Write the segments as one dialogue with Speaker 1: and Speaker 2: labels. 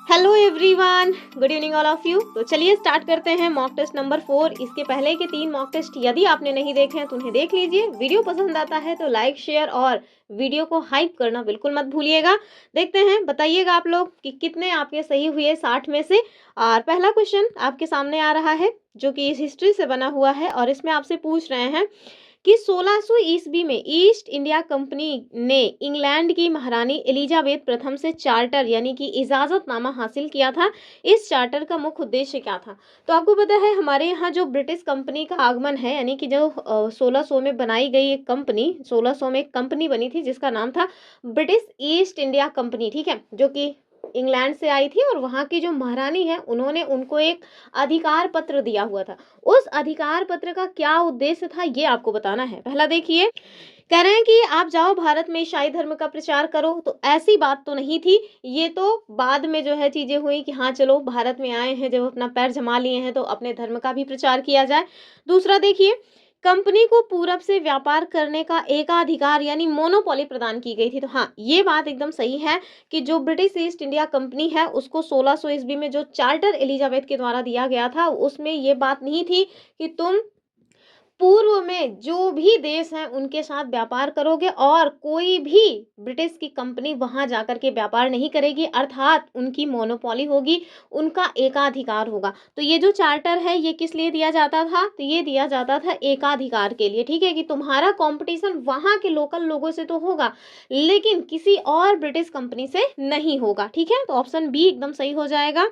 Speaker 1: Hello everyone, good evening all of you. तो चलिए start करते हैं मॉक टेस्ट नंबर 4। इसके पहले के 3 मॉक टेस्ट यदि आपने नहीं देखे हैं तो उन्हें देख लीजिए। वीडियो पसंद आता है तो लाइक शेयर और वीडियो को हाइप करना बिल्कुल मत भूलिएगा। देखते हैं, बताइएगा आप लोग कि कितने आपके सही हुए 60 में से। और पहला क्वेश्चन आपके सामने आ रहा है जो कि इस हिस्ट्री से बना हुआ है और इसमें आपसे पूछ रहे हैं कि 1600 ईस्वी में ईस्ट इंडिया कंपनी ने इंग्लैंड की महारानी एलिजाबेथ प्रथम से चार्टर यानी कि इजाजतनामा हासिल किया था। इस चार्टर का मुख्य उद्देश्य क्या था? तो आपको पता है हमारे यहाँ जो ब्रिटिश कंपनी का आगमन है, यानी कि जो 1600 में बनाई गई एक कंपनी, 1600 में एक कंपनी बनी थी जिसका नाम था ब्रिटिश ईस्ट इंडिया कंपनी, ठीक है, जो कि इंग्लैंड से आई थी और वहाँ की जो महारानी है उन्होंने उनको एक अधिकार पत्र दिया हुआ था। उस अधिकार पत्र का क्या उद्देश्य था ये आपको बताना है। पहला देखिए, कह रहे हैं कि आप जाओ भारत में ईसाई धर्म का प्रचार करो। तो ऐसी बात तो नहीं थी, ये तो बाद में जो है चीजें हुई कि हाँ चलो भारत में आए हैं, जब अपना पैर जमा लिए हैं तो अपने धर्म का भी प्रचार किया जाए। दूसरा देखिए, कंपनी को पूरब से व्यापार करने का एकाधिकार यानी मोनोपोली प्रदान की गई थी। तो हाँ, ये बात एकदम सही है कि जो ब्रिटिश ईस्ट इंडिया कंपनी है उसको 1600 ईस्वी में जो चार्टर एलिजाबेथ के द्वारा दिया गया था उसमें ये बात नहीं थी कि तुम पूर्व में जो भी देश हैं उनके साथ व्यापार करोगे और कोई भी ब्रिटिश की कंपनी वहां जाकर के व्यापार नहीं करेगी, अर्थात उनकी मोनोपोली होगी, उनका एकाधिकार होगा। तो ये जो चार्टर है ये किस लिए दिया जाता था? तो ये दिया जाता था एकाधिकार के लिए, ठीक है, कि तुम्हारा कंपटीशन वहां के लोकल लोगों से तो होगा लेकिन किसी और ब्रिटिश कंपनी से नहीं होगा, ठीक है। तो ऑप्शन बी एकदम सही हो जाएगा।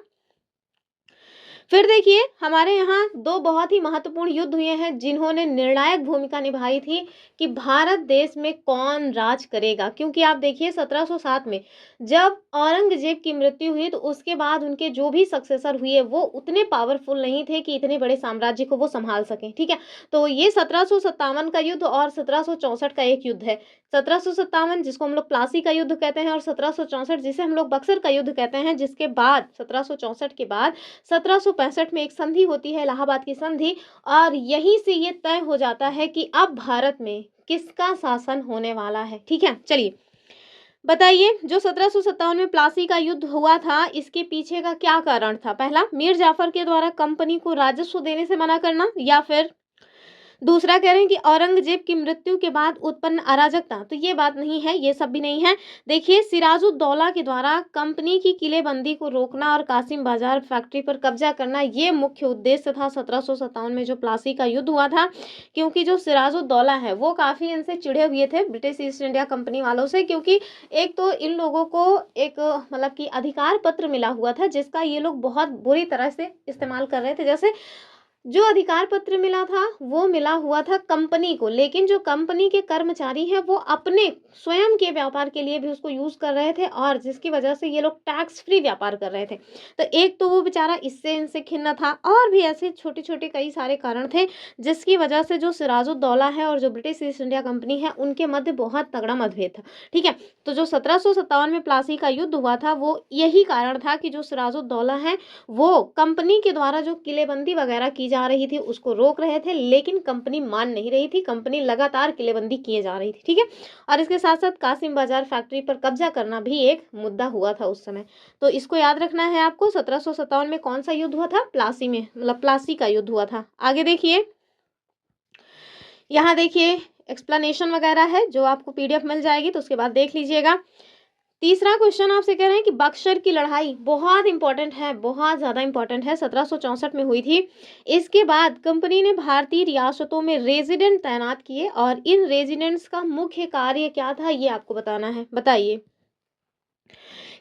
Speaker 1: फिर देखिए, हमारे यहाँ दो बहुत ही महत्वपूर्ण युद्ध हुए हैं जिन्होंने निर्णायक भूमिका निभाई थी कि भारत देश में कौन राज करेगा। क्योंकि आप देखिए 1707 में जब औरंगजेब की मृत्यु हुई तो उसके बाद उनके जो भी सक्सेसर हुए वो उतने पावरफुल नहीं थे कि इतने बड़े साम्राज्य को वो संभाल सकें, ठीक है। तो ये 1757 का युद्ध और 1764 का एक युद्ध है। 1757 जिसको हम लोग प्लासी का युद्ध कहते हैं और 1764 जिसे हम लोग बक्सर का युद्ध कहते हैं, जिसके बाद 1764 के बाद 1765 में एक संधि होती है, इलाहाबाद की संधि, और यहीं से ये तय हो जाता है कि अब भारत में किसका शासन होने वाला है, ठीक है। चलिए बताइए, जो 1757 में प्लासी का युद्ध हुआ था इसके पीछे का क्या कारण था? पहला, मीर जाफर के द्वारा कंपनी को राजस्व देने से मना करना, या फिर दूसरा कह रहे हैं कि औरंगजेब की मृत्यु के बाद उत्पन्न अराजकता। तो ये बात नहीं है, ये सब भी नहीं है। देखिए, सिराजुद्दौला के द्वारा कंपनी की किलेबंदी को रोकना और कासिम बाजार फैक्ट्री पर कब्जा करना, ये मुख्य उद्देश्य था 1757 में जो प्लासी का युद्ध हुआ था। क्योंकि जो सिराजुद्दौला है वो काफ़ी इनसे चिढ़े हुए थे ब्रिटिश ईस्ट इंडिया कंपनी वालों से, क्योंकि एक तो इन लोगों को एक मतलब कि अधिकार पत्र मिला हुआ था जिसका ये लोग बहुत बुरी तरह से इस्तेमाल कर रहे थे। जैसे जो अधिकार पत्र मिला था वो मिला हुआ था कंपनी को, लेकिन जो कंपनी के कर्मचारी हैं वो अपने स्वयं के व्यापार के लिए भी उसको यूज कर रहे थे और जिसकी वजह से ये लोग टैक्स फ्री व्यापार कर रहे थे। तो एक तो वो बेचारा इससे इनसे खिन्न था और भी ऐसे छोटे छोटे कई सारे कारण थे जिसकी वजह से जो सिराजुद्दौला है और जो ब्रिटिश ईस्ट इंडिया कंपनी है उनके मध्य बहुत तगड़ा मतभेद था, ठीक है। तो जो 1757 में प्लासी का युद्ध हुआ था वो यही कारण था कि जो सिराजुद्दौला है वो कंपनी के द्वारा जो किलेबंदी वगैरह की जा रही थी उसको रोक रहे थे, लेकिन कंपनी मान नहीं रही थी, कंपनी लगातार किलेबंदी किए जा रही थी, ठीक है। और इसके साथ साथ कासिम बाजार फैक्ट्री पर कब्जा करना भी एक मुद्दा हुआ था उस समय। तो इसको याद रखना है आपको। 1757 में कौन सा युद्ध हुआ था? प्लासी में, मतलब प्लासी का युद्ध हुआ था। आगे देखिए, यहाँ देखिए एक्सप्लेनेशन वगैरह है जो आपको पीडीएफ मिल जाएगी तो उसके बाद देख लीजिएगा। तीसरा क्वेश्चन आपसे कह रहे हैं कि बक्सर की लड़ाई बहुत इंपॉर्टेंट है, बहुत ज़्यादा इंपॉर्टेंट है, 1764 में हुई थी। इसके बाद कंपनी ने भारतीय रियासतों में रेजिडेंट तैनात किए और इन रेजिडेंट्स का मुख्य कार्य क्या था ये आपको बताना है। बताइए,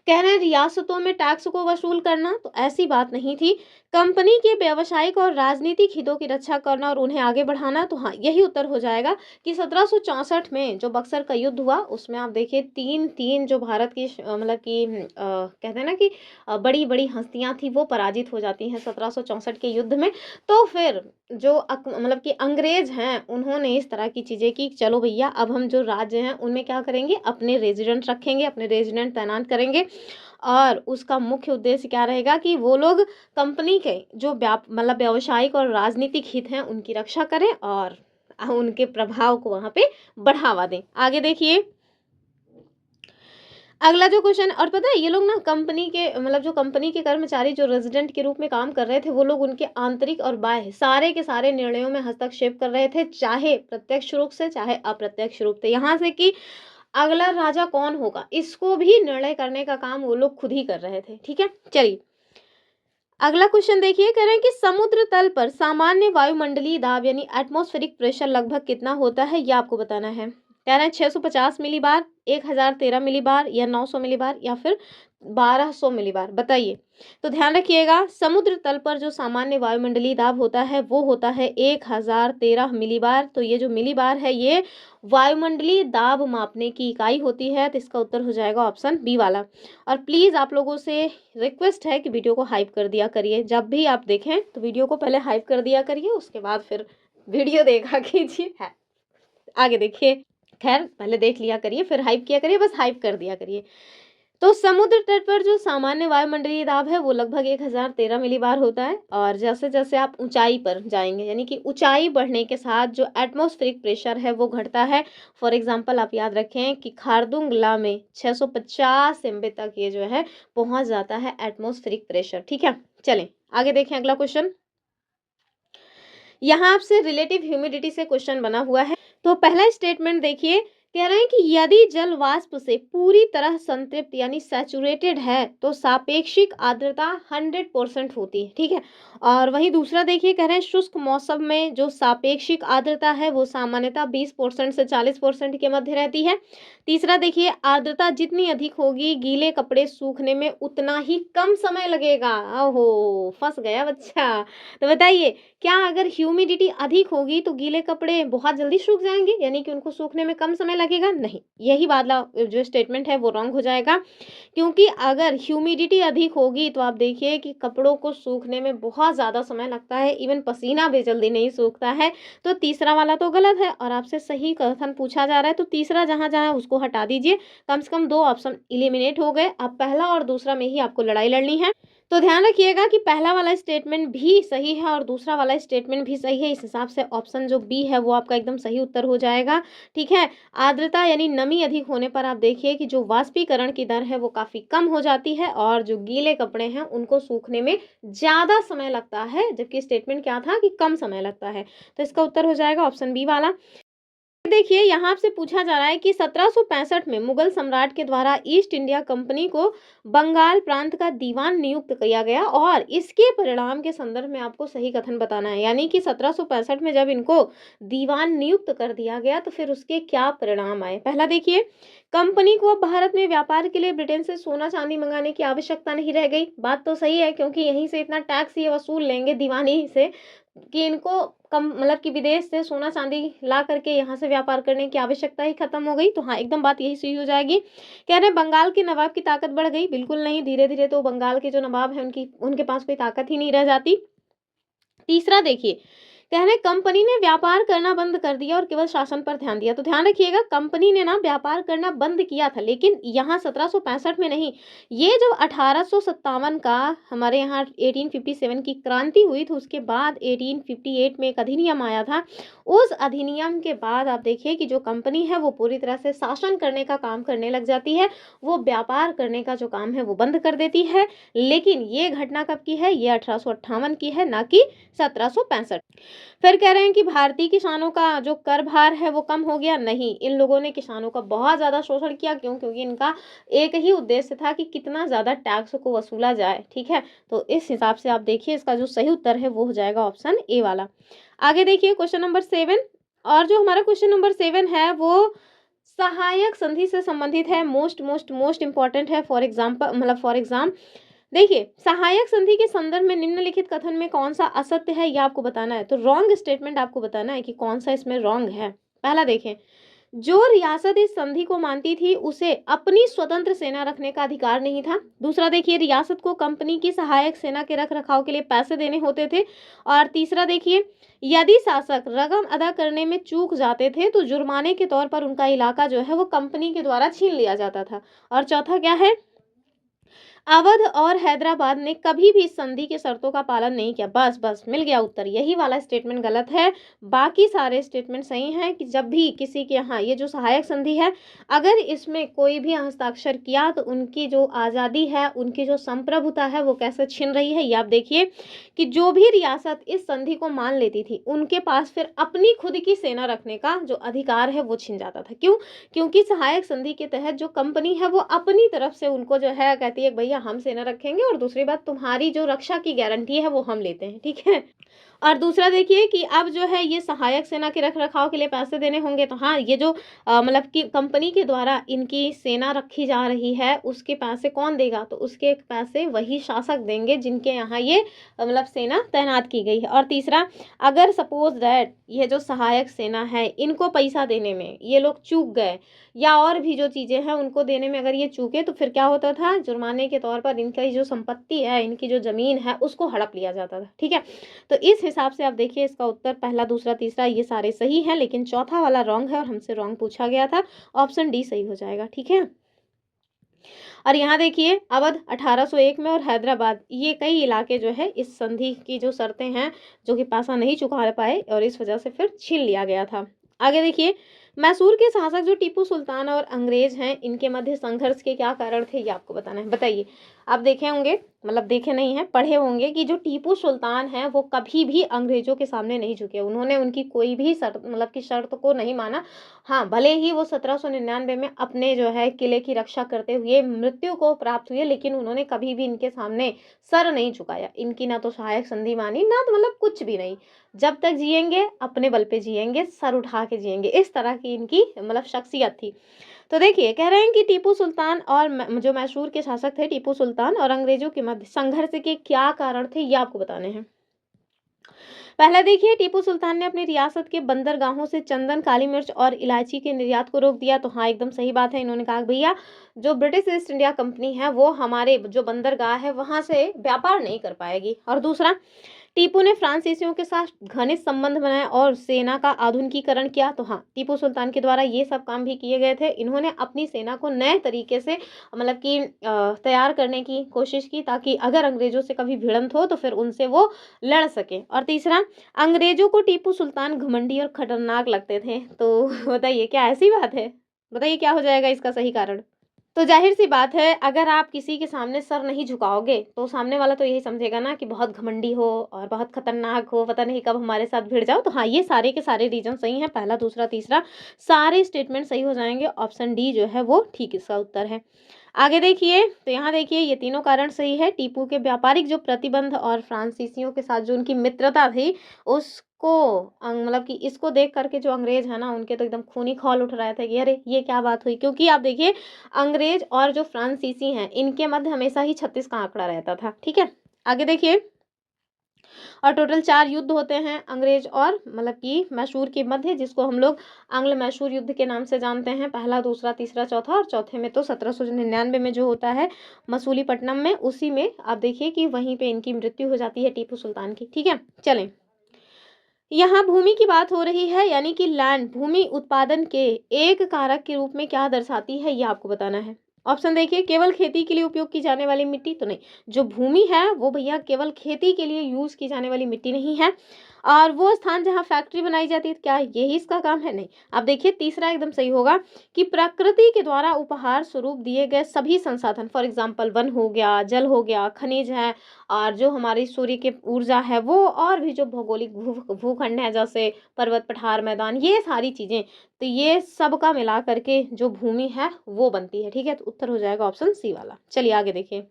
Speaker 1: कह रहे हैं रियासतों में टैक्स को वसूल करना। तो ऐसी बात नहीं थी, कंपनी के व्यावसायिक और राजनीतिक हितों की रक्षा करना और उन्हें आगे बढ़ाना। तो हाँ, यही उत्तर हो जाएगा कि 1764 में जो बक्सर का युद्ध हुआ उसमें आप देखिए तीन तीन जो भारत की मतलब कि कहते हैं ना कि बड़ी बड़ी हस्तियां थी वो पराजित हो जाती हैं 1764 के युद्ध में। तो फिर जो मतलब कि अंग्रेज हैं उन्होंने इस तरह की चीज़ें की, चलो भैया अब हम जो राज्य हैं उनमें क्या करेंगे, अपने रेजिडेंट रखेंगे, अपने रेजिडेंट तैनात करेंगे और उसका मुख्य उद्देश्य क्या रहेगा कि वो लोग कंपनी के जो मतलब व्यावसायिक और राजनीतिक हित हैं उनकी रक्षा करें और उनके प्रभाव को वहाँ पे बढ़ावा दें। आगे देखिए, अगला जो क्वेश्चन, और पता है ये लोग ना कंपनी के मतलब जो कंपनी के कर्मचारी जो रेजिडेंट के रूप में काम कर रहे थे, वो लोग उनके आंतरिक और बाह्य सारे के सारे निर्णयों में हस्तक्षेप कर रहे थे, चाहे प्रत्यक्ष रूप से चाहे अप्रत्यक्ष रूप से। यहाँ से कि अगला राजा कौन होगा इसको भी निर्णय करने का काम वो लोग खुद ही कर रहे थे। ठीक है, चलिए अगला क्वेश्चन देखिए, कह रहे हैं कि समुद्र तल पर सामान्य वायुमंडलीय दाब यानी एटमॉस्फेरिक प्रेशर लगभग कितना होता है, ये आपको बताना है। कह रहे हैं 650 मिलीबार, 1013 मिलीबार, या 900 मिलीबार, या फिर 1200 मिलीबार, बताइए। तो ध्यान रखिएगा, समुद्र तल पर जो सामान्य वायुमंडलीय दाब होता है वो होता है 1013 मिलीबार। तो ये जो मिलीबार है ये वायुमंडलीय दाब मापने की इकाई होती है। तो इसका उत्तर हो जाएगा ऑप्शन बी वाला। और प्लीज़ आप लोगों से रिक्वेस्ट है कि वीडियो को हाइप कर दिया करिए, जब भी आप देखें तो वीडियो को पहले हाइप कर दिया करिए, उसके बाद फिर वीडियो देखा कीजिए। है आगे देखिए, खैर पहले देख लिया करिए फिर हाइप किया करिए, बस हाइप कर दिया करिए। तो समुद्र तट पर जो सामान्य वायुमंडलीय दाब है वो लगभग 1013 मिलीबार होता है। और जैसे जैसे आप ऊंचाई पर जाएंगे यानी कि ऊंचाई बढ़ने के साथ जो एटमॉस्फेरिक प्रेशर है वो घटता है। फॉर एग्जांपल आप याद रखें कि खारदुंगला में 650 एमबी तक ये जो है पहुंच जाता है एटमॉस्फेरिक प्रेशर। ठीक है, चलें आगे देखें अगला क्वेश्चन। यहाँ आपसे रिलेटिव ह्यूमिडिटी से क्वेश्चन बना हुआ है। तो पहला स्टेटमेंट देखिए, कह रहे हैं कि यदि जल वाष्प से पूरी तरह संतृप्त यानी सैचुरेटेड है तो सापेक्षिक आर्द्रता 100% होती है। ठीक है, और वहीं दूसरा देखिए, कह रहे हैं शुष्क मौसम में जो सापेक्षिक आर्द्रता है वो सामान्यतः 20% से 40% के मध्य रहती है। तीसरा देखिए, आर्द्रता जितनी अधिक होगी गीले कपड़े सूखने में उतना ही कम समय लगेगा। ओहो, फंस गया बच्चा। तो बताइए, क्या अगर ह्यूमिडिटी अधिक होगी तो गीले कपड़े बहुत जल्दी सूख जाएंगे यानी कि उनको सूखने में कम समय लगेगा? नहीं, यही वाला जो स्टेटमेंट है वो रॉन्ग हो जाएगा। क्योंकि अगर ह्यूमिडिटी अधिक होगी तो आप देखिए कि कपड़ों को सूखने में बहुत ज़्यादा समय लगता है, इवन पसीना भी जल्दी नहीं सूखता है। तो तीसरा वाला तो गलत है और आपसे सही कथन पूछा जा रहा है, तो तीसरा जहाँ जहाँ उसको हटा दीजिए। कम से कम 2 ऑप्शन इलिमिनेट हो गए। अब पहला और दूसरा में ही आपको लड़ाई लड़नी है। तो ध्यान रखिएगा कि पहला वाला स्टेटमेंट भी सही है और दूसरा वाला स्टेटमेंट भी सही है। इस हिसाब से ऑप्शन जो बी है वो आपका एकदम सही उत्तर हो जाएगा। ठीक है, आर्द्रता यानी नमी अधिक होने पर आप देखिए कि जो वाष्पीकरण की दर है वो काफ़ी कम हो जाती है और जो गीले कपड़े हैं उनको सूखने में ज़्यादा समय लगता है, जबकि स्टेटमेंट क्या था कि कम समय लगता है। तो इसका उत्तर हो जाएगा ऑप्शन बी वाला। देखिए, यहाँ आपसे पूछा जा रहा है कि 1765 में मुगल सम्राट के द्वारा ईस्ट इंडिया कंपनी को बंगाल प्रांत का दीवान नियुक्त किया गया और इसके परिणाम के संदर्भ में आपको सही कथन बताना है। यानी कि 1765 में जब इनको दीवान नियुक्त कर दिया गया तो फिर उसके क्या परिणाम आए। पहला देखिए, कंपनी को अब भारत में व्यापार के लिए ब्रिटेन से सोना चांदी मंगाने की आवश्यकता नहीं रह गई। बात तो सही है, क्योंकि यहीं से इतना टैक्स ये वसूल लेंगे दीवानी से कि इनको कम मतलब कि विदेश से सोना चांदी ला करके यहाँ से व्यापार करने की आवश्यकता ही खत्म हो गई। तो हाँ, एकदम बात यही सही हो जाएगी। कह रहे हैं बंगाल के नवाब की ताकत बढ़ गई। बिल्कुल नहीं, धीरे धीरे तो बंगाल के जो नवाब हैं उनके पास कोई ताकत ही नहीं रह जाती। तीसरा देखिए, कह रहे हैं कंपनी ने व्यापार करना बंद कर दिया और केवल शासन पर ध्यान दिया। तो ध्यान रखिएगा, कंपनी ने ना व्यापार करना बंद किया था, लेकिन यहाँ 1765 में नहीं। ये जब 1857 का हमारे यहाँ 1857 की क्रांति हुई तो उसके बाद 1858 में एक अधिनियम आया था। उस अधिनियम के बाद आप देखिए कि जो कंपनी है वो पूरी तरह से शासन करने का काम करने लग जाती है, वो व्यापार करने का जो काम है वो बंद कर देती है। लेकिन ये घटना कब की है? ये 1858 की है, ना कि 1765। फिर कह रहे हैं कि भारतीय किसानों का जो कर भार है वो कम हो गया। नहीं, इन लोगों ने किसानों का बहुत ज़्यादा शोषण किया। क्यों? क्योंकि इनका एक ही उद्देश्य था कि कितना ज़्यादा टैक्स को वसूला जाए। ठीक है, तो इस हिसाब से आप देखिए इसका जो सही उत्तर है वो हो जाएगा ऑप्शन ए वाला। आगे देखिए क्वेश्चन नंबर 7, और जो हमारा क्वेश्चन नंबर 7 है वो सहायक संधि से संबंधित है। मोस्ट इंपॉर्टेंट है फॉर एग्जाम। देखिए, सहायक संधि के संदर्भ में निम्नलिखित कथन में कौन सा असत्य है ये आपको बताना है। तो रॉन्ग स्टेटमेंट आपको बताना है कि कौन सा इसमें रॉन्ग है। पहला देखें, जो रियासत इस संधि को मानती थी उसे अपनी स्वतंत्र सेना रखने का अधिकार नहीं था। दूसरा देखिए, रियासत को कंपनी की सहायक सेना के रख रखाव के लिए पैसे देने होते थे। और तीसरा देखिए, यदि शासक रकम अदा करने में चूक जाते थे तो जुर्माने के तौर पर उनका इलाका जो है वो कंपनी के द्वारा छीन लिया जाता था। और चौथा क्या है? अवध और हैदराबाद ने कभी भी इस संधि के शर्तों का पालन नहीं किया। बस बस मिल गया उत्तर, यही वाला स्टेटमेंट गलत है। बाकी सारे स्टेटमेंट सही हैं कि जब भी किसी के यहाँ ये जो सहायक संधि है, अगर इसमें कोई भी हस्ताक्षर किया तो उनकी जो आज़ादी है, उनकी जो संप्रभुता है, वो कैसे छिन रही है। ये आप देखिए कि जो भी रियासत इस संधि को मान लेती थी, उनके पास फिर अपनी खुद की सेना रखने का जो अधिकार है वो छिन जाता था। क्यों? क्योंकि सहायक संधि के तहत जो कंपनी है वो अपनी तरफ से उनको जो है कहती है भैया हम सेना रखेंगे, और दूसरी बात तुम्हारी जो रक्षा की गारंटी है वो हम लेते हैं, ठीक है। और दूसरा देखिए कि अब जो है ये सहायक सेना के रख रखाव के लिए पैसे देने होंगे, तो हाँ ये जो मतलब कि कंपनी के द्वारा इनकी सेना रखी जा रही है उसके पैसे कौन देगा, तो उसके पैसे वही शासक देंगे जिनके यहाँ ये मतलब सेना तैनात की गई है। और तीसरा, अगर सपोज दैट ये जो सहायक सेना है इनको पैसा देने में ये लोग चूक गए, या और भी जो चीज़ें हैं उनको देने में अगर ये चूके, तो फिर क्या होता था, जुर्माने के तौर पर इनकी जो संपत्ति है, इनकी जो ज़मीन है उसको हड़प लिया जाता था, ठीक है। तो इस हिसाब से आप देखिए इसका उत्तर पहला, दूसरा, तीसरा ये सारे सही हैं, लेकिन चौथा वाला रॉन्ग है और हमसे रॉन्ग पूछा गया था। ऑप्शन डी सही हो जाएगा, ठीक है। और यहाँ देखिए अवध 1801 में और हैदराबाद, ये कई इलाके जो है इस संधि की जो शर्तें हैं जो कि पैसा नहीं चुका पाए और इस वजह से फिर छीन लिया गया था। आगे देखिए, मैसूर के शासक जो टीपू सुल्तान और अंग्रेज हैं, इनके मध्य संघर्ष के क्या कारण थे, ये आपको बताना है। बताइए, आप देखे होंगे, मतलब देखे नहीं हैं, पढ़े होंगे कि जो टीपू सुल्तान हैं वो कभी भी अंग्रेजों के सामने नहीं झुके। उन्होंने उनकी कोई भी शर्त मतलब की शर्त को नहीं माना। हाँ, भले ही वो 1799 में अपने जो है किले की रक्षा करते हुए मृत्यु को प्राप्त हुए, लेकिन उन्होंने कभी भी इनके सामने सर नहीं झुकाया। इनकी ना तो सहायक संधि मानी, ना तो मतलब कुछ भी नहीं। जब तक जिएंगे अपने बल पे जिएंगे, सर उठा के जिएंगे, इस तरह की इनकी मतलब शख्सियत थी। तो देखिए कह रहे हैं कि टीपू सुल्तान और जो मैसूर के शासक थे टीपू सुल्तान और अंग्रेजों के मध्य संघर्ष के क्या कारण थे, ये आपको बताने हैं। पहला देखिए, टीपू सुल्तान ने अपनी रियासत के बंदरगाहों से चंदन, काली मिर्च और इलायची के निर्यात को रोक दिया। तो हाँ, एकदम सही बात है। इन्होंने कहा भैया जो ब्रिटिश ईस्ट इंडिया कंपनी है वो हमारे जो बंदरगाह है वहां से व्यापार नहीं कर पाएगी। और दूसरा, टीपू ने फ्रांसीसियों के साथ घनिष्ठ संबंध बनाए और सेना का आधुनिकीकरण किया। तो हाँ, टीपू सुल्तान के द्वारा ये सब काम भी किए गए थे। इन्होंने अपनी सेना को नए तरीके से मतलब कि तैयार करने की कोशिश की, ताकि अगर अंग्रेजों से कभी भिड़ंत हो तो फिर उनसे वो लड़ सके। और तीसरा, अंग्रेजों को टीपू सुल्तान घमंडी और खतरनाक लगते थे। तो बताइए क्या ऐसी बात है? बताइए क्या हो जाएगा इसका सही कारण? तो ज़ाहिर-सी बात है, अगर आप किसी के सामने सर नहीं झुकाओगे, तो सामने वाला तो यही समझेगा ना कि बहुत घमंडी हो और बहुत खतरनाक हो, पता नहीं कब हमारे साथ भिड़ जाओ। तो हाँ, ये सारे के सारे रीज़न सही हैं, पहला, दूसरा, तीसरा सारे स्टेटमेंट सही हो जाएँगे। ऑप्शन डी जो है वो ठीक इसका उत्तर है। आगे देखिए, तो यहाँ देखिए ये तीनों कारण सही है। टीपू के व्यापारिक जो प्रतिबंध और फ्रांसीसियों के साथ जो उनकी मित्रता थी, उसको मतलब कि इसको देख कर के जो अंग्रेज़ है ना, उनके तो एकदम खून ही खौल उठ रहा था कि अरे! ये क्या बात हुई? क्योंकि आप देखिए अंग्रेज और जो फ्रांसीसी हैं, इनके मध्य हमेशा ही 36 का आंकड़ा रहता था, ठीक है? आगे देखिए, और टोटल 4 युद्ध होते हैं अंग्रेज और मतलब कि मैसूर के मध्य, जिसको हम लोग आंग्ल मैसूर युद्ध के नाम से जानते हैं। पहला, दूसरा, तीसरा, चौथा, और चौथे में तो 1799 में जो होता है मसूलीपट्टनम में, उसी में आप देखिए कि वहीं पे इनकी मृत्यु हो जाती है टीपू सुल्तान की, ठीक है? चलें, यहाँ भूमि की बात हो रही है, यानी कि लैंड भूमि उत्पादन के एक कारक के रूप में क्या दर्शाती है, ये आपको बताना है। ऑप्शन देखिए, केवल खेती के लिए उपयोग की जाने वाली मिट्टी, तो नहीं, जो भूमि है वो भैया केवल खेती के लिए यूज की जाने वाली मिट्टी नहीं है। और वो स्थान जहाँ फैक्ट्री बनाई जाती है, क्या यही इसका काम है? नहीं। अब देखिए तीसरा एकदम सही होगा कि प्रकृति के द्वारा उपहार स्वरूप दिए गए सभी संसाधन, फॉर एग्जाम्पल वन हो गया, जल हो गया, खनिज है, और जो हमारी सूर्य की ऊर्जा है वो, और भी जो भौगोलिक भूखंड है जैसे पर्वत, पठार, मैदान, ये सारी चीजें, तो ये सब का मिला करके जो भूमि है वो बनती है, ठीक है। तो उत्तर हो जाएगा ऑप्शन सी वाला। चलिए आगे देखिए,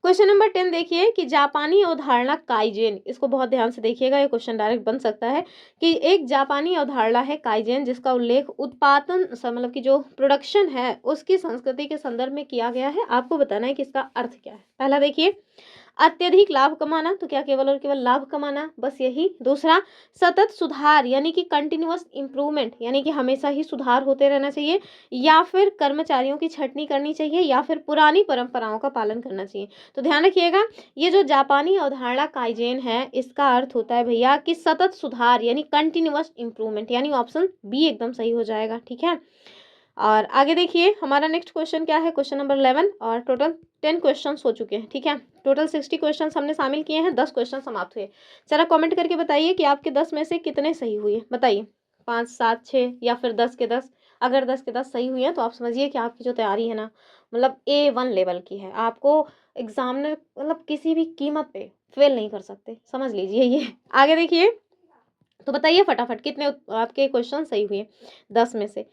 Speaker 1: क्वेश्चन नंबर 10 देखिए कि जापानी अवधारणा काइजेन, इसको बहुत ध्यान से देखिएगा, ये क्वेश्चन डायरेक्ट बन सकता है कि एक जापानी अवधारणा है काइजेन, जिसका उल्लेख उत्पादन मतलब कि जो प्रोडक्शन है उसकी संस्कृति के संदर्भ में किया गया है। आपको बताना है कि इसका अर्थ क्या है। पहला देखिए, अत्यधिक लाभ कमाना, तो क्या केवल और केवल लाभ कमाना, बस यही। दूसरा, सतत सुधार यानी कि कंटिन्यूअस इंप्रूवमेंट, यानी कि हमेशा ही सुधार होते रहना चाहिए, या फिर कर्मचारियों की छंटनी करनी चाहिए, या फिर पुरानी परंपराओं का पालन करना चाहिए। तो ध्यान रखिएगा, ये जो जापानी अवधारणा काइजेन है, इसका अर्थ होता है भैया कि सतत सुधार यानी कंटिन्यूअस इंप्रूवमेंट, यानी ऑप्शन बी एकदम सही हो जाएगा, ठीक है। और आगे देखिए हमारा नेक्स्ट क्वेश्चन क्या है, क्वेश्चन नंबर 11, और टोटल 10 क्वेश्चन हो चुके हैं, ठीक है। टोटल 60 क्वेश्चन हमने शामिल किए हैं, 10 क्वेश्चन समाप्त हुए। जरा कमेंट करके बताइए कि आपके 10 में से कितने सही हुए, बताइए, 5, 7, 6 या फिर 10 के 10। अगर 10 के 10 सही हुए हैं तो आप समझिए कि आपकी जो तैयारी है ना, मतलब A1 लेवल की है। आपको एग्जामिनर मतलब किसी भी कीमत पे फेल नहीं कर सकते, समझ लीजिए ये। आगे देखिए, तो बताइए फटाफट कितने आपके क्वेश्चन सही हुए 10 में से।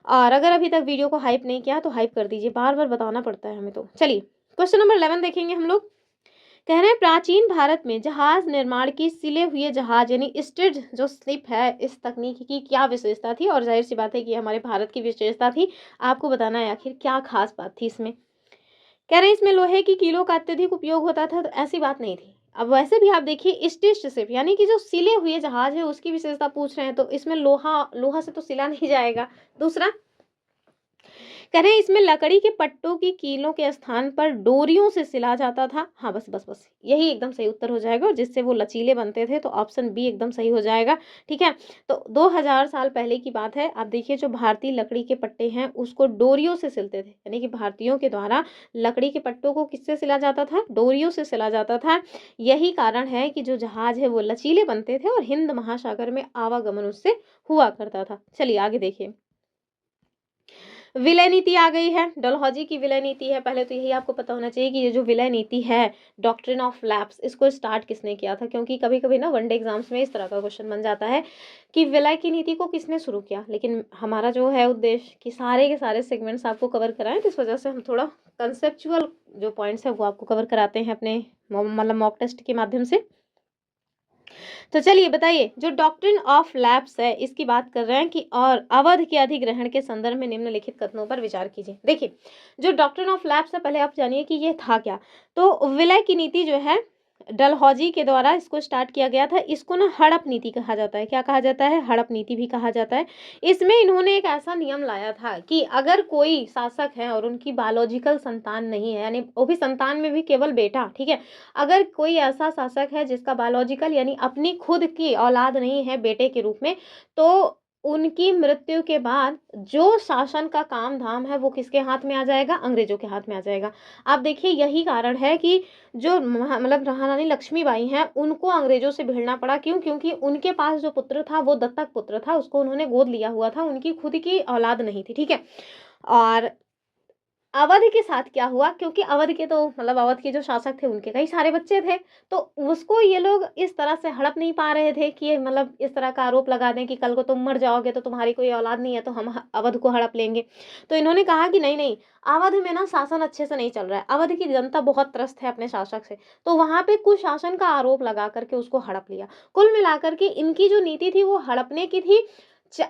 Speaker 1: और अगर अभी तक वीडियो को हाइप नहीं किया तो हाइप कर दीजिए, बार बार बताना पड़ता है हमें तो। चलिए क्वेश्चन नंबर 11 देखेंगे हम लोग। कह रहे हैं प्राचीन भारत में जहाज निर्माण की सिले हुए जहाज यानी स्टिड जो स्लिप है, इस तकनीक की क्या विशेषता थी। और जाहिर सी बात है कि हमारे भारत की विशेषता थी, आपको बताना है आखिर क्या खास बात थी इसमें। कह रहे हैं इसमें लोहे की कीलों का अत्यधिक उपयोग होता था, तो ऐसी बात नहीं थी। अब वैसे भी आप देखिए स्टिच्ड शिप यानी कि जो सिले हुए जहाज है उसकी विशेषता पूछ रहे हैं, तो इसमें लोहा लोहा से तो सिला नहीं जाएगा। दूसरा कह रहे हैं इसमें लकड़ी के पट्टों की कीलों के स्थान पर डोरियों से सिला जाता था। हाँ बस बस बस यही एकदम सही उत्तर हो जाएगा, और जिससे वो लचीले बनते थे, तो ऑप्शन बी एकदम सही हो जाएगा, ठीक है। तो 2000 साल पहले की बात है। आप देखिए जो भारतीय लकड़ी के पट्टे हैं उसको डोरियों से सिलते थे, यानी कि भारतीयों के द्वारा लकड़ी के पट्टों को किससे सिला जाता था, डोरियों से सिला जाता था। यही कारण है कि जो जहाज है वो लचीले बनते थे और हिंद महासागर में आवागमन उससे हुआ करता था। चलिए आगे देखिए, विलय नीति आ गई है, डलहौजी की विलय नीति है। पहले तो यही आपको पता होना चाहिए कि ये जो विलय नीति है, डॉक्ट्रिन ऑफ लैप्स, इसको स्टार्ट किसने किया था, क्योंकि कभी कभी ना वनडे एग्जाम्स में इस तरह का क्वेश्चन बन जाता है कि विलय की नीति को किसने शुरू किया। लेकिन हमारा जो है उद्देश्य कि सारे के सारे सेगमेंट्स आपको कवर कराएं, तो इस वजह से हम थोड़ा कंसेप्चुअल जो पॉइंट्स है वो आपको कवर कराते हैं अपने मतलब मॉक टेस्ट के माध्यम से। तो चलिए बताइए, जो डॉक्ट्रिन ऑफ लैप्स है इसकी बात कर रहे हैं कि और अवध के अधिग्रहण के संदर्भ में निम्नलिखित कथनों पर विचार कीजिए। देखिए जो डॉक्ट्रिन ऑफ लैप्स है, पहले आप जानिए कि ये था क्या। तो विलय की नीति जो है डलहौजी के द्वारा इसको स्टार्ट किया गया था। इसको ना हड़प नीति कहा जाता है। क्या कहा जाता है, हड़प नीति भी कहा जाता है। इसमें इन्होंने एक ऐसा नियम लाया था कि अगर कोई शासक है और उनकी बायोलॉजिकल संतान नहीं है, यानी वो भी संतान में भी केवल बेटा, ठीक है, अगर कोई ऐसा शासक है जिसका बायोलॉजिकल यानी अपनी खुद की औलाद नहीं है बेटे के रूप में, तो उनकी मृत्यु के बाद जो शासन का काम धाम है वो किसके हाथ में आ जाएगा, अंग्रेजों के हाथ में आ जाएगा। आप देखिए यही कारण है कि जो मतलब महारानी लक्ष्मीबाई हैं उनको अंग्रेजों से भिड़ना पड़ा। क्यों, क्योंकि उनके पास जो पुत्र था वो दत्तक पुत्र था, उसको उन्होंने गोद लिया हुआ था, उनकी खुद की औलाद नहीं थी, ठीक है। और अवध के साथ क्या हुआ, क्योंकि अवध के तो मतलब अवध के जो शासक थे उनके कई सारे बच्चे थे, तो उसको ये लोग इस तरह से हड़प नहीं पा रहे थे कि मतलब इस तरह का आरोप लगा दें कि कल को तुम मर जाओगे तो तुम्हारी कोई औलाद नहीं है तो हम अवध को हड़प लेंगे। तो इन्होंने कहा कि नहीं नहीं, अवध में ना शासन अच्छे से नहीं चल रहा है, अवध की जनता बहुत त्रस्त है अपने शासक से, तो वहां पे कुशासन का आरोप लगा करके उसको हड़प लिया। कुल मिलाकर के इनकी जो नीति थी वो हड़पने की थी।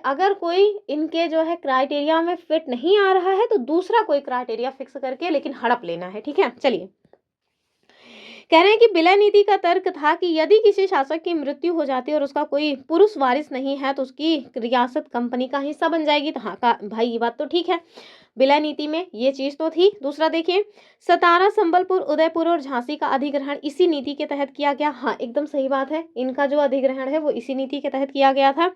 Speaker 1: अगर कोई इनके जो है क्राइटेरिया में फिट नहीं आ रहा है तो दूसरा कोई क्राइटेरिया फिक्स करके लेकिन हड़प लेना है, ठीक है। चलिए कह रहे हैं कि विलय नीति का तर्क था कि यदि किसी शासक की मृत्यु हो जाती है और उसका कोई पुरुष वारिस नहीं है तो उसकी रियासत कंपनी का हिस्सा बन जाएगी। तो हाँ का भाई ये बात तो ठीक है, विलय नीति में ये चीज तो थी। दूसरा देखिए, सतारा, संबलपुर, उदयपुर और झांसी का अधिग्रहण इसी नीति के तहत किया गया। हाँ एकदम सही बात है, इनका जो अधिग्रहण है वो इसी नीति के तहत किया गया था।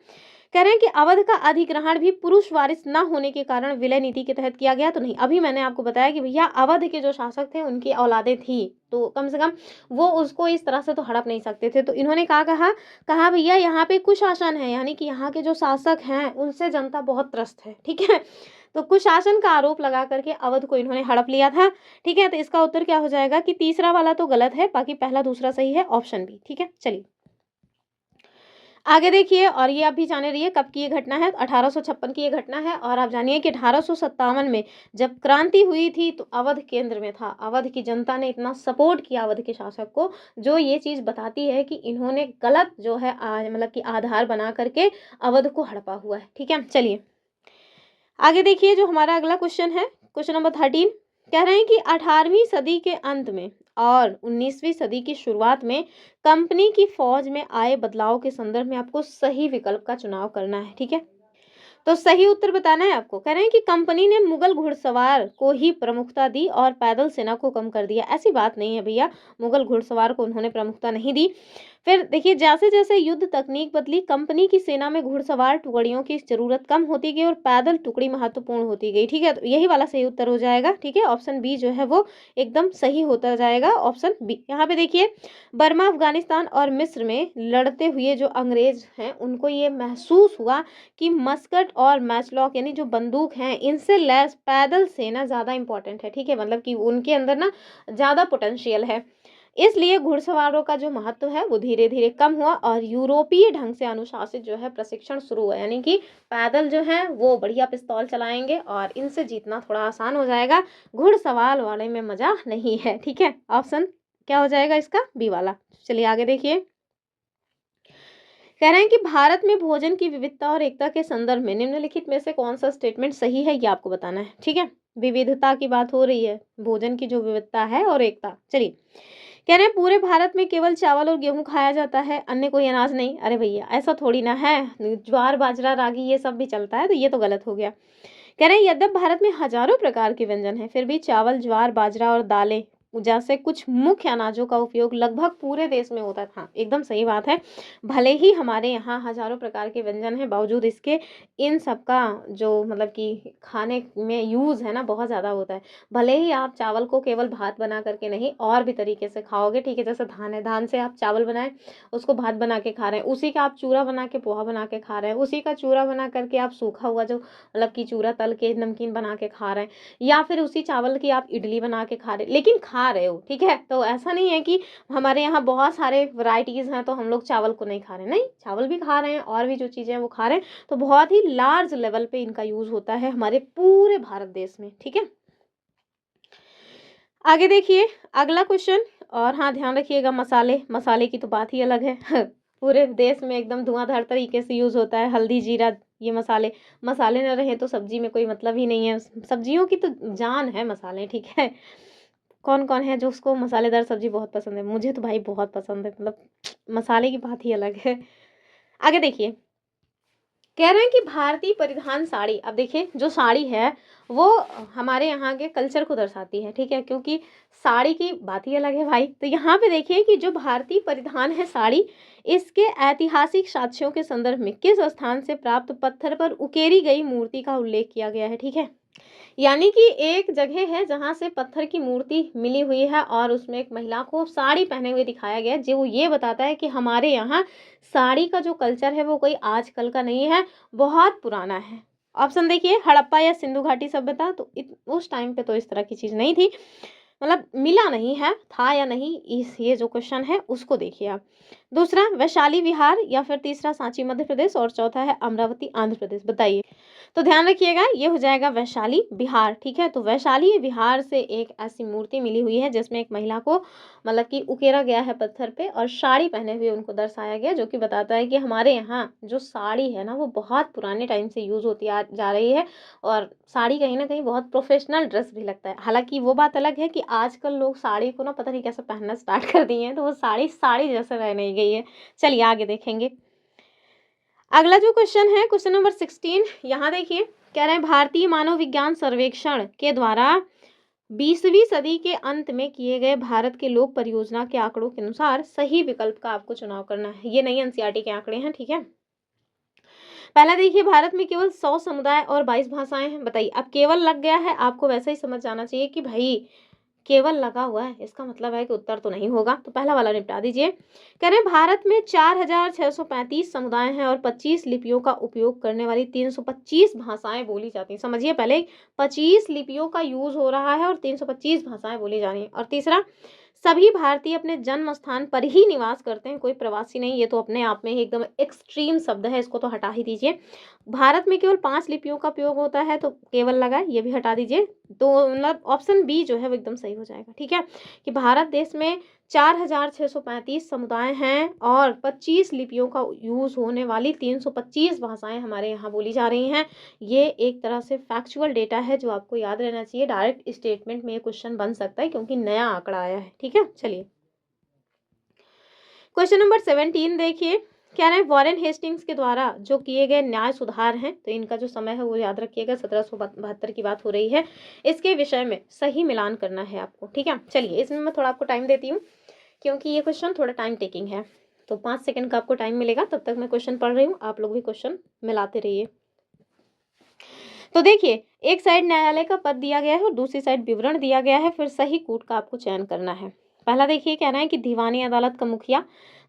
Speaker 1: कह रहे हैं कि अवध का अधिग्रहण भी पुरुष वारिस न होने के कारण विलय नीति के तहत किया गया। तो नहीं, अभी मैंने आपको बताया कि भैया अवध के जो शासक थे उनकी औलादें थी, तो कम से कम वो उसको इस तरह से तो हड़प नहीं सकते थे। तो इन्होंने कहा भैया यहाँ पे कुशासन है, यानी कि यहाँ के जो शासक हैं उनसे जनता बहुत त्रस्त है, ठीक है। तो कुशासन का आरोप लगा करके अवध को इन्होंने हड़प लिया था, ठीक है। तो इसका उत्तर क्या हो जाएगा कि तीसरा वाला तो गलत है, बाकी पहला दूसरा सही है, ऑप्शन बी, ठीक है। चलिए आगे देखिए, और ये आप भी जाने रहिए कब की ये घटना है, 1856 की ये घटना है। और आप जानिए कि 1857 में जब क्रांति हुई थी तो अवध केंद्र में था। अवध की जनता ने इतना सपोर्ट किया अवध के शासक को, जो ये चीज़ बताती है कि इन्होंने गलत जो है मतलब कि आधार बना करके अवध को हड़पा हुआ है, ठीक है। चलिए आगे देखिए, जो हमारा अगला क्वेश्चन है, क्वेश्चन नंबर 13, कह रहे हैं कि 18वीं सदी के अंत में और 19वीं सदी की शुरुआत में कंपनी की फौज में आए बदलाव के संदर्भ में आपको सही विकल्प का चुनाव करना है, ठीक है। तो सही उत्तर बताना है आपको। कह रहे हैं कि कंपनी ने मुगल घुड़सवार को ही प्रमुखता दी और पैदल सेना को कम कर दिया। ऐसी बात नहीं है भैया, मुगल घुड़सवार को उन्होंने प्रमुखता नहीं दी। फिर देखिए, जैसे जैसे युद्ध तकनीक बदली, कंपनी की सेना में घुड़सवार टुकड़ियों की जरूरत कम होती गई और पैदल टुकड़ी महत्वपूर्ण होती गई। ठीक है, तो यही वाला सही उत्तर हो जाएगा। ठीक है, ऑप्शन बी जो है वो एकदम सही होता जाएगा, ऑप्शन बी। यहाँ पे देखिए, बर्मा, अफगानिस्तान और मिस्र में लड़ते हुए जो अंग्रेज हैं, उनको ये महसूस हुआ कि मस्कट और मैचलॉक यानी जो बंदूक हैं, इनसे लैस पैदल सेना ज़्यादा इंपॉर्टेंट है। ठीक है, मतलब कि उनके अंदर ना ज़्यादा पोटेंशियल है, इसलिए घुड़सवारों का जो महत्व है वो धीरे धीरे कम हुआ और यूरोपीय ढंग से अनुशासित जो है प्रशिक्षण शुरू हुआ। यानी कि पैदल जो है वो बढ़िया पिस्तौल चलाएंगे और इनसे जीतना थोड़ा आसान हो जाएगा, घुड़सवार वाले में मजा नहीं है। ठीक है, ऑप्शन क्या हो जाएगा इसका, बी वाला। चलिए आगे देखिए, कह रहे हैं कि भारत में भोजन की विविधता और एकता के संदर्भ में निम्नलिखित में से कौन सा स्टेटमेंट सही है, ये आपको बताना है। ठीक है, विविधता की बात हो रही है, भोजन की जो विविधता है और एकता। चलिए, कह रहे हैं पूरे भारत में केवल चावल और गेहूं खाया जाता है, अन्य कोई अनाज नहीं। अरे भैया ऐसा थोड़ी ना है, ज्वार बाजरा रागी ये सब भी चलता है, तो ये तो गलत हो गया। कह रहे हैं यद्यप भारत में हजारों प्रकार के व्यंजन हैं, फिर भी चावल, ज्वार, बाजरा और दालें जैसे कुछ मुख्य अनाजों का उपयोग लगभग पूरे देश में होता था। एकदम सही बात है, भले ही हमारे यहाँ हजारों प्रकार के व्यंजन हैं, बावजूद इसके इन सब का जो मतलब कि खाने में यूज़ है ना, बहुत ज़्यादा होता है। भले ही आप चावल को केवल भात बना करके नहीं, और भी तरीके से खाओगे। ठीक है, जैसे धान है, धान से आप चावल बनाए, उसको भात बना के खा रहे हैं, उसी का आप चूरा बना के पोहा बना के खा रहे हैं, उसी का चूरा बना करके आप सूखा हुआ जो मतलब कि चूरा तल के नमकीन बना के खा रहे हैं, या फिर उसी चावल की आप इडली बना के खा रहे, लेकिन खा रहे हो। ठीक है, तो ऐसा नहीं है कि हमारे यहाँ बहुत सारे वैरायटीज हैं तो हम लोग चावल को नहीं खा रहे, नहीं, चावल भी खा रहे हैं और भी जो चीज़ें हैं वो खा रहे हैं। तो बहुत ही लार्ज लेवल पे इनका यूज होता है हमारे पूरे भारत देश में। ठीक है, आगे देखिए अगला क्वेश्चन। और हाँ, ध्यान रखिएगा, मसाले, मसाले की तो बात ही अलग है पूरे देश में एकदम धुआंधार तरीके से यूज होता है, हल्दी, जीरा, ये मसाले। मसाले न रहे तो सब्जी में कोई मतलब ही नहीं है, सब्जियों की तो जान है मसाले। ठीक है, कौन कौन है जो उसको मसालेदार सब्जी बहुत पसंद है, मुझे तो भाई बहुत पसंद है, मतलब मसाले की बात ही अलग है। आगे देखिए, कह रहे हैं कि भारतीय परिधान साड़ी। अब देखिए, जो साड़ी है वो हमारे यहाँ के कल्चर को दर्शाती है। ठीक है, क्योंकि साड़ी की बात ही अलग है भाई। तो यहाँ पे देखिए कि जो भारतीय परिधान है साड़ी, इसके ऐतिहासिक साक्ष्यों के संदर्भ में किस स्थान से प्राप्त पत्थर पर उकेरी गई मूर्ति का उल्लेख किया गया है। ठीक है, यानी कि एक जगह है जहाँ से पत्थर की मूर्ति मिली हुई है और उसमें एक महिला को साड़ी पहने हुए दिखाया गया है, जो वो ये बताता है कि हमारे यहाँ साड़ी का जो कल्चर है वो कोई आजकल का नहीं है, बहुत पुराना है। ऑप्शन देखिए, हड़प्पा या सिंधु घाटी सभ्यता। तो उस टाइम पे तो इस तरह की चीज़ नहीं थी, मतलब मिला नहीं है, था या नहीं, इस ये जो क्वेश्चन है उसको देखिए आप। दूसरा वैशाली बिहार, या फिर तीसरा सांची मध्य प्रदेश, और चौथा है अमरावती आंध्र प्रदेश, बताइए। तो ध्यान रखिएगा, ये हो जाएगा वैशाली बिहार। ठीक है, तो वैशाली बिहार से एक ऐसी मूर्ति मिली हुई है जिसमें एक महिला को मतलब कि उकेरा गया है पत्थर पे और साड़ी पहने हुए उनको दर्शाया गया, जो कि बताता है कि हमारे यहाँ जो साड़ी है ना वो बहुत पुराने टाइम से यूज़ होती जा रही है, और साड़ी कहीं ना कहीं बहुत प्रोफेशनल ड्रेस भी लगता है। हालांकि वो बात अलग है कि आजकल लोग साड़ी को ना पता नहीं कैसे पहनना स्टार्ट कर दिए हैं, तो वो साड़ी साड़ी जैसे रह नहीं गई है। चलिए आगे देखेंगे, अगला जो क्वेश्चन है क्वेश्चन नंबर 16। यहाँ देखिए, कह रहे हैं भारतीय मानव विज्ञान सर्वेक्षण के द्वारा 20वीं सदी के अंत में किए गए भारत के लोक परियोजना के आंकड़ों के अनुसार सही विकल्प का आपको चुनाव करना है। ये नई एनसीईआरटी के आंकड़े हैं। ठीक है, पहला देखिए, भारत में केवल 100 समुदाय और 22 भाषाएं हैं। बताइए, अब केवल लग गया है, आपको वैसे ही समझ जाना चाहिए कि भाई केवल लगा हुआ है, इसका मतलब है कि उत्तर तो नहीं होगा, तो पहला वाला निपटा दीजिए। कह रहे हैं भारत में 4635 समुदाय हैं और 25 लिपियों का उपयोग करने वाली 325 भाषाएं बोली जाती हैं। समझिए, पहले 25 लिपियों का यूज हो रहा है और 325 भाषाएं बोली जा रही हैं। और तीसरा, सभी भारतीय अपने जन्म स्थान पर ही निवास करते हैं, कोई प्रवासी नहीं। ये तो अपने आप में ही एकदम एक्सट्रीम शब्द है, इसको तो हटा ही दीजिए। भारत में केवल 5 लिपियों का प्रयोग होता है, तो केवल लगा, ये भी हटा दीजिए। तो मतलब ऑप्शन बी जो है वो एकदम सही हो जाएगा। ठीक है, कि भारत देश में 4635 समुदाय हैं और 25 लिपियों का यूज होने वाली 325 भाषाएं हमारे यहाँ बोली जा रही हैं। ये एक तरह से फैक्चुअल डेटा है जो आपको याद रहना चाहिए। डायरेक्ट स्टेटमेंट में ये क्वेश्चन बन सकता है क्योंकि नया आंकड़ा आया है। ठीक है, चलिए क्वेश्चन नंबर 17 देखिए, कह रहे हैं वॉरेन हेस्टिंग्स के द्वारा जो किए गए न्याय सुधार हैं, तो इनका जो समय है वो याद रखिएगा, 1772 की बात हो रही है। इसके विषय में सही मिलान करना है आपको, ठीक है। चलिए इसमें मैं थोड़ा आपको टाइम देती हूँ, क्योंकि ये क्वेश्चन थोड़ा टाइम टेकिंग है, तो 5 सेकंड का आपको टाइम मिलेगा। तब तक मैं क्वेश्चन पढ़ रही हूँ, आप लोग भी क्वेश्चन मिलाते रहिए। तो देखिए, एक साइड न्यायालय का पद दिया गया है और दूसरी साइड विवरण दिया गया है, फिर सही कूट का आपको चयन करना है। पहला देखिए, कह रहा है कि दीवानी अदालत का मुखिया,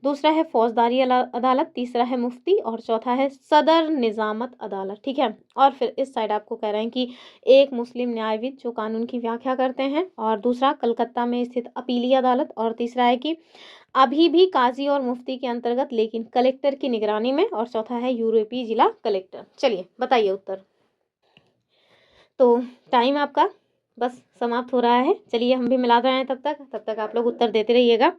Speaker 1: दूसरा है फौजदारी अदालत, तीसरा है मुफ्ती और चौथा है सदर निजामत अदालत, ठीक है। और फिर इस साइड आपको कह रहे हैं कि एक मुस्लिम न्यायविद जो कानून की व्याख्या करते हैं, और दूसरा कलकत्ता में स्थित अपीली अदालत, और तीसरा है कि अभी भी काजी और मुफ्ती के अंतर्गत लेकिन कलेक्टर की निगरानी में, और चौथा है यूरोपीय जिला कलेक्टर। चलिए बताइए उत्तर। तो टाइम आपका बस समाप्त हो रहा है, चलिए हम भी मिला रहे हैं तब तक आप लोग उत्तर देते रहिएगा।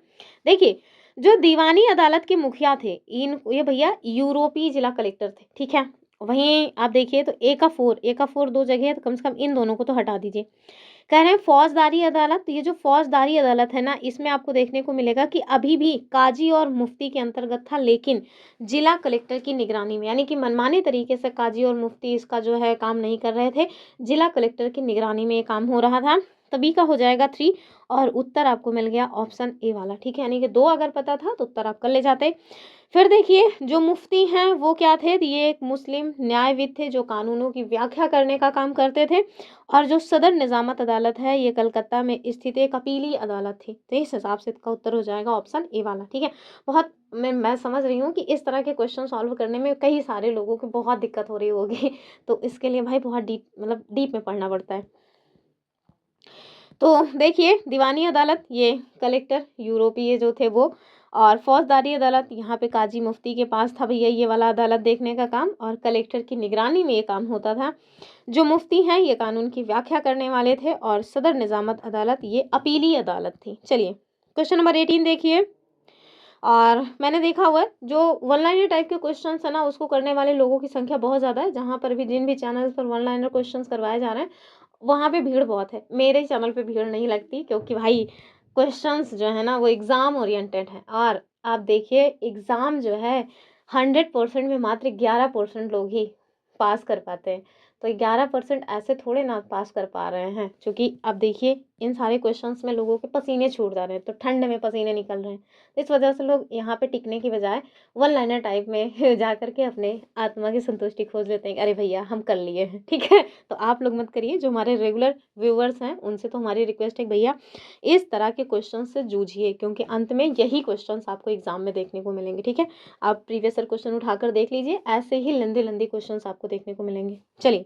Speaker 1: देखिए, जो दीवानी अदालत के मुखिया थे, ये भैया यूरोपीय जिला कलेक्टर थे, ठीक है। वहीं आप देखिए तो ए का फोर दो जगह है, तो कम से कम इन दोनों को तो हटा दीजिए। कह रहे हैं फौजदारी अदालत, ये जो फौजदारी अदालत है ना, इसमें आपको देखने को मिलेगा कि अभी भी काजी और मुफ्ती के अंतर्गत था, लेकिन जिला कलेक्टर की निगरानी में, यानी कि मनमाने तरीके से काजी और मुफ्ती इसका जो है काम नहीं कर रहे थे, जिला कलेक्टर की निगरानी में ये काम हो रहा था। तभी का हो जाएगा 3, और उत्तर आपको मिल गया ऑप्शन ए वाला, ठीक है। यानी कि 2 अगर पता था तो उत्तर आप कर ले जाते। फिर देखिए, जो मुफ्ती हैं वो क्या थे, ये एक मुस्लिम न्यायविद थे जो कानूनों की व्याख्या करने का काम करते थे। और जो सदर निजामत अदालत है, ये कलकत्ता में स्थित एक अपीली अदालत थी। तो इस हिसाब से इसका उत्तर हो जाएगा ऑप्शन ए वाला, ठीक है। बहुत मैं समझ रही हूँ कि इस तरह के क्वेश्चन सॉल्व करने में कई सारे लोगों को बहुत दिक्कत हो रही होगी तो इसके लिए भाई बहुत डीप में पढ़ना पड़ता है। तो देखिए, दीवानी अदालत ये कलेक्टर यूरोपीय जो थे वो, और फौजदारी अदालत यहाँ पे काजी मुफ्ती के पास था भैया ये वाला अदालत देखने का काम, और कलेक्टर की निगरानी में ये काम होता था। जो मुफ्ती हैं ये कानून की व्याख्या करने वाले थे, और सदर निजामत अदालत ये अपीली अदालत थी। चलिए क्वेश्चन नंबर 18 देखिए। और मैंने देखा हुआ है जो वन लाइनर टाइप के क्वेश्चंस है ना, उसको करने वाले लोगों की संख्या बहुत ज़्यादा है। जहाँ पर भी जिन भी चैनल्स पर वन लाइनर क्वेश्चंस करवाए जा रहे हैं, वहाँ पे भीड़ बहुत है। मेरे चैनल पे भीड़ नहीं लगती, क्योंकि भाई क्वेश्चंस जो है ना वो एग्ज़ाम ओरिएंटेड है। और आप देखिए, एग्ज़ाम जो है 100% में मात्र 11% लोग ही पास कर पाते हैं। तो 11% ऐसे थोड़े ना पास कर पा रहे हैं, क्योंकि अब देखिए इन सारे क्वेश्चंस में लोगों के पसीने छूट जा रहे हैं, तो ठंड में पसीने निकल रहे हैं। तो इस वजह से लोग यहाँ पे टिकने की बजाय वन लाइनर टाइप में जा करके अपने आत्मा की संतुष्टि खोज लेते हैं कि अरे भैया हम कर लिए हैं, ठीक है। तो आप लोग मत करिए, जो हमारे रेगुलर व्यूअर्स हैं उनसे तो हमारी रिक्वेस्ट है भैया इस तरह के क्वेश्चन से जूझिए, क्योंकि अंत में यही क्वेश्चन आपको एग्जाम में देखने को मिलेंगे, ठीक है। आप प्रीवियस ईयर क्वेश्चन उठाकर देख लीजिए, ऐसे ही लंबे क्वेश्चन आपको देखने को मिलेंगे। चलिए,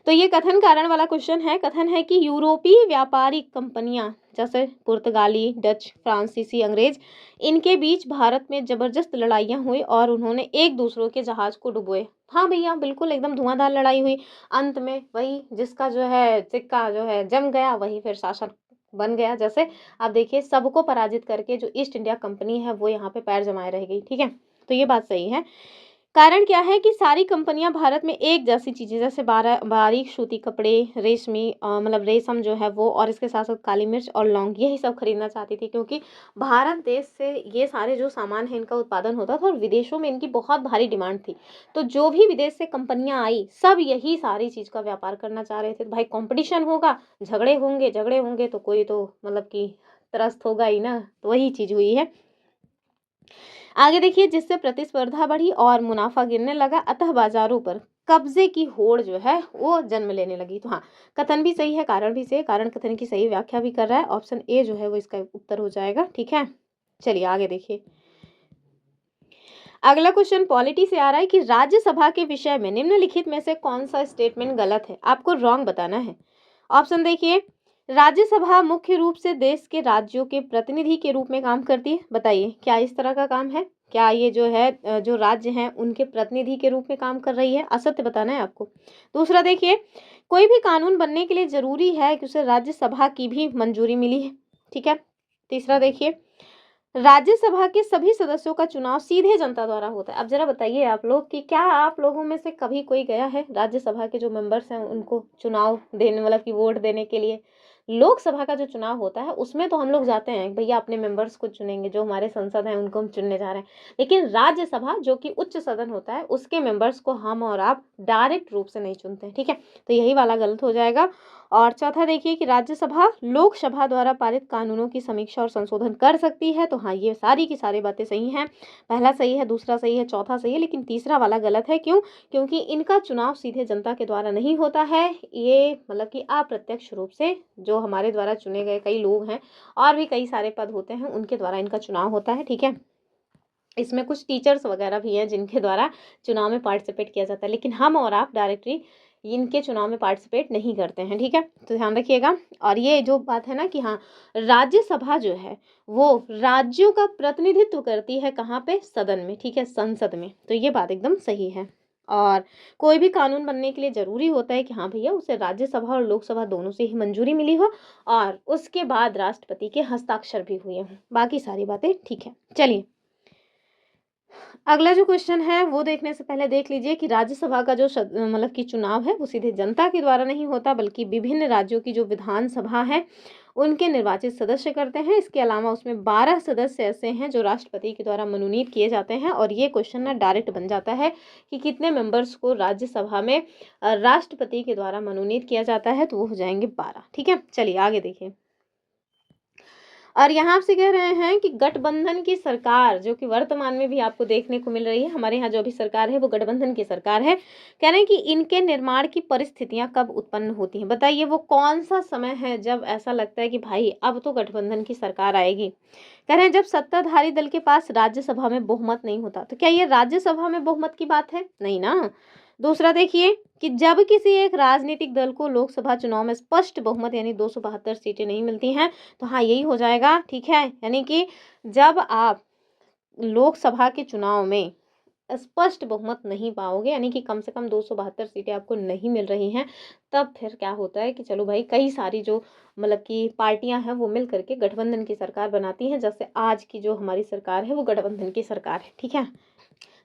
Speaker 1: तो ये कथन कारण वाला क्वेश्चन है। कथन है कि यूरोपीय व्यापारिक कंपनियां जैसे पुर्तगाली, डच, फ्रांसीसी, अंग्रेज, इनके बीच भारत में जबरदस्त लड़ाइयाँ हुई और उन्होंने एक दूसरों के जहाज को डुबोए। हाँ भैया, बिल्कुल एकदम धुआंधार लड़ाई हुई। अंत में वही जिसका जो है सिक्का जो है जम गया, वही फिर शासक बन गया। जैसे आप देखिए, सबको पराजित करके जो ईस्ट इंडिया कंपनी है वो यहाँ पे पैर जमाए रह गई, ठीक है। तो ये बात सही है। कारण क्या है कि सारी कंपनियां भारत में एक जैसी चीज़ें, जैसे बारीक सूती कपड़े, रेशमी मतलब रेशम जो है वो, और इसके साथ साथ काली मिर्च और लौंग, यही सब खरीदना चाहती थी, क्योंकि भारत देश से ये सारे जो सामान है इनका उत्पादन होता था, और विदेशों में इनकी बहुत भारी डिमांड थी। तो जो भी विदेश से कंपनियां आई, सब यही सारी चीज़ का व्यापार करना चाह रहे थे। तो भाई कंपटीशन होगा, झगड़े होंगे तो कोई तो मतलब कि त्रस्त होगा ही ना। तो वही चीज़ हुई है। आगे देखिए, जिससे प्रतिस्पर्धा बढ़ी और मुनाफा गिरने लगा, अतः बाजारों पर कब्जे की होड़ जो है वो जन्म लेने लगी। तो हाँ, कथन भी सही है, कारण भी सही है, कारण कथन की सही व्याख्या भी कर रहा है। ऑप्शन ए जो है वो इसका उत्तर हो जाएगा, ठीक है। चलिए आगे देखिए, अगला क्वेश्चन पॉलिटी से आ रहा है कि राज्यसभा के विषय में निम्नलिखित में से कौन सा स्टेटमेंट गलत है, आपको रॉन्ग बताना है। ऑप्शन देखिए, राज्यसभा मुख्य रूप से देश के राज्यों के प्रतिनिधि के रूप में काम करती है। बताइए क्या इस तरह का काम है? क्या ये जो है जो राज्य हैं उनके प्रतिनिधि के रूप में काम कर रही है? असत्य बताना है आपको। दूसरा देखिए, कोई भी कानून बनने के लिए जरूरी है कि उसे राज्यसभा की भी मंजूरी मिली है, ठीक है। तीसरा देखिए, राज्यसभा के सभी सदस्यों का चुनाव सीधे जनता द्वारा होता है। अब जरा बताइए आप लोग कि क्या आप लोगों में से कभी कोई गया है राज्यसभा के जो मेंबर्स हैं उनको चुनाव देने, मतलब कि वोट देने के लिए? लोकसभा का जो चुनाव होता है उसमें तो हम लोग जाते हैं भैया, अपने मेंबर्स को चुनेंगे, जो हमारे संसद हैं उनको हम चुनने जा रहे हैं। लेकिन राज्यसभा जो कि उच्च सदन होता है उसके मेंबर्स को हम और आप डायरेक्ट रूप से नहीं चुनते हैं, ठीक है। तो यही वाला गलत हो जाएगा। और चौथा देखिए कि राज्यसभा लोकसभा द्वारा पारित कानूनों की समीक्षा और संशोधन कर सकती है। तो हाँ, ये सारी की सारी बातें सही हैं। पहला सही है, दूसरा सही है, चौथा सही है, लेकिन तीसरा वाला गलत है। क्यों? क्योंकि इनका चुनाव सीधे जनता के द्वारा नहीं होता है। ये मतलब कि अप्रत्यक्ष रूप से जो हमारे द्वारा चुने गए कई लोग हैं और भी कई सारे पद होते हैं उनके द्वारा इनका चुनाव होता है, ठीक है। इसमें कुछ टीचर्स वगैरह भी हैं जिनके द्वारा चुनाव में पार्टिसिपेट किया जाता है, लेकिन हम और आप डायरेक्टली इनके चुनाव में पार्टिसिपेट नहीं करते हैं, ठीक है। तो ध्यान रखिएगा। और ये जो बात है ना कि हाँ, राज्यसभा जो है वो राज्यों का प्रतिनिधित्व करती है, कहाँ पे? सदन में, ठीक है, संसद में। तो ये बात एकदम सही है। और कोई भी कानून बनने के लिए जरूरी होता है कि हाँ भैया उसे राज्यसभा और लोकसभा दोनों से ही मंजूरी मिली हो और उसके बाद राष्ट्रपति के हस्ताक्षर भी हुए हों। बाकी सारी बातें ठीक है। चलिए, अगला जो क्वेश्चन है वो देखने से पहले देख लीजिए कि राज्यसभा का जो मतलब कि चुनाव है वो सीधे जनता के द्वारा नहीं होता, बल्कि विभिन्न राज्यों की जो विधानसभा है उनके निर्वाचित सदस्य करते हैं। इसके अलावा उसमें 12 सदस्य ऐसे हैं जो राष्ट्रपति के द्वारा मनोनीत किए जाते हैं। और ये क्वेश्चन ना डायरेक्ट बन जाता है कि कितने मेंबर्स को राज्यसभा में राष्ट्रपति के द्वारा मनोनीत किया जाता है, तो वो हो जाएंगे 12, ठीक है। चलिए आगे देखिए। और यहाँ आपसे कह रहे हैं कि गठबंधन की सरकार जो कि वर्तमान में भी आपको देखने को मिल रही है, हमारे यहाँ जो भी सरकार है वो गठबंधन की सरकार है। कह रहे हैं कि इनके निर्माण की परिस्थितियां कब उत्पन्न होती हैं? बताइए वो कौन सा समय है जब ऐसा लगता है कि भाई अब तो गठबंधन की सरकार आएगी। कह रहे हैं जब सत्ताधारी दल के पास राज्यसभा में बहुमत नहीं होता। तो क्या ये राज्यसभा में बहुमत की बात है? नहीं ना। दूसरा देखिए कि जब किसी एक राजनीतिक दल को लोकसभा चुनाव में स्पष्ट बहुमत यानी 272 सीटें नहीं मिलती हैं, तो हाँ यही हो जाएगा, ठीक है। यानी कि जब आप लोकसभा के चुनाव में स्पष्ट बहुमत नहीं पाओगे, यानी कि कम से कम 272 सीटें आपको नहीं मिल रही हैं, तब फिर क्या होता है कि चलो भाई कई सारी जो मतलब कि पार्टियां हैं वो मिल करके गठबंधन की सरकार बनाती हैं। जैसे आज की जो हमारी सरकार है वो गठबंधन की सरकार है, ठीक है।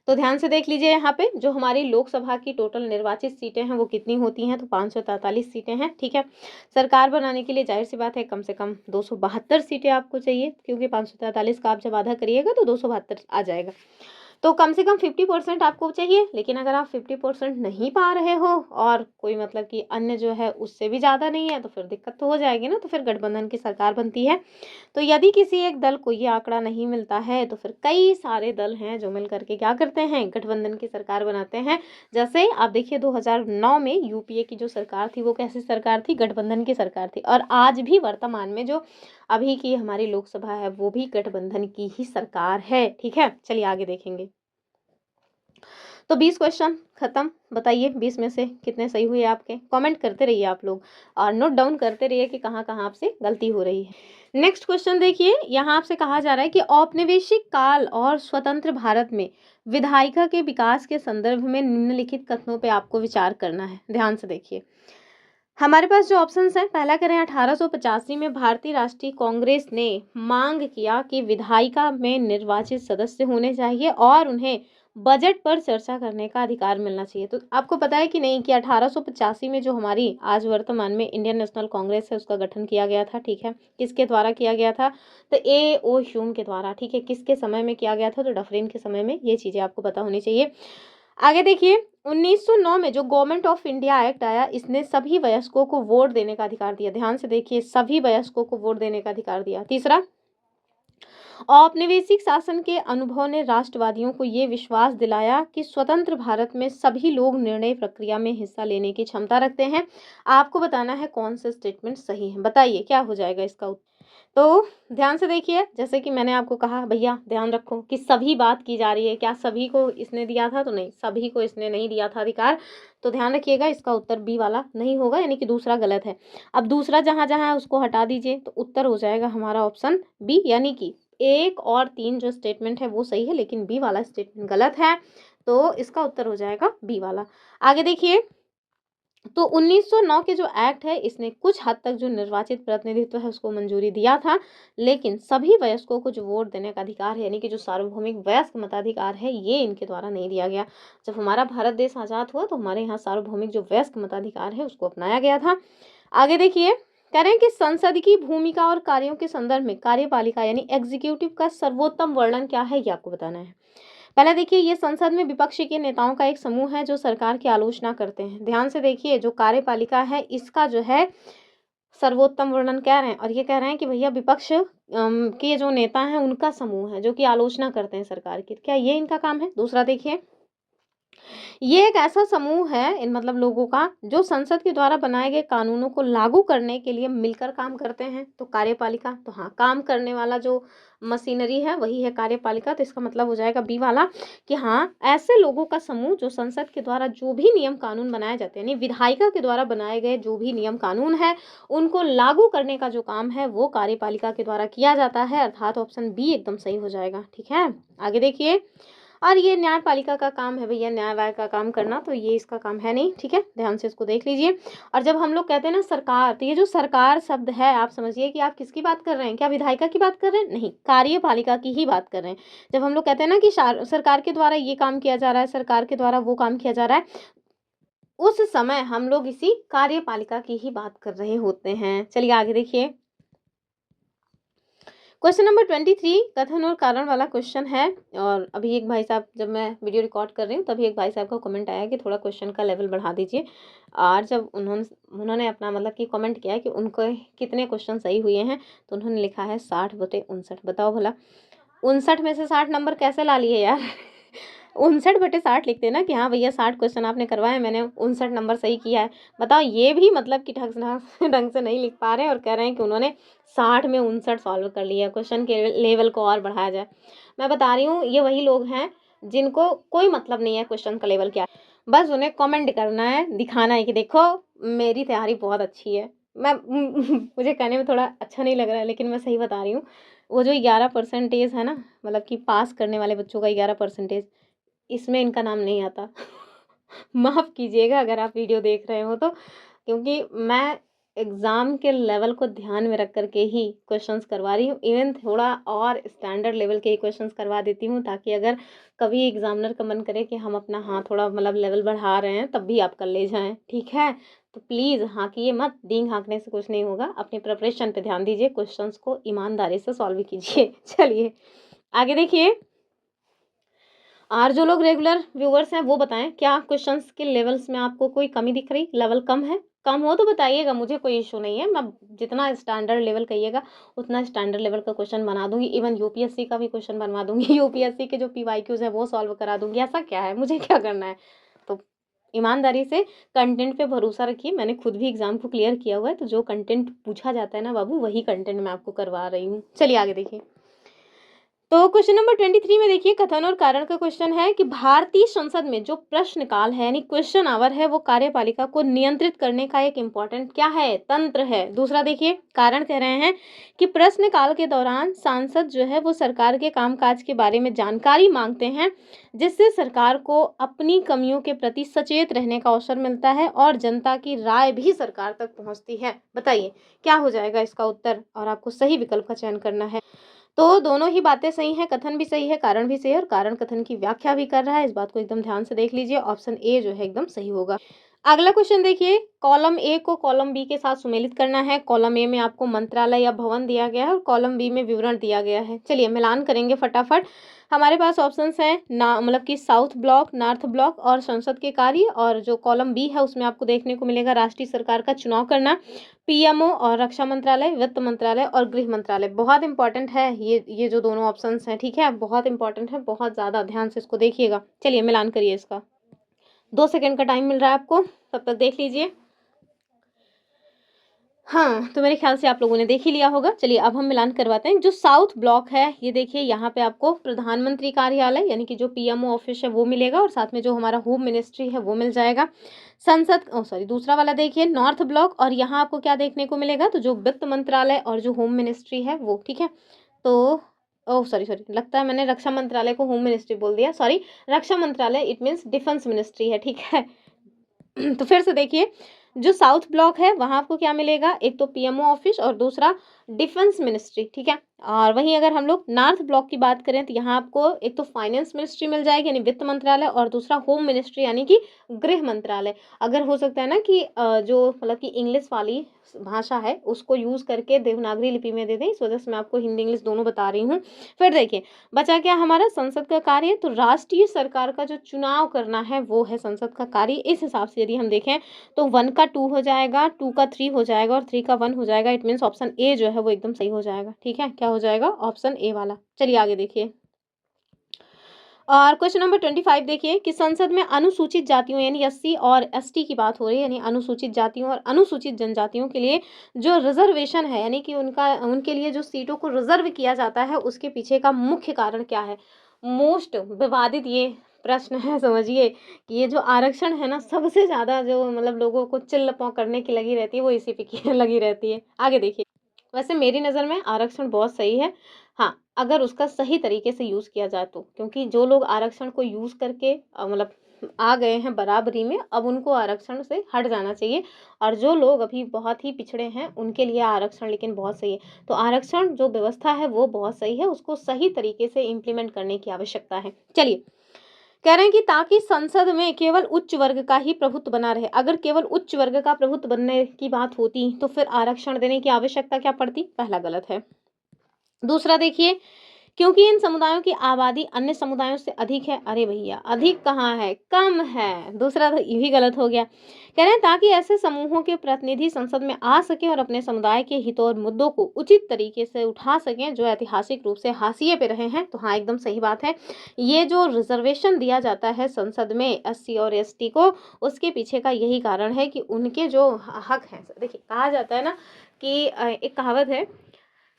Speaker 1: तो ध्यान से देख लीजिए यहाँ पे जो हमारी लोकसभा की टोटल निर्वाचित सीटें हैं वो कितनी होती हैं, तो 543 सीटें हैं, ठीक है। सरकार बनाने के लिए जाहिर सी बात है कम से कम 272 सीटें आपको चाहिए, क्योंकि 543 का आप जब आधा करिएगा तो 272 आ जाएगा। तो कम से कम 50% आपको चाहिए। लेकिन अगर आप 50% नहीं पा रहे हो और कोई मतलब कि अन्य जो है उससे भी ज़्यादा नहीं है, तो फिर दिक्कत तो हो जाएगी ना। तो फिर गठबंधन की सरकार बनती है। तो यदि किसी एक दल को ये आंकड़ा नहीं मिलता है तो फिर कई सारे दल हैं जो मिल करके क्या करते हैं, गठबंधन की सरकार बनाते हैं। जैसे आप देखिए 2009 में यूपीए की जो सरकार थी वो कैसी सरकार थी? गठबंधन की सरकार थी। और आज भी वर्तमान में जो अभी की हमारी लोकसभा है वो भी गठबंधन की ही सरकार है, ठीक है। चलिए आगे देखेंगे। तो 20 क्वेश्चन खत्म। बताइए 20 में से कितने सही हुए आपके? कमेंट करते रहिए आप लोग और नोट डाउन करते रहिए कि कहाँ कहाँ आपसे गलती हो रही है। नेक्स्ट क्वेश्चन देखिए, यहाँ आपसे कहा जा रहा है कि औपनिवेशिक काल और स्वतंत्र भारत में विधायिका के विकास के संदर्भ में निम्नलिखित कथनों पे आपको विचार करना है। ध्यान से देखिए, हमारे पास जो ऑप्शंस हैं, पहला करें 1885 में भारतीय राष्ट्रीय कांग्रेस ने मांग किया कि विधायिका में निर्वाचित सदस्य होने चाहिए और उन्हें बजट पर चर्चा करने का अधिकार मिलना चाहिए। तो आपको पता है कि नहीं कि 1885 में जो हमारी आज वर्तमान में इंडियन नेशनल कांग्रेस है उसका गठन किया गया था, ठीक है। किसके द्वारा किया गया था? तो ए.ओ. ह्यूम के द्वारा, ठीक है। किसके समय में किया गया था? तो डफरिन के समय में। ये चीज़ें आपको पता होनी चाहिए। आगे देखिए 1909 में जो गवर्नमेंट ऑफ इंडिया एक्ट आया, इसने सभी वयस्कों को वोट देने का अधिकार दिया। ध्यान से देखिए, सभी वयस्कों को वोट देने का अधिकार दिया। तीसरा, औपनिवेशिक शासन के अनुभव ने राष्ट्रवादियों को ये विश्वास दिलाया कि स्वतंत्र भारत में सभी लोग निर्णय प्रक्रिया में हिस्सा लेने की क्षमता रखते हैं। आपको बताना है कौन से स्टेटमेंट सही है। बताइए क्या हो जाएगा इसका उत्तर। तो ध्यान से देखिए, जैसे कि मैंने आपको कहा भैया ध्यान रखो कि सभी बात की जा रही है। क्या सभी को इसने दिया था? तो नहीं, सभी को इसने नहीं दिया था अधिकार। तो ध्यान रखिएगा, इसका उत्तर बी वाला नहीं होगा, यानी कि दूसरा गलत है। अब दूसरा जहां जहां है उसको हटा दीजिए, तो उत्तर हो जाएगा हमारा ऑप्शन बी, यानी कि 1 और 3 जो स्टेटमेंट है वो सही है, लेकिन बी वाला स्टेटमेंट गलत है। तो इसका उत्तर हो जाएगा बी वाला। आगे देखिए, तो 1909 के जो एक्ट है इसने कुछ हद तक जो निर्वाचित प्रतिनिधित्व है उसको मंजूरी दिया था, लेकिन सभी वयस्कों को जो वोट देने का अधिकार है, यानी कि जो सार्वभौमिक वयस्क मताधिकार है, ये इनके द्वारा नहीं दिया गया। जब हमारा भारत देश आज़ाद हुआ तो हमारे यहाँ सार्वभौमिक जो वयस्क मताधिकार है उसको अपनाया गया था। आगे देखिए, कह रहे हैं कि संसद की भूमिका और कार्यों के संदर्भ में कार्यपालिका यानी एग्जीक्यूटिव का सर्वोत्तम वर्णन क्या है, ये आपको बताना है। पहले देखिए, ये संसद में विपक्ष के नेताओं का एक समूह है जो सरकार की आलोचना करते हैं। ध्यान से देखिए, जो कार्यपालिका है इसका जो है सर्वोत्तम वर्णन कह रहे हैं, और ये कह रहे हैं कि भैया विपक्ष के जो नेता हैं उनका समूह है जो कि आलोचना करते हैं सरकार की। क्या ये इनका काम है? दूसरा देखिए, ये एक ऐसा समूह है इन मतलब लोगों का जो संसद के द्वारा बनाए गए कानूनों को लागू करने के लिए मिलकर काम करते हैं। तो कार्यपालिका, तो हाँ, काम करने वाला जो मशीनरी है वही है कार्यपालिका। तो इसका मतलब हो जाएगा बी वाला कि हाँ, ऐसे लोगों का समूह जो संसद के द्वारा जो भी नियम कानून बनाए जाते हैं, यानी विधायिका के द्वारा बनाए गए जो भी नियम कानून है उनको लागू करने का जो काम है वो कार्यपालिका के द्वारा किया जाता है, अर्थात ऑप्शन बी एकदम सही हो जाएगा। ठीक है, आगे देखिए, और ये न्यायपालिका का काम है भैया, न्याय का काम करना, तो ये इसका काम है नहीं। ठीक है, ध्यान से इसको देख लीजिए। और जब हम लोग कहते हैं ना सरकार, तो ये जो सरकार शब्द है आप समझिए कि आप किसकी बात कर रहे हैं, क्या विधायिका की बात कर रहे हैं? नहीं, कार्यपालिका की ही बात कर रहे हैं। जब हम लोग कहते हैं ना कि सरकार के द्वारा ये काम किया जा रहा है, सरकार के द्वारा वो काम किया जा रहा है, उस समय हम लोग इसी कार्यपालिका की ही बात कर रहे होते हैं। चलिए आगे देखिए, क्वेश्चन नंबर 23 कथन और कारण वाला क्वेश्चन है। और अभी एक भाई साहब, जब मैं वीडियो रिकॉर्ड कर रही हूँ तभी एक भाई साहब का कमेंट आया कि थोड़ा क्वेश्चन का लेवल बढ़ा दीजिए। और जब उन्होंने अपना मतलब कि कमेंट किया है कि उनको कितने क्वेश्चन सही हुए हैं, तो उन्होंने लिखा है 60/59। बताओ भला 59 में से 60 नंबर कैसे ला लिए यार? 59/60 लिखते हैं ना कि हाँ भैया 60 क्वेश्चन आपने करवाए, मैंने 59 नंबर सही किया है। बताओ, ये भी मतलब कि ढंग से नहीं लिख पा रहे हैं और कह रहे हैं कि उन्होंने 60 में 59 सॉल्व कर लिया। क्वेश्चन के लेवल को और बढ़ाया जाए। मैं बता रही हूँ, ये वही लोग हैं जिनको कोई मतलब नहीं है क्वेश्चन का लेवल क्या है, बस उन्हें कमेंट करना है, दिखाना है कि देखो मेरी तैयारी बहुत अच्छी है। मैं मुझे कहने में थोड़ा अच्छा नहीं लग रहा है, लेकिन मैं सही बता रही हूँ। वो जो 11% है ना, मतलब कि पास करने वाले बच्चों का 11%, इसमें इनका नाम नहीं आता। माफ़ कीजिएगा अगर आप वीडियो देख रहे हो तो, क्योंकि मैं एग्ज़ाम के लेवल को ध्यान में रख कर के ही क्वेश्चंस करवा रही हूँ। इवन थोड़ा और स्टैंडर्ड लेवल के ही क्वेश्चंस करवा देती हूँ, ताकि अगर कभी एग्ज़ामिनर का मन करे कि हम अपना हाँ थोड़ा मतलब लेवल बढ़ा रहे हैं, तब भी आप कर ले जाएँ। ठीक है, तो प्लीज़ हाँकिए मत, डींग हाँकने से कुछ नहीं होगा। अपनी प्रिपरेशन पे ध्यान दीजिए, क्वेश्चंस को ईमानदारी से सॉल्व कीजिए। चलिए आगे देखिए, और जो लोग रेगुलर व्यूअर्स हैं वो बताएं, क्या क्वेश्चंस के लेवल्स में आपको कोई कमी दिख रही? लेवल कम है? कम हो तो बताइएगा, मुझे कोई इशू नहीं है। मैं जितना स्टैंडर्ड लेवल कहिएगा उतना स्टैंडर्ड लेवल का क्वेश्चन बना दूंगी। इवन यूपीएससी का भी क्वेश्चन बनवा दूंगी। यूपीएससी के जो पीवाईक्यूज है वो सॉल्व करा दूंगी। ऐसा क्या है, मुझे क्या करना है? तो ईमानदारी से कंटेंट पे भरोसा रखिए। मैंने खुद भी एग्जाम को क्लियर किया हुआ है, तो जो कंटेंट पूछा जाता है ना बाबू, वही कंटेंट मैं आपको करवा रही हूँ। चलिए आगे देखिए, तो क्वेश्चन नंबर 23 में देखिए, कथन और कारण का क्वेश्चन है कि भारतीय संसद में जो प्रश्नकाल है यानी क्वेश्चन आवर है, वो कार्यपालिका को नियंत्रित करने का एक इम्पॉर्टेंट क्या है? तंत्र है। दूसरा देखिए, कारण कह रहे हैं कि प्रश्नकाल के दौरान सांसद जो है वो सरकार के कामकाज के बारे में जानकारी मांगते हैं, जिससे सरकार को अपनी कमियों के प्रति सचेत रहने का अवसर मिलता है और जनता की राय भी सरकार तक पहुंचती है। बताइए क्या हो जाएगा इसका उत्तर, और आपको सही विकल्प का चयन करना है। तो दोनों ही बातें सही हैं, कथन भी सही है, कारण भी सही है, और कारण कथन की व्याख्या भी कर रहा है। इस बात को एकदम ध्यान से देख लीजिए, ऑप्शन ए जो है एकदम सही होगा। अगला क्वेश्चन देखिए, कॉलम ए को कॉलम बी के साथ सुमेलित करना है। कॉलम ए में आपको मंत्रालय या भवन दिया गया है और कॉलम बी में विवरण दिया गया है। चलिए मिलान करेंगे फटाफट। हमारे पास ऑप्शंस हैं ना, मतलब कि साउथ ब्लॉक, नॉर्थ ब्लॉक और संसद के कार्य। और जो कॉलम बी है उसमें आपको देखने को मिलेगा राष्ट्रीय सरकार का चुनाव करना, पीएमओ और रक्षा मंत्रालय, वित्त मंत्रालय और गृह मंत्रालय। बहुत इंपॉर्टेंट है ये जो दोनों ऑप्शंस हैं। ठीक है, बहुत इंपॉर्टेंट है, बहुत ज़्यादा ध्यान से इसको देखिएगा। चलिए मिलान करिए इसका। 2 सेकंड का टाइम मिल रहा है आपको, तब तक देख लीजिए। हाँ, तो मेरे ख्याल से आप लोगों ने देख ही लिया होगा। चलिए अब हम मिलान करवाते हैं। जो साउथ ब्लॉक है, ये देखिए यहाँ पे आपको प्रधानमंत्री कार्यालय यानी कि जो पीएमओ ऑफिस है वो मिलेगा, और साथ में जो हमारा होम मिनिस्ट्री है वो मिल जाएगा। दूसरा वाला देखिए नॉर्थ ब्लॉक, और यहाँ आपको क्या देखने को मिलेगा, तो जो वित्त मंत्रालय और जो होम मिनिस्ट्री है वो। ठीक है, तो सॉरी लगता है मैंने रक्षा मंत्रालय को होम मिनिस्ट्री बोल दिया। सॉरी, रक्षा मंत्रालय इट मीन्स डिफेंस मिनिस्ट्री है। ठीक है। तो फिर से देखिए, जो साउथ ब्लॉक है वहां आपको क्या मिलेगा, एक तो पीएमओ ऑफिस और दूसरा डिफेंस मिनिस्ट्री। ठीक है, और वहीं अगर हम लोग नॉर्थ ब्लॉक की बात करें तो यहाँ आपको एक तो फाइनेंस मिनिस्ट्री मिल जाएगी यानी वित्त मंत्रालय, और दूसरा होम मिनिस्ट्री यानी कि गृह मंत्रालय। अगर हो सकता है ना कि जो मतलब कि इंग्लिश वाली भाषा है उसको यूज़ करके देवनागरी लिपि में दे दें, इस वजह से मैं आपको हिंदी इंग्लिश दोनों बता रही हूँ। फिर देखिए बचा क्या हमारा संसद का कार्य, तो राष्ट्रीय सरकार का जो चुनाव करना है वो है संसद का कार्य। इस हिसाब से यदि हम देखें तो 1 का 2 हो जाएगा, 2 का 3 हो जाएगा और 3 का 1 हो जाएगा। इट मीन्स ऑप्शन ए जो है वो एकदम सही हो जाएगा। ठीक है, क्या हो जाएगा? ऑप्शन ए वाला। चलिए आगे देखिए। और क्वेश्चन नंबर 25 देखिए कि संसद में अनुसूचित जातियों यानी एससी और एसटी की बात हो रही है, यानी अनुसूचित जातियों और अनुसूचित जनजातियों के लिए जो रिजर्वेशन है यानी कि उनके लिए जो सीटों को रिजर्व किया जाता है उसके पीछे का मुख्य कारण क्या है? मोस्ट विवादित ये प्रश्न है, समझिए कि ये जो आरक्षण है ना सबसे ज़्यादा जो मतलब लोगों को चिल्ल पौ करने की लगी रहती है वो इसी पे की लगी रहती है। आगे देखिए। वैसे मेरी नज़र में आरक्षण बहुत सही है। हाँ, अगर उसका सही तरीके से यूज़ किया जाए तो। क्योंकि जो लोग आरक्षण को यूज़ करके मतलब आ गए हैं बराबरी में, अब उनको आरक्षण से हट जाना चाहिए, और जो लोग अभी बहुत ही पिछड़े हैं, उनके लिए आरक्षण लेकिन बहुत सही है। तो आरक्षण जो व्यवस्था है वो बहुत सही है, उसको सही तरीके से इम्प्लीमेंट करने की आवश्यकता है। चलिए, कह रहे हैं कि ताकि संसद में केवल उच्च वर्ग का ही प्रभुत्व बना रहे। अगर केवल उच्च वर्ग का प्रभुत्व बनने की बात होती तो फिर आरक्षण देने की आवश्यकता क्या पड़ती? पहला गलत है। दूसरा देखिए, क्योंकि इन समुदायों की आबादी अन्य समुदायों से अधिक है। अरे भैया, अधिक कहाँ है, कम है। दूसरा तो ये भी गलत हो गया। कह रहे हैं ताकि ऐसे समूहों के प्रतिनिधि संसद में आ सकें और अपने समुदाय के हितों और मुद्दों को उचित तरीके से उठा सकें जो ऐतिहासिक रूप से हाशिए पे रहे हैं। तो हाँ, एकदम सही बात है। ये जो रिजर्वेशन दिया जाता है संसद में एससी और एसटी को, उसके पीछे का यही कारण है कि उनके जो हक हैं। देखिए, कहा जाता है ना कि एक कहावत है,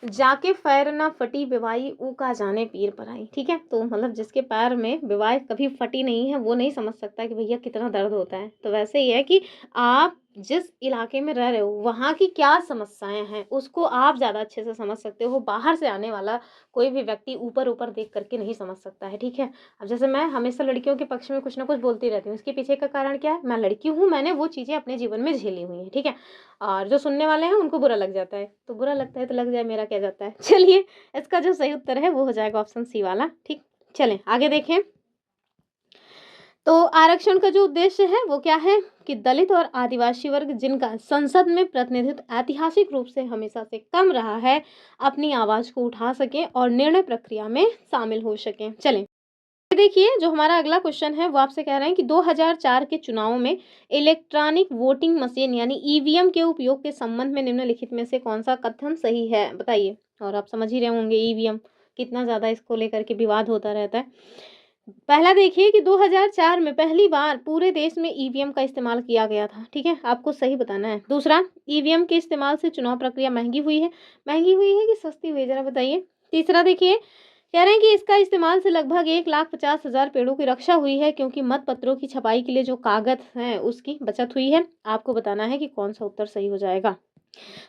Speaker 1: जाके पैर ना फटी बिवाई ऊ का जाने पीर पराई। ठीक है, तो मतलब जिसके पैर में बिवाई कभी फटी नहीं है वो नहीं समझ सकता कि भैया कितना दर्द होता है। तो वैसे ही है कि आप जिस इलाके में रह रहे हो वहाँ की क्या समस्याएं हैं उसको आप ज़्यादा अच्छे से समझ सकते हो। बाहर से आने वाला कोई भी व्यक्ति ऊपर ऊपर देख करके नहीं समझ सकता है। ठीक है, अब जैसे मैं हमेशा लड़कियों के पक्ष में कुछ ना कुछ बोलती रहती हूँ, इसके पीछे का कारण क्या है? मैं लड़की हूँ, मैंने वो चीज़ें अपने जीवन में झेली हुई हैं। ठीक है, और जो सुनने वाले हैं उनको बुरा लग जाता है, तो बुरा लगता है तो लग जाए, मेरा क्या जाता है। चलिए, इसका जो सही उत्तर है वो हो जाएगा ऑप्शन सी वाला। ठीक, चलें आगे देखें। तो आरक्षण का जो उद्देश्य है वो क्या है कि दलित और आदिवासी वर्ग जिनका संसद में प्रतिनिधित्व ऐतिहासिक रूप से हमेशा से कम रहा है, अपनी आवाज को उठा सकें और निर्णय प्रक्रिया में शामिल हो सकें। चलें देखिए, जो हमारा अगला क्वेश्चन है वो आपसे कह रहे हैं कि 2004 के चुनाव में इलेक्ट्रॉनिक वोटिंग मशीन यानी ईवीएम के उपयोग के संबंध में निम्नलिखित में से कौन सा कथन सही है? बताइए। और आप समझ ही रहे होंगे ईवीएम कितना ज़्यादा इसको लेकर के विवाद होता रहता है। पहला देखिए कि 2004 में पहली बार पूरे देश में ईवीएम का इस्तेमाल किया गया था। ठीक है, आपको सही बताना है। दूसरा, ईवीएम के इस्तेमाल से चुनाव प्रक्रिया महंगी हुई है। महंगी हुई है कि सस्ती हुई है, जरा बताइए। तीसरा देखिए, कह रहे हैं कि इसका इस्तेमाल से लगभग 1,50,000 पेड़ों की रक्षा हुई है क्योंकि मत पत्रों की छपाई के लिए जो कागज हैं उसकी बचत हुई है। आपको बताना है कि कौन सा उत्तर सही हो जाएगा।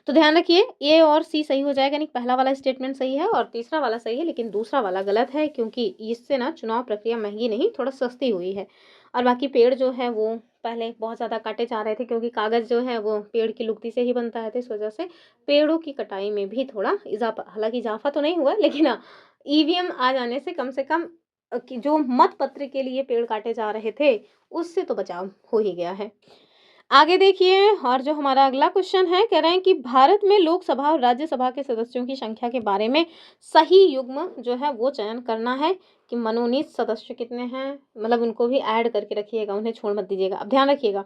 Speaker 1: तो ध्यान रखिए, ए और सी सही हो जाएगा, यानी पहला वाला स्टेटमेंट सही है और तीसरा वाला सही है, लेकिन दूसरा वाला गलत है क्योंकि इससे ना चुनाव प्रक्रिया महंगी नहीं थोड़ा सस्ती हुई है। और बाकी पेड़ जो है वो पहले बहुत ज़्यादा काटे जा रहे थे क्योंकि कागज़ जो है वो पेड़ की लुगदी से ही बनता है, तो इस वजह से पेड़ों की कटाई में भी थोड़ा इजाफा, हालांकि इजाफा तो नहीं हुआ लेकिन हाँ, ईवीएम आ जाने से कम कि जो मत पत्र के लिए पेड़ काटे जा रहे थे उससे तो बचाव हो ही गया है। आगे देखिए, और जो हमारा अगला क्वेश्चन है, कह रहे हैं कि भारत में लोकसभा और राज्यसभा के सदस्यों की संख्या के बारे में सही युग्म जो है वो चयन करना है कि मनोनीत सदस्य कितने हैं, मतलब उनको भी ऐड करके रखिएगा, उन्हें छोड़ मत दीजिएगा। अब ध्यान रखिएगा,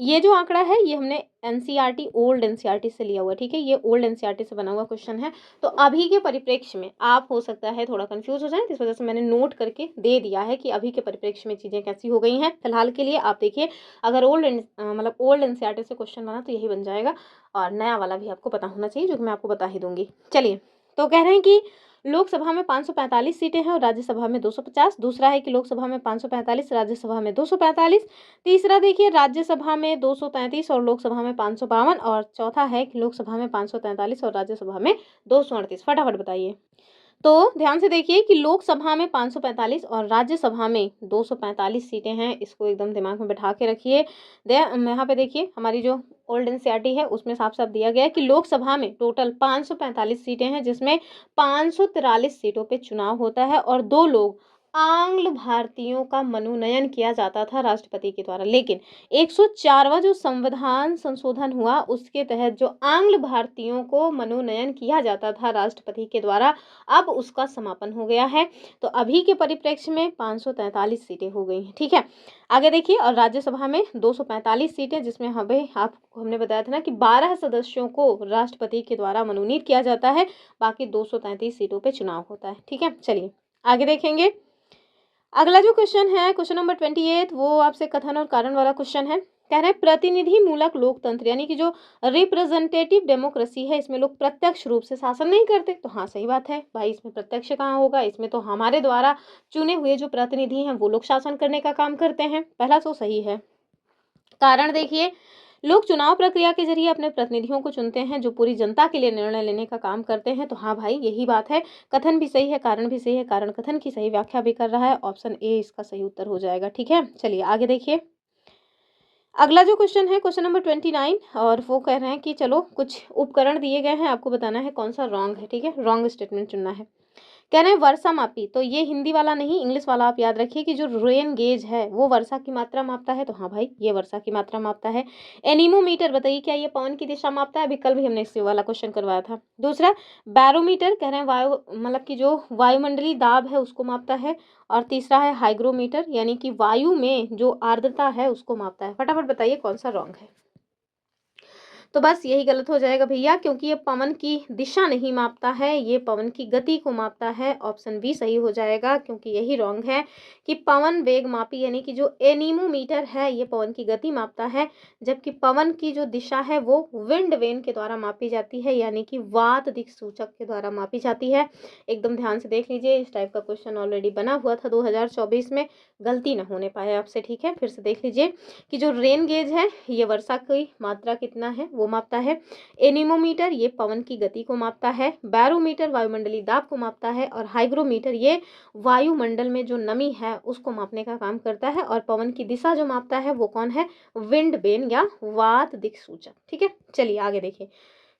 Speaker 1: ये जो आंकड़ा है ये हमने एनसीईआरटी ओल्ड एनसीईआरटी से लिया हुआ। ठीक है, ये ओल्ड एनसीईआरटी से बना हुआ क्वेश्चन है, तो अभी के परिप्रेक्ष्य में आप हो सकता है थोड़ा कंफ्यूज हो जाए, इस वजह से मैंने नोट करके दे दिया है कि अभी के परिप्रेक्ष्य में चीज़ें कैसी हो गई हैं। फिलहाल के लिए आप देखिए, अगर ओल्ड एनसीईआरटी से क्वेश्चन बना तो यही बन जाएगा, और नया वाला भी आपको पता होना चाहिए जो कि मैं आपको बता ही दूंगी। चलिए, तो कह रहे हैं कि लोकसभा में 545 सीटें हैं और राज्यसभा में 250। दूसरा है कि लोकसभा में 545, राज्यसभा में 245। तीसरा देखिए, राज्यसभा में 233 और लोकसभा में 552। और चौथा है कि लोकसभा में 543 और राज्यसभा में 238। फटाफट बताइए। तो ध्यान से देखिए कि लोकसभा में 545 और राज्यसभा में 245 सीटें हैं। इसको एकदम दिमाग में बैठा के रखिए। यहाँ पे देखिए हमारी जो ओल्ड एनसीईआरटी है उसमें साफ साफ दिया गया है कि लोकसभा में टोटल 545 सीटें हैं, जिसमें 543 सीटों पे चुनाव होता है और 2 लोग आंग्ल भारतीयों का मनोनयन किया जाता था राष्ट्रपति के द्वारा। लेकिन 104वां जो संविधान संशोधन हुआ उसके तहत जो आंग्ल भारतीयों को मनोनयन किया जाता था राष्ट्रपति के द्वारा, अब उसका समापन हो गया है। तो अभी के परिप्रेक्ष्य में 543 सीटें हो गई हैं। ठीक है, आगे देखिए। और राज्यसभा में 245 सीटें, जिसमें आपको हमने बताया था ना कि 12 सदस्यों को राष्ट्रपति के द्वारा मनोनीत किया जाता है, बाकी 233 सीटों पे चुनाव होता है। ठीक है, चलिए आगे देखेंगे। अगला जो क्वेश्चन है, क्वेश्चन नंबर 28, वो आपसे कथन और कारण वाला क्वेश्चन है। कह रहे हैं प्रतिनिधि मूलक लोकतंत्र, यानी कि जो रिप्रेजेंटेटिव डेमोक्रेसी है, इसमें लोग प्रत्यक्ष रूप से शासन नहीं करते। तो हाँ, सही बात है भाई, इसमें प्रत्यक्ष कहाँ होगा, इसमें तो हमारे द्वारा चुने हुए जो प्रतिनिधि हैं वो लोग शासन करने का काम करते हैं। पहला तो सही है। कारण देखिए, लोग चुनाव प्रक्रिया के जरिए अपने प्रतिनिधियों को चुनते हैं जो पूरी जनता के लिए निर्णय लेने का काम करते हैं। तो हाँ भाई, यही बात है। कथन भी सही है, कारण भी सही है, कारण कथन की सही व्याख्या भी कर रहा है। ऑप्शन ए इसका सही उत्तर हो जाएगा। ठीक है, चलिए आगे देखिए। अगला जो क्वेश्चन है, क्वेश्चन नंबर 29, और वो कह रहे हैं कि चलो कुछ उपकरण दिए गए हैं, आपको बताना है कौन सा रॉन्ग है। ठीक है, रॉन्ग स्टेटमेंट चुनना है। कह रहे हैं वर्षा मापी, तो ये हिंदी वाला नहीं, इंग्लिश वाला आप याद रखिए कि जो रेन गेज है वो वर्षा की मात्रा मापता है। तो हाँ भाई, ये वर्षा की मात्रा मापता है। एनीमोमीटर, बताइए क्या ये पवन की दिशा मापता है? अभी कल भी हमने इस वाला क्वेश्चन करवाया था। दूसरा बैरोमीटर, कह रहे हैं वायु मतलब कि जो वायुमंडलीय दाब है उसको मापता है। और तीसरा है हाइग्रोमीटर, यानी कि वायु में जो आर्द्रता है उसको मापता है। फटाफट बताइए कौन सा रॉन्ग है। तो बस यही गलत हो जाएगा भैया, क्योंकि ये पवन की दिशा नहीं मापता है, ये पवन की गति को मापता है। ऑप्शन बी सही हो जाएगा, क्योंकि यही रॉन्ग है कि पवन वेग मापी, यानी कि जो एनीमोमीटर है ये पवन की गति मापता है, जबकि पवन की जो दिशा है वो विंड वेन के द्वारा मापी जाती है, यानी कि वात दिक् सूचक के द्वारा मापी जाती है। एकदम ध्यान से देख लीजिए, इस टाइप का क्वेश्चन ऑलरेडी बना हुआ था 2024 में, गलती ना होने पाए आपसे। ठीक है, फिर से देख लीजिए कि जो रेन गेज है ये वर्षा की मात्रा कितना है वो मापता है। एनीमोमीटर ये पवन की गति को मापता है। बैरोमीटर वायुमंडलीय दाब को मापता है। और हाइग्रोमीटर ये वायुमंडल में जो नमी है उसको मापने का काम करता है। और पवन की दिशा जो मापता है वो कौन है? विंड वेन या वात दिक् सूचक। ठीक है, चलिए आगे देखिए।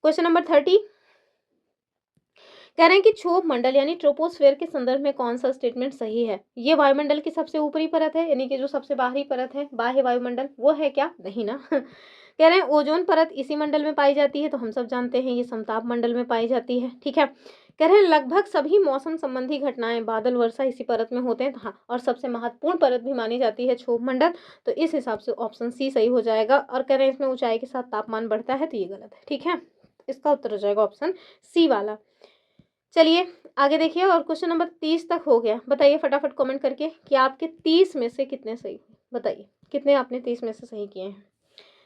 Speaker 1: क्वेश्चन नंबर 30, कह रहे हैं कि क्षोभ मंडल यानी ट्रोपोस्फेयर के संदर्भ में कौन सा स्टेटमेंट सही है? ये वायुमंडल की सबसे ऊपरी परत है, यानी कि जो सबसे बाहरी परत है, बाह्य वायुमंडल, वो है क्या? नहीं ना। कह रहे हैं ओजोन परत इसी मंडल में पाई जाती है, तो हम सब जानते हैं ये समताप मंडल में पाई जाती है। ठीक है, कह रहे हैं लगभग सभी मौसम संबंधी घटनाएं, बादल, वर्षा इसी परत में होते हैं। तो हाँ, और सबसे महत्वपूर्ण परत भी मानी जाती है क्षोभ मंडल, तो इस हिसाब से ऑप्शन सी सही हो जाएगा। और कह रहे हैं इसमें ऊंचाई के साथ तापमान बढ़ता है, तो ये गलत है। ठीक है, इसका उत्तर हो जाएगा ऑप्शन सी वाला। चलिए आगे देखिए, और क्वेश्चन नंबर 30 तक हो गया। बताइए फटाफट कमेंट करके कि आपके 30 में से कितने सही हुए। बताइए कितने आपने 30 में से सही किए हैं।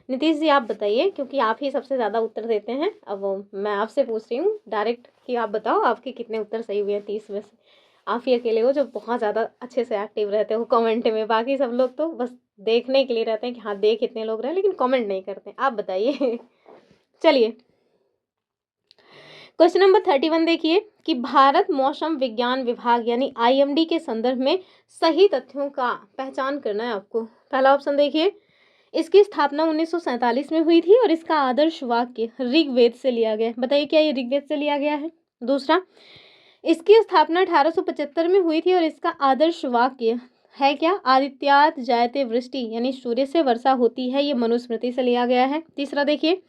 Speaker 1: नीतीश जी आप बताइए, क्योंकि आप ही सबसे ज़्यादा उत्तर देते हैं। अब मैं आपसे पूछ रही हूँ डायरेक्ट कि आप बताओ आपके कितने उत्तर सही हुए हैं 30 में से। आप ही अकेले हो जो बहुत ज़्यादा अच्छे से एक्टिव रहते हो कमेंट में, बाकी सब लोग तो बस देखने के लिए रहते हैं कि हाँ देख कितने लोग रहे, लेकिन कमेंट नहीं करते। आप बताइए। चलिए क्वेश्चन नंबर 31 देखिए कि भारत मौसम विज्ञान विभाग यानी आईएमडी के संदर्भ में सही तथ्यों का पहचान करना है आपको। पहला ऑप्शन देखिए, इसकी स्थापना 1947 में हुई थी और इसका आदर्श वाक्य ऋग्वेद से लिया गया है। बताइए क्या ये ऋग्वेद से लिया गया है? दूसरा, इसकी स्थापना 1875 में हुई थी और इसका आदर्श वाक्य है क्या? आदित्यात जायते वृष्टि, यानी सूर्य से वर्षा होती है, ये मनुस्मृति से लिया गया है। तीसरा देखिए,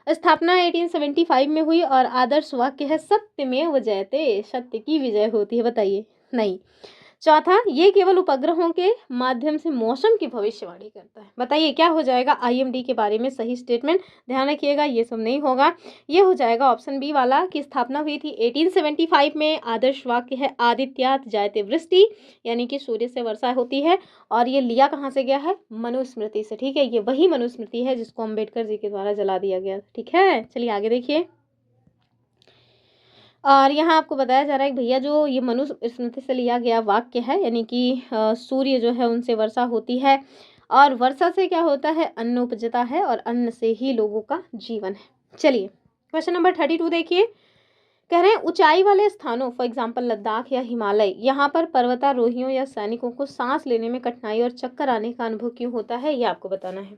Speaker 1: स्थापना 1875 में हुई और आदर्श वाक्य है सत्यमेव जयते, सत्य की विजय होती है। बताइए, नहीं। चौथा, ये केवल उपग्रहों के माध्यम से मौसम की भविष्यवाणी करता है। बताइए क्या हो जाएगा आईएमडी के बारे में सही स्टेटमेंट? ध्यान रखिएगा ये सब नहीं होगा, ये हो जाएगा ऑप्शन बी वाला कि स्थापना हुई थी 1875 में। आदर्श वाक्य है आदित्यात जायते वृष्टि, यानी कि सूर्य से वर्षा होती है। और ये लिया कहाँ से गया है? मनुस्मृति से। ठीक है, ये वही मनुस्मृति है जिसको अम्बेडकर जी के द्वारा जला दिया गया। ठीक है, चलिए आगे देखिए। और यहाँ आपको बताया जा रहा है कि भैया जो ये मनुस्मृति से लिया गया वाक्य है, यानी कि सूर्य जो है उनसे वर्षा होती है और वर्षा से क्या होता है? अन्न उपजता है और अन्न से ही लोगों का जीवन है। चलिए क्वेश्चन नंबर 32 देखिए कह रहे हैं ऊंचाई वाले स्थानों फॉर एग्जांपल लद्दाख या हिमालय, यहाँ पर पर्वतारोहियों या सैनिकों को सांस लेने में कठिनाई और चक्कर आने का अनुभव क्यों होता है, ये आपको बताना है।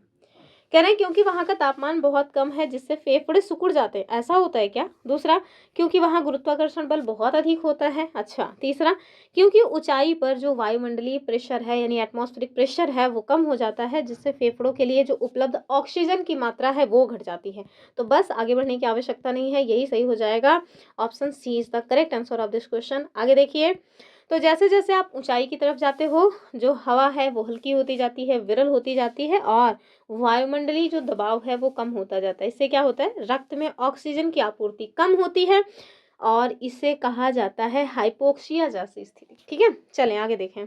Speaker 1: कह रहे हैं क्योंकि वहाँ का तापमान बहुत कम है जिससे फेफड़े सिकुड़ जाते हैं, ऐसा होता है क्या। दूसरा, क्योंकि वहाँ गुरुत्वाकर्षण बल बहुत अधिक होता है। अच्छा, तीसरा, क्योंकि ऊंचाई पर जो वायुमंडलीय प्रेशर है यानी एटमॉस्फेरिक प्रेशर है वो कम हो जाता है जिससे फेफड़ों के लिए जो उपलब्ध ऑक्सीजन की मात्रा है वो घट जाती है। तो बस आगे बढ़ने की आवश्यकता नहीं है, यही सही हो जाएगा। Option C is the correct answer of this question. आगे देखिए, तो जैसे जैसे आप ऊंचाई की तरफ जाते हो जो हवा है वो हल्की होती जाती है, विरल होती जाती है और वायुमंडलीय जो दबाव है वो कम होता जाता है। इससे क्या होता है, रक्त में ऑक्सीजन की आपूर्ति कम होती है और इसे कहा जाता है हाइपोक्सिया जैसी स्थिति। ठीक है, चलें आगे देखें।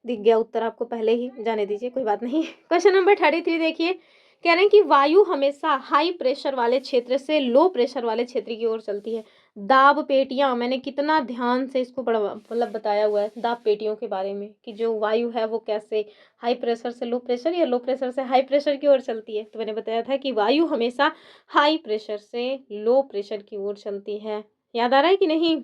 Speaker 1: दिख गया उत्तर आपको पहले ही, जाने दीजिए कोई बात नहीं। क्वेश्चन नंबर 33 देखिए, कह रहे हैं कि वायु हमेशा हाई प्रेशर वाले क्षेत्र से लो प्रेशर वाले क्षेत्र की ओर चलती है। दाब पेटियां, मैंने कितना ध्यान से इसको पढ़ा मतलब बताया हुआ है दाब पेटियों के बारे में कि जो वायु है वो कैसे हाई प्रेशर से लो प्रेशर या लो प्रेशर से हाई प्रेशर की ओर चलती है। तो मैंने बताया था कि वायु हमेशा हाई प्रेशर से लो प्रेशर की ओर चलती है। याद आ रहा है कि नहीं।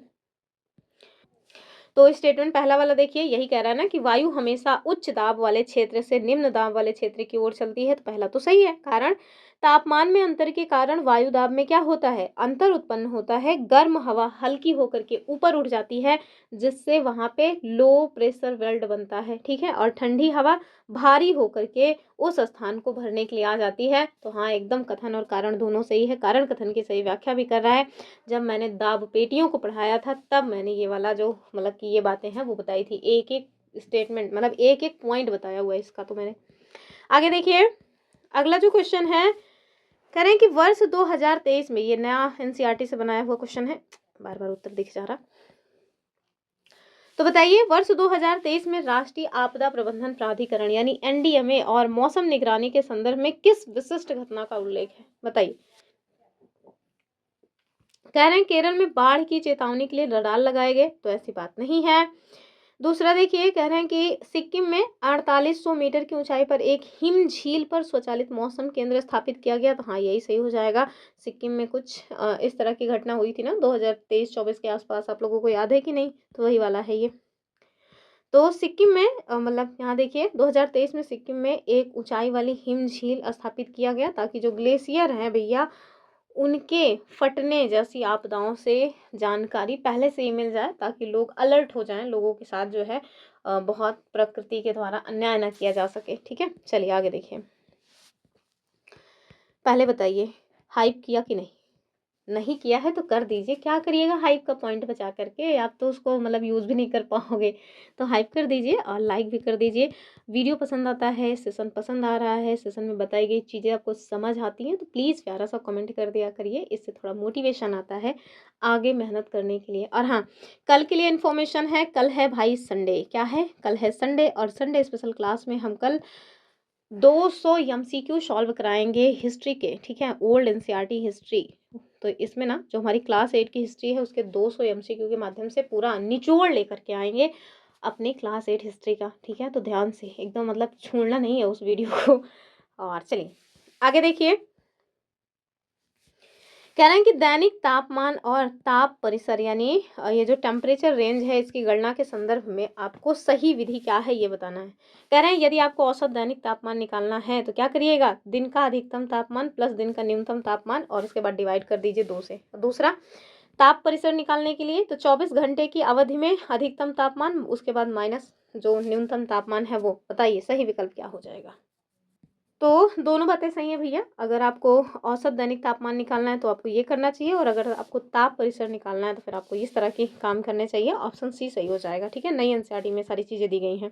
Speaker 1: तो स्टेटमेंट पहला वाला देखिए, यही कह रहा है ना कि वायु हमेशा उच्च दाब वाले क्षेत्र से निम्न दाब वाले क्षेत्र की ओर चलती है। तो पहला तो सही है, कारण तापमान में अंतर के कारण वायु दाब में क्या होता है, अंतर उत्पन्न होता है। गर्म हवा हल्की होकर के ऊपर उठ जाती है जिससे वहां पे लो प्रेशर बेल्ट बनता है। ठीक है, और ठंडी हवा भारी होकर के उस स्थान को भरने के लिए आ जाती है। तो हाँ, एकदम कथन और कारण दोनों सही है, कारण कथन की सही व्याख्या भी कर रहा है। जब मैंने दाब पेटियों को पढ़ाया था तब मैंने ये वाला जो मतलब कि ये बातें हैं वो बताई थी, एक एक स्टेटमेंट मतलब एक एक पॉइंट बताया हुआ है इसका। तो मैंने आगे देखिए, अगला जो क्वेश्चन है, कह रहे हैं कि वर्ष 2023 में, ये नया एनसीईआरटी से बनाया हुआ क्वेश्चन है, बार बार उत्तर दिख जा रहा। तो बताइए, वर्ष 2023 में राष्ट्रीय आपदा प्रबंधन प्राधिकरण यानी एनडीएमए और मौसम निगरानी के संदर्भ में किस विशिष्ट घटना का उल्लेख है, बताइए। कह रहे हैं केरल में बाढ़ की चेतावनी के लिए रडार लगाए गए, तो ऐसी बात नहीं है। दूसरा देखिए, कह रहे हैं कि सिक्किम में 4800 मीटर की ऊंचाई पर एक हिम झील पर स्वचालित मौसम केंद्र स्थापित किया गया। तो हाँ, यही सही हो जाएगा। सिक्किम में कुछ इस तरह की घटना हुई थी ना 2023-24 के आसपास, आप लोगों को याद है कि नहीं, तो वही वाला है ये। तो सिक्किम में मतलब यहाँ देखिए 2023 में सिक्किम में एक ऊंचाई वाली हिम झील स्थापित किया गया ताकि जो ग्लेशियर हैं भैया उनके फटने जैसी आपदाओं से जानकारी पहले से ही मिल जाए ताकि लोग अलर्ट हो जाएं, लोगों के साथ जो है बहुत प्रकृति के द्वारा अन्याय ना किया जा सके। ठीक है, चलिए आगे देखिए। पहले बताइए, हाइप किया कि नहीं, नहीं किया है तो कर दीजिए। क्या करिएगा हाइप का पॉइंट बचा करके, आप तो उसको मतलब यूज़ भी नहीं कर पाओगे। तो हाइप कर दीजिए और लाइक भी कर दीजिए। वीडियो पसंद आता है, सेशन पसंद आ रहा है, सेशन में बताई गई चीज़ें आपको समझ आती हैं तो प्लीज़ प्यारा सा कमेंट कर दिया करिए, इससे थोड़ा मोटिवेशन आता है आगे मेहनत करने के लिए। और हाँ, कल के लिए इन्फॉर्मेशन है, कल है भाई संडे। क्या है, कल है संडे और संडे स्पेशल क्लास में हम कल 200 एमसीक्यू सॉल्व कराएंगे हिस्ट्री के। ठीक है, ओल्ड एनसीईआरटी हिस्ट्री। तो इसमें ना जो हमारी क्लास 8 की हिस्ट्री है उसके 200 एमसीक्यू के माध्यम से पूरा निचोड़ लेकर के आएंगे अपनी क्लास 8 हिस्ट्री का। ठीक है, तो ध्यान से एकदम मतलब छोड़ना नहीं है उस वीडियो को। और चलिए आगे देखिए, कह रहे हैं कि दैनिक तापमान और ताप परिसर यानी ये जो टेम्परेचर रेंज है इसकी गणना के संदर्भ में आपको सही विधि क्या है ये बताना है। कह रहे हैं यदि आपको औसत दैनिक तापमान निकालना है तो क्या करिएगा, दिन का अधिकतम तापमान प्लस दिन का न्यूनतम तापमान और उसके बाद डिवाइड कर दीजिए 2 से। दूसरा, ताप परिसर निकालने के लिए तो 24 घंटे की अवधि में अधिकतम तापमान, उसके बाद माइनस जो न्यूनतम तापमान है वो। बताइए सही विकल्प क्या हो जाएगा। तो दोनों बातें सही है भैया, अगर आपको औसत दैनिक तापमान निकालना है तो आपको ये करना चाहिए और अगर आपको ताप परिसर निकालना है तो फिर आपको इस तरह के काम करने चाहिए। ऑप्शन सी सही हो जाएगा। ठीक है, नई एनसीईआरटी में सारी चीज़ें दी गई हैं।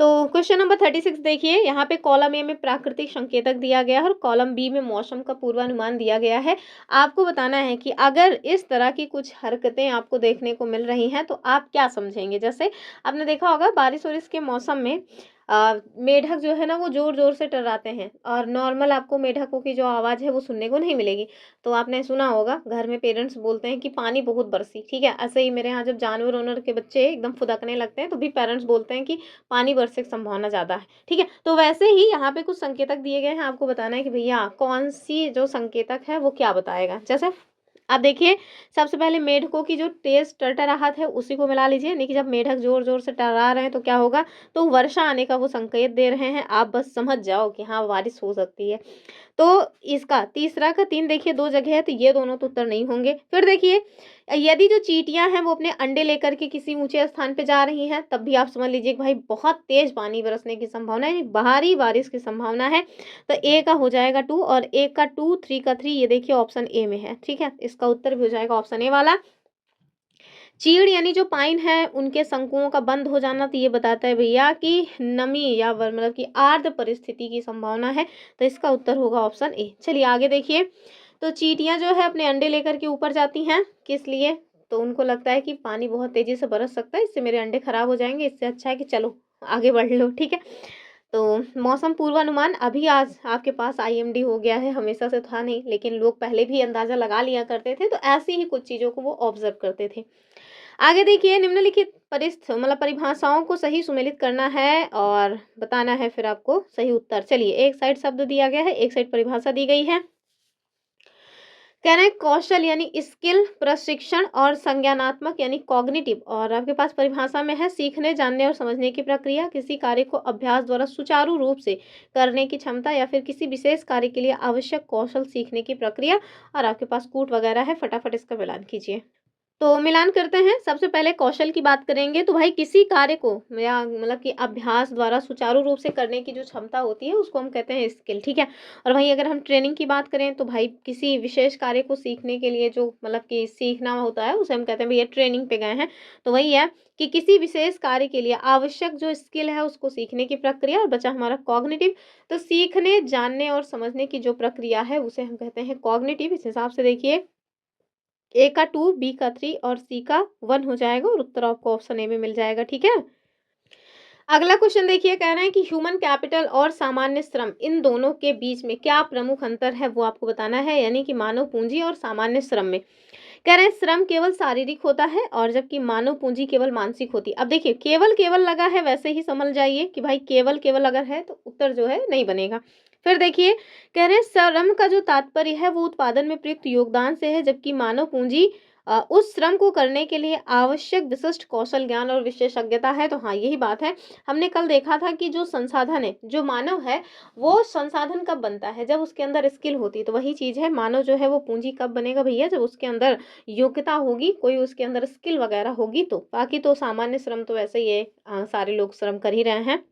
Speaker 1: तो क्वेश्चन नंबर 36 देखिए, यहाँ पे कॉलम ए में प्राकृतिक संकेतक दिया गया है और कॉलम बी में मौसम का पूर्वानुमान दिया गया है। आपको बताना है कि अगर इस तरह की कुछ हरकतें आपको देखने को मिल रही हैं तो आप क्या समझेंगे। जैसे आपने देखा होगा बारिश और इसके मौसम में मेढक जो है ना वो ज़ोर-ज़ोर से टर्राते हैं और नॉर्मल आपको मेढकों की जो आवाज़ है वो सुनने को नहीं मिलेगी। तो आपने सुना होगा घर में पेरेंट्स बोलते हैं कि पानी बहुत बरसी, ठीक है? ऐसे ही मेरे यहाँ जब जानवर-वानवर के बच्चे एकदम फुदकने लगते हैं तो भी पेरेंट्स बोलते हैं कि पानी बरसने की संभावना ज़्यादा है, ठीक है? तो वैसे ही यहाँ पे कुछ संकेतक दिए गए हैं, आपको बताना है कि भैया कौन-सी जो संकेतक है वो क्या बताएगा। जैसे अब देखिए, सबसे पहले मेढकों की जो तेज़ टरटराहट है उसी को मिला लीजिए, यानी कि जब मेढक ज़ोर-ज़ोर से टर्रा रहे हैं तो क्या होगा, तो वर्षा आने का वो संकेत दे रहे हैं, आप बस समझ जाओ कि हाँ, बारिश हो सकती है। तो इसका तीसरा का 3 देखिए 2 जगह है तो ये दोनों तो उत्तर नहीं होंगे। फिर देखिए यदि जो चींटियाँ हैं वो अपने अंडे लेकर के किसी ऊँचे स्थान पे जा रही हैं, तब भी आप समझ लीजिए कि भाई बहुत तेज़ पानी बरसने की संभावना है, यानी भारी बारिश की संभावना है। तो ए का हो जाएगा 2 और 1 का 2, 3 का 3 ये देखिए ऑप्शन ए में है, ठीक है? इसका उत्तर भी हो जाएगा ऑप्शन ए वाला। चीड़ यानी जो पाइन है उनके शंकुओं का बंद हो जाना तो ये बताता है भैया कि नमी या मतलब कि आर्द्र परिस्थिति की संभावना है, तो इसका उत्तर होगा ऑप्शन ए। चलिए आगे देखिए, तो चींटियां जो है अपने अंडे लेकर के ऊपर जाती हैं, किस लिए? तो उनको लगता है कि पानी बहुत तेजी से बरस सकता है, इससे मेरे अंडे खराब हो जाएंगे, इससे अच्छा है कि चलो आगे बढ़ लो, ठीक है? तो मौसम पूर्वानुमान अभी आज आपके पास आईएमडी हो गया है, हमेशा से था नहीं, लेकिन लोग पहले भी अंदाजा लगा लिया करते थे, तो ऐसी ही कुछ चीजों को वो ऑब्जर्व करते थे। आगे देखिए, निम्नलिखित मतलब परिभाषाओं को सही सुमेलित करना है और बताना है फिर आपको सही उत्तर। चलिए, एक साइड शब्द दिया गया है, एक साइड परिभाषा दी गई है। कह रहे हैं कौशल यानी स्किल, प्रशिक्षण और संज्ञानात्मक यानी कॉग्निटिव, और आपके पास परिभाषा में है सीखने, जानने और समझने की प्रक्रिया, किसी कार्य को अभ्यास द्वारा सुचारू रूप से करने की क्षमता या फिर किसी विशेष कार्य के लिए आवश्यक कौशल सीखने की प्रक्रिया। और आपके पास कूट वगैरह है, फटाफट इसका मिलान कीजिए। तो मिलान करते हैं। सबसे पहले कौशल की बात करेंगे तो भाई किसी कार्य को या मतलब कि अभ्यास द्वारा सुचारू रूप से करने की जो क्षमता होती है उसको हम कहते हैं स्किल, ठीक है? और वहीं अगर हम ट्रेनिंग की बात करें तो भाई किसी विशेष कार्य को सीखने के लिए जो मतलब कि सीखना होता है उसे हम कहते हैं भैया ट्रेनिंग पे गए हैं। तो वही है कि किसी विशेष कार्य के लिए आवश्यक जो स्किल है उसको सीखने की प्रक्रिया, और बचा हमारा कॉग्निटिव। तो सीखने, जानने और समझने की जो प्रक्रिया है उसे हम कहते हैं कॉग्निटिव। इस हिसाब से देखिए, ए का 2, बी का 3 और सी का 1 हो जाएगा और उत्तर आपको ऑप्शन ए में मिल जाएगा, ठीक है? अगला क्वेश्चन देखिए, कह रहे हैं कि ह्यूमन कैपिटल और सामान्य श्रम इन दोनों के बीच में क्या प्रमुख अंतर है वो आपको बताना है, यानी कि मानव पूंजी और सामान्य श्रम में। कह रहे हैं श्रम केवल शारीरिक होता है और जबकि मानव पूंजी केवल मानसिक होती है। अब देखिए, केवल केवल लगा है वैसे ही समझ जाइए कि भाई केवल केवल अगर है तो उत्तर जो है नहीं बनेगा। फिर देखिए, कह रहे हैं श्रम का जो तात्पर्य है वो उत्पादन में प्रयुक्त योगदान से है, जबकि मानव पूंजी उस श्रम को करने के लिए आवश्यक विशिष्ट कौशल, ज्ञान और विशेषज्ञता है। तो हाँ, यही बात है। हमने कल देखा था कि जो संसाधन है, जो मानव है, वो संसाधन कब बनता है? जब उसके अंदर स्किल होती है। तो वही चीज है, मानव जो है वो पूंजी कब बनेगा भैया? जब उसके अंदर योग्यता होगी, कोई उसके अंदर स्किल वगैरह होगी। तो बाकी तो सामान्य श्रम तो वैसे ही है, सारे लोग श्रम कर ही रहे हैं।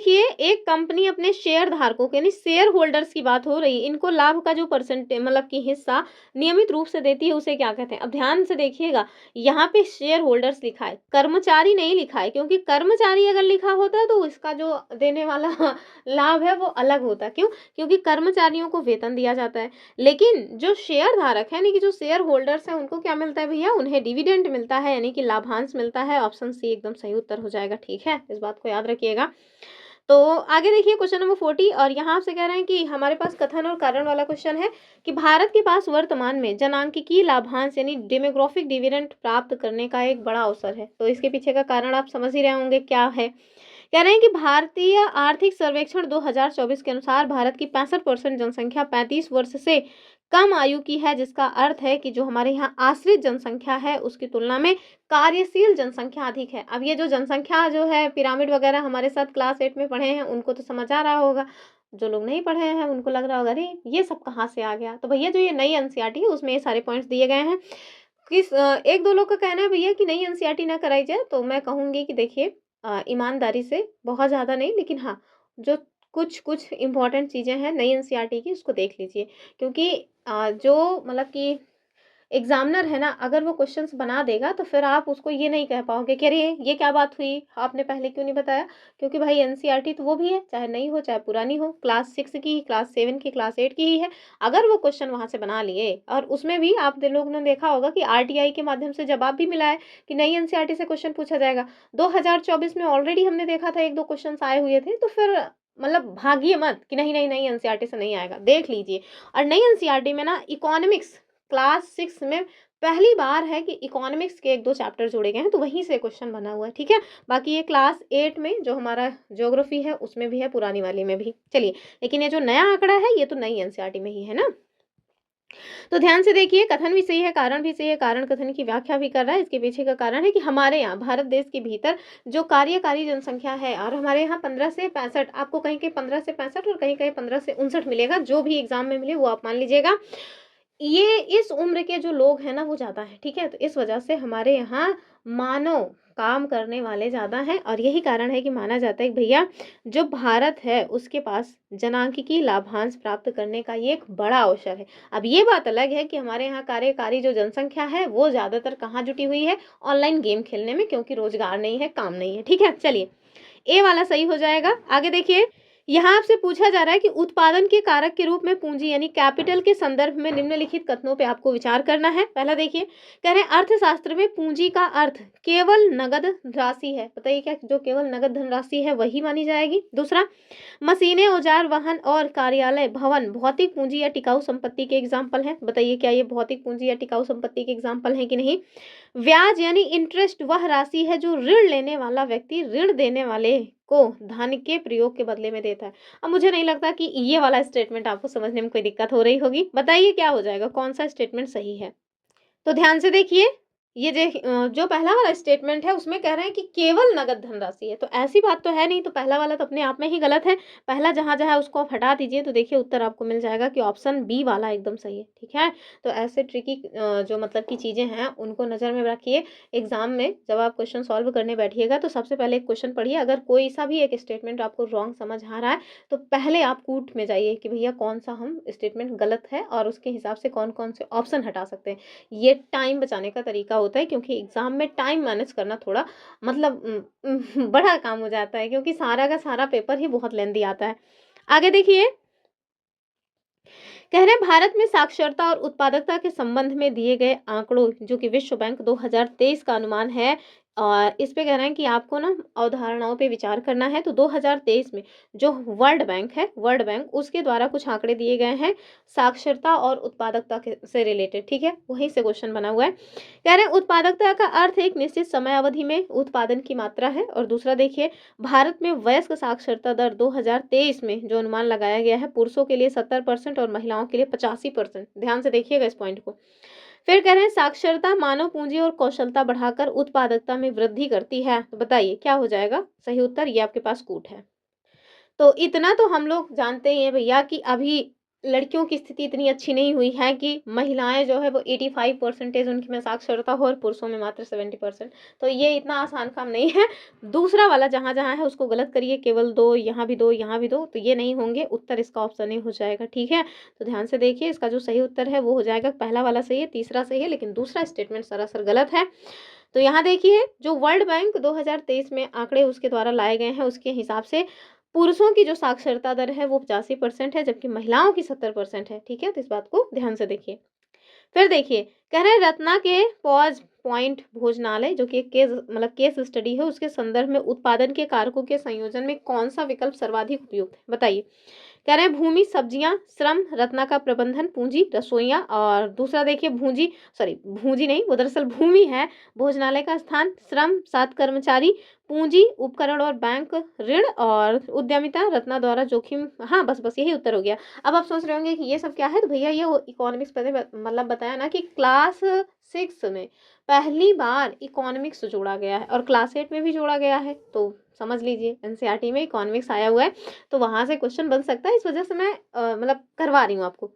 Speaker 1: देखिए, एक कंपनी अपने शेयर धारकों के यानी शेयर होल्डर्स की बात हो रही है, इनको लाभ का जो परसेंटेज मतलब कि हिस्सा नियमित रूप से देती है उसे क्या कहते हैं? अब ध्यान से देखिएगा, यहाँ पे शेयर होल्डर्स लिखा है, कर्मचारी नहीं लिखा है, क्योंकि कर्मचारी अगर लिखा होता है तो इसका जो देने वाला लाभ है वो अलग होता। क्यों? क्योंकि कर्मचारियों को वेतन दिया जाता है, लेकिन जो शेयर धारक है यानी कि जो शेयर होल्डर्स है उनको क्या मिलता है भैया? उन्हें डिविडेंड मिलता है, यानी कि लाभांश मिलता है। ऑप्शन सी एकदम सही उत्तर हो जाएगा, ठीक है? इस बात को याद रखिएगा। तो आगे देखिए क्वेश्चन नंबर 40, और यहाँ आपसे कह रहे हैं कि हमारे पास कथन और कारण वाला क्वेश्चन है कि भारत के पास वर्तमान में जनांकिकीय लाभांश यानी डेमोग्राफिक डिविडेंड प्राप्त करने का एक बड़ा अवसर है। तो इसके पीछे का कारण आप समझ ही रहे होंगे क्या है। कह रहे हैं कि भारतीय आर्थिक सर्वेक्षण 2024 के अनुसार भारत की 65% जनसंख्या 35 वर्ष से कम आयु की है, जिसका अर्थ है कि जो हमारे यहाँ आश्रित जनसंख्या है उसकी तुलना में कार्यशील जनसंख्या अधिक है। अब ये जो जनसंख्या जो है, पिरामिड वगैरह हमारे साथ क्लास 8 में पढ़े हैं उनको तो समझ आ रहा होगा, जो लोग नहीं पढ़े हैं उनको लग रहा होगा अरे ये सब कहाँ से आ गया। तो भैया जो ये नई एनसीईआरटी है उसमें ये सारे पॉइंट्स दिए गए हैं। एक दो लोग का कहना है भैया कि नई एनसीईआरटी ना कराई जाए, तो मैं कहूँगी कि देखिए, ईमानदारी से, बहुत ज़्यादा नहीं लेकिन हाँ, जो कुछ कुछ इम्पोर्टेंट चीज़ें हैं नई एनसीईआरटी की उसको देख लीजिए, क्योंकि जो मतलब कि एग्जामिनर है ना, अगर वो क्वेश्चंस बना देगा तो फिर आप उसको ये नहीं कह पाओगे कि अरे ये क्या बात हुई, आपने पहले क्यों नहीं बताया। क्योंकि भाई एनसीईआरटी तो वो भी है, चाहे नई हो चाहे पुरानी हो, क्लास 6 की, क्लास 7 की, क्लास 8 की ही है। अगर वो क्वेश्चन वहाँ से बना लिए, और उसमें भी आप लोगों ने देखा होगा कि आरटीआई के माध्यम से जवाब भी मिला है कि नई एनसीईआरटी से क्वेश्चन पूछा जाएगा। 2024 में ऑलरेडी हमने देखा था 1-2 क्वेश्चंस आए हुए थे, तो फिर मतलब भागिए मत कि नहीं नहीं नहीं एनसीईआरटी से नहीं आएगा, देख लीजिए। और नई एनसीईआरटी में ना इकोनॉमिक्स क्लास 6 में पहली बार है कि इकोनॉमिक्स के 1-2 चैप्टर जोड़े गए हैं, तो वहीं से क्वेश्चन बना हुआ है, ठीक है। बाकी ये क्लास 8 में जो हमारा ज्योग्राफी है उसमें भी है, पुरानी वाली में भी। चलिए, लेकिन ये जो नया आंकड़ा है ये तो नई एनसीईआरटी में ही है ना। तो ध्यान से देखिए, कथन भी सही है, कारण भी सही है। कारण कथन की व्याख्या भी कर रहा है। इसके पीछे का कारण है कि हमारे यहाँ भारत देश के भीतर जो कार्यकारी जनसंख्या है, और हमारे यहाँ 15 से 65, आपको कहीं कहीं 15 से 65 और कहीं कहीं 15 से 59 मिलेगा, जो भी एग्जाम में मिले वो आप मान लीजिएगा। ये इस उम्र के जो लोग हैं ना वो ज़्यादा हैं, ठीक है। तो इस वजह से हमारे यहाँ मानव काम करने वाले ज़्यादा हैं, और यही कारण है कि माना जाता है कि भैया जो भारत है उसके पास जनांकिकी लाभांश प्राप्त करने का ये एक बड़ा अवसर है। अब ये बात अलग है कि हमारे यहाँ कार्यकारी जो जनसंख्या है वो ज़्यादातर कहाँ जुटी हुई है, ऑनलाइन गेम खेलने में, क्योंकि रोजगार नहीं है, काम नहीं है, ठीक है। चलिए, ए वाला सही हो जाएगा। आगे देखिए, यहाँ आपसे पूछा जा रहा है कि उत्पादन के कारक के रूप में पूंजी यानी कैपिटल के संदर्भ में निम्नलिखित कथनों पे आपको विचार करना है। पहला देखिए, कह रहे हैं अर्थशास्त्र में पूंजी का अर्थ केवल नगद राशि है। बताइए क्या जो केवल नगद धनराशि है वही मानी जाएगी। दूसरा, मशीनें, औजार, वाहन और कार्यालय भवन भौतिक पूंजी या टिकाऊ संपत्ति के एग्जाम्पल हैं। बताइए क्या ये भौतिक पूंजी या टिकाऊ संपत्ति के एग्जाम्पल हैं कि नहीं। ब्याज यानी इंटरेस्ट वह राशि है जो ऋण लेने वाला व्यक्ति ऋण देने वाले को धन के प्रयोग के बदले में देता है। अब मुझे नहीं लगता कि ये वाला स्टेटमेंट आपको समझने में कोई दिक्कत हो रही होगी। बताइए क्या हो जाएगा, कौन सा स्टेटमेंट सही है। तो ध्यान से देखिए, ये जो पहला वाला स्टेटमेंट है उसमें कह रहे हैं कि केवल नगद धनराशि है, तो ऐसी बात तो है नहीं, तो पहला वाला तो अपने आप में ही गलत है। पहला जहाँ जहाँ उसको आप हटा दीजिए तो देखिए उत्तर आपको मिल जाएगा कि ऑप्शन बी वाला एकदम सही है, ठीक है। तो ऐसे ट्रिकी जो मतलब की चीज़ें हैं उनको नज़र में रखिए। एग्जाम में जब आप क्वेश्चन सॉल्व करने बैठिएगा तो सबसे पहले एक क्वेश्चन पढ़िए, अगर कोई सा भी एक स्टेटमेंट आपको रॉन्ग समझ आ रहा है तो पहले आप कूट में जाइए कि भैया कौन सा हम स्टेटमेंट गलत है और उसके हिसाब से कौन कौन से ऑप्शन हटा सकते हैं। ये टाइम बचाने का तरीका होता है, क्योंकि एग्जाम में टाइम मैनेज करना थोड़ा मतलब बड़ा काम हो जाता है, क्योंकि सारा का सारा पेपर ही बहुत लेंदी आता है। आगे देखिए, कह रहे हैं भारत में साक्षरता और उत्पादकता के संबंध में दिए गए आंकड़ों जो कि विश्व बैंक 2023 का अनुमान है, और इस पे कह रहे हैं कि आपको ना अवधारणाओं पे विचार करना है। तो 2023 में जो वर्ल्ड बैंक है, वर्ल्ड बैंक उसके द्वारा कुछ आंकड़े दिए गए हैं साक्षरता और उत्पादकता के से रिलेटेड, ठीक है, वहीं से क्वेश्चन बना हुआ है। कह रहे हैं उत्पादकता का अर्थ एक निश्चित समय अवधि में उत्पादन की मात्रा है। और दूसरा देखिए, भारत में वयस्क साक्षरता दर 2023 में जो अनुमान लगाया गया है पुरुषों के लिए 70% और महिलाओं के लिए 85%। ध्यान से देखिएगा इस पॉइंट को। फिर कह रहे हैं साक्षरता मानव पूंजी और कौशलता बढ़ाकर उत्पादकता में वृद्धि करती है। तो बताइए क्या हो जाएगा सही उत्तर, ये आपके पास कूट है। तो इतना तो हम लोग जानते ही हैं भैया कि अभी लड़कियों की स्थिति इतनी अच्छी नहीं हुई है कि महिलाएं जो है वो 85% उनकी में साक्षरता हो और पुरुषों में मात्र 70%। तो ये इतना आसान काम नहीं है। दूसरा वाला जहाँ जहाँ है उसको गलत करिए, केवल 2 यहाँ भी 2 यहाँ भी 2, तो ये नहीं होंगे उत्तर, इसका ऑप्शन नहीं हो जाएगा, ठीक है। तो ध्यान से देखिए, इसका जो सही उत्तर है वो हो जाएगा पहला वाला सही है, तीसरा सही है, लेकिन दूसरा स्टेटमेंट सरासर गलत है। तो यहाँ देखिए, जो वर्ल्ड बैंक 2023 में आंकड़े उसके द्वारा लाए गए हैं उसके हिसाब से पुरुषों की जो साक्षरता दर है वो 85% है, जबकि महिलाओं की 70% है, ठीक है। तो इस बात को ध्यान से देखिए। फिर देखिए, कह रहे हैं रत्ना के पॉज पॉइंट भोजनालय जो कि एक केस मतलब केस स्टडी है उसके संदर्भ में उत्पादन के कारकों के संयोजन में कौन सा विकल्प सर्वाधिक उपयुक्त है। बताइए। कह रहे हैं भूमि, सब्जियां, श्रम, रत्ना का प्रबंधन, पूंजी, रसोइयां, और दूसरा देखिए भूंजी नहीं, वो दरअसल भूमि है, भोजनालय का स्थान, श्रम 7 कर्मचारी, पूंजी, उपकरण और बैंक ऋण, और उद्यमिता रत्ना द्वारा जोखिम। हाँ बस बस यही उत्तर हो गया। अब आप सोच रहे होंगे कि ये सब क्या है, तो भैया ये इकोनॉमिक्स पहले मतलब बताया ना कि क्लास 6 में पहली बार इकोनॉमिक्स जोड़ा गया है और क्लास 8 में भी जोड़ा गया है, तो समझ लीजिए एनसीईआरटी में इकोनॉमिक्स आया हुआ है, तो वहां से क्वेश्चन बन सकता है, इस वजह से मैं मतलब करवा रही हूँ आपको।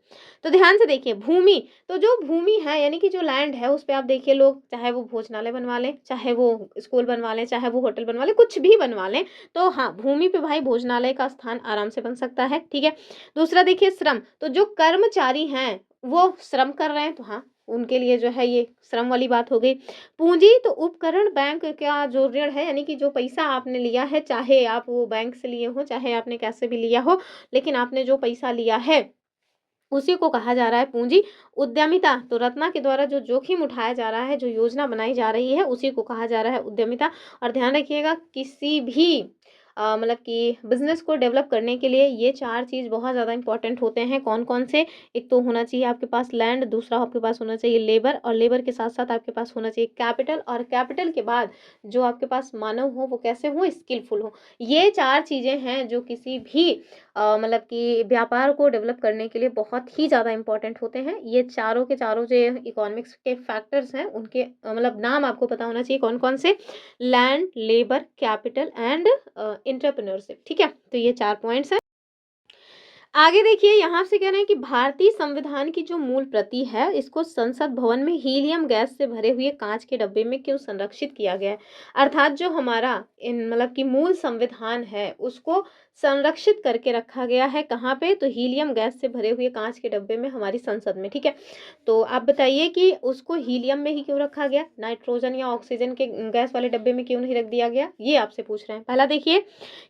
Speaker 1: तो ध्यान से देखिए, भूमि, तो जो भूमि है यानी कि जो लैंड है उस पे आप देखिए लोग चाहे वो भोजनालय बनवा लें, चाहे वो स्कूल बनवा लें, चाहे वो होटल बनवा लें, कुछ भी बनवा लें, तो हाँ भूमि पे भाई भोजनालय का स्थान आराम से बन सकता है, ठीक है। दूसरा देखिए श्रम, तो जो कर्मचारी हैं वो श्रम कर रहे हैं, तो हाँ उनके लिए जो है ये श्रम वाली बात हो गई। पूंजी तो उपकरण बैंक का जो ऋण है, यानी कि जो पैसा आपने लिया है, चाहे आप वो बैंक से लिए हो, चाहे आपने कैसे भी लिया हो, लेकिन आपने जो पैसा लिया है उसी को कहा जा रहा है पूंजी। उद्यमिता तो रत्ना के द्वारा जो जोखिम उठाया जा रहा है, जो योजना बनाई जा रही है, उसी को कहा जा रहा है उद्यमिता। और ध्यान रखिएगा, किसी भी मतलब कि बिजनेस को डेवलप करने के लिए ये चार चीज़ बहुत ज़्यादा इंपॉर्टेंट होते हैं। कौन कौन से? एक तो होना चाहिए आपके पास लैंड, दूसरा आपके पास होना चाहिए लेबर, और लेबर के साथ साथ आपके पास होना चाहिए कैपिटल, और कैपिटल के बाद जो आपके पास मानव हो वो कैसे हो? स्किलफुल हो। ये चार चीज़ें हैं जो किसी भी मतलब कि व्यापार को डेवलप करने के लिए बहुत ही ज़्यादा इंपॉर्टेंट होते हैं। ये चारों के चारों जो इकोनॉमिक्स के फैक्टर्स हैं उनके मतलब नाम आपको पता होना चाहिए कौन कौन से। Land, labour, capital and entrepreneurship. ठीक है, तो ये 4 पॉइंट्स हैं। आगे देखिए, यहाँ से कह रहे हैं कि भारतीय संविधान की जो मूल प्रति है, इसको संसद भवन में हीलियम गैस से भरे हुए कांच के डब्बे में क्यों संरक्षित किया गया है? अर्थात जो हमारा इन मतलब कि मूल संविधान है उसको संरक्षित करके रखा गया है कहाँ पे? तो हीलियम गैस से भरे हुए कांच के डब्बे में, हमारी संसद में। ठीक है, तो आप बताइए कि उसको हीलियम में ही क्यों रखा गया, नाइट्रोजन या ऑक्सीजन के गैस वाले डब्बे में क्यों नहीं रख दिया गया? ये आपसे पूछ रहे हैं। पहला देखिए,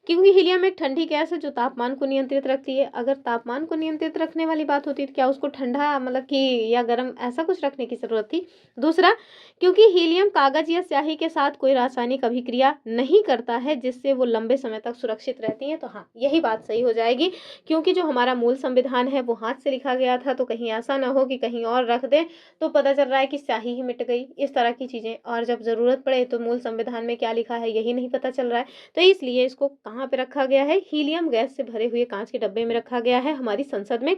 Speaker 1: क्योंकि हीलियम एक ठंडी गैस है जो तापमान को नियंत्रित रखती है। अगर तापमान को नियंत्रित रखने वाली बात होती तो क्या उसको ठंडा मतलब कि या गर्म ऐसा कुछ रखने की जरूरत थी? दूसरा, क्योंकि हीलियम कागज या स्याही के साथ कोई रासायनिक अभिक्रिया नहीं करता है जिससे वो लंबे समय तक सुरक्षित रहती है। तो हाँ, यही बात सही हो जाएगी, क्योंकि जो हमारा मूल संविधान है वो हाथ से लिखा गया था, तो कहीं ऐसा ना हो कि कहीं और रख दें तो पता चल रहा है कि स्याही ही मिट गई, इस तरह की चीजें। और जब जरूरत पड़े तो मूल संविधान में क्या लिखा है यही नहीं पता चल रहा है। तो इसलिए इसको कहाँ पे रखा गया है? हीलियम गैस से भरे हुए कांच के डब्बे में रखा गया है, हमारी संसद में।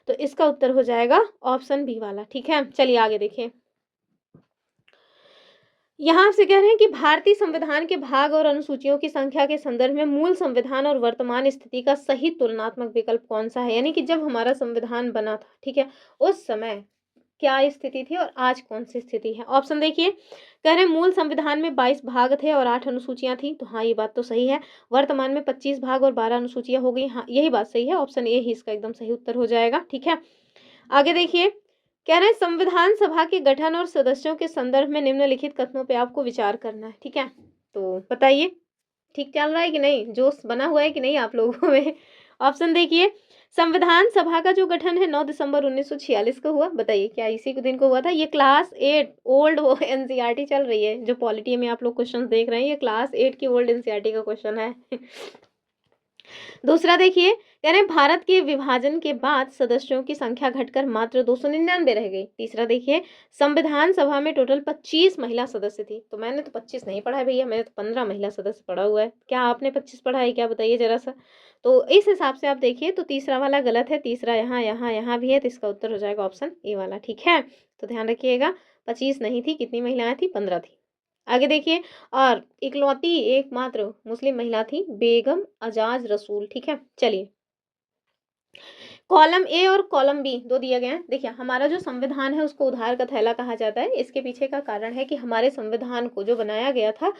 Speaker 1: तो इसका उत्तर हो जाएगा ऑप्शन बी वाला। ठीक है, चलिए आगे देखिए। यहाँ से कह रहे हैं कि भारतीय संविधान के भाग और अनुसूचियों की संख्या के संदर्भ में मूल संविधान और वर्तमान स्थिति का सही तुलनात्मक विकल्प कौन सा है? यानी कि जब हमारा संविधान बना था, ठीक है, उस समय क्या स्थिति थी और आज कौन सी स्थिति है? ऑप्शन देखिए, कह रहे हैं मूल संविधान में 22 भाग थे और 8 अनुसूचियां थी। तो हाँ, ये बात तो सही है। वर्तमान में 25 भाग और 12 अनुसूचियां हो गई। हाँ, यही बात सही है, ऑप्शन ए ही इसका एकदम सही उत्तर हो जाएगा। ठीक है, आगे देखिए, कह रहे हैं संविधान सभा के गठन और सदस्यों के संदर्भ में निम्नलिखित कथनों पे आपको विचार करना है। ठीक है, तो बताइए ठीक चल रहा है कि नहीं, जोश बना हुआ है कि नहीं आप लोगों में? ऑप्शन देखिए, संविधान सभा का जो गठन है 9 दिसंबर 1946 को हुआ। बताइए क्या इसी के दिन को हुआ था? ये क्लास 8 ओल्ड वो एनसीईआरटी चल रही है, जो पॉलिटी में आप लोग क्वेश्चन देख रहे हैं, ये क्लास 8 की ओल्ड एनसीईआरटी का क्वेश्चन है। दूसरा देखिए, कह रहे हैं भारत के विभाजन के बाद सदस्यों की संख्या घटकर मात्र 299 रह गई। तीसरा देखिए, संविधान सभा में टोटल 25 महिला सदस्य थी। तो मैंने तो 25 नहीं पढ़ा है भैया, मैंने तो 15 महिला सदस्य पढ़ा हुआ है। क्या आपने 25 पढ़ा है क्या? बताइए जरा सा। तो इस हिसाब से आप देखिए, तो तीसरा वाला गलत है, तीसरा यहाँ यहाँ यहाँ भी है, तो इसका उत्तर हो जाएगा ऑप्शन ए वाला। ठीक है, तो ध्यान रखिएगा, 25 नहीं थी, कितनी महिलाएं थी? 15 थी। आगे देखिए, और इकलौती एकमात्र मुस्लिम महिला थी बेगम अजाज रसूल। ठीक है, चलिए कॉलम ए और कॉलम बी दो दिए गए हैं। देखिए, हमारा जो संविधान है उसको उधार का थैला कहा जाता है। इसके पीछे का कारण है कि हमारे संविधान को जो बनाया गया था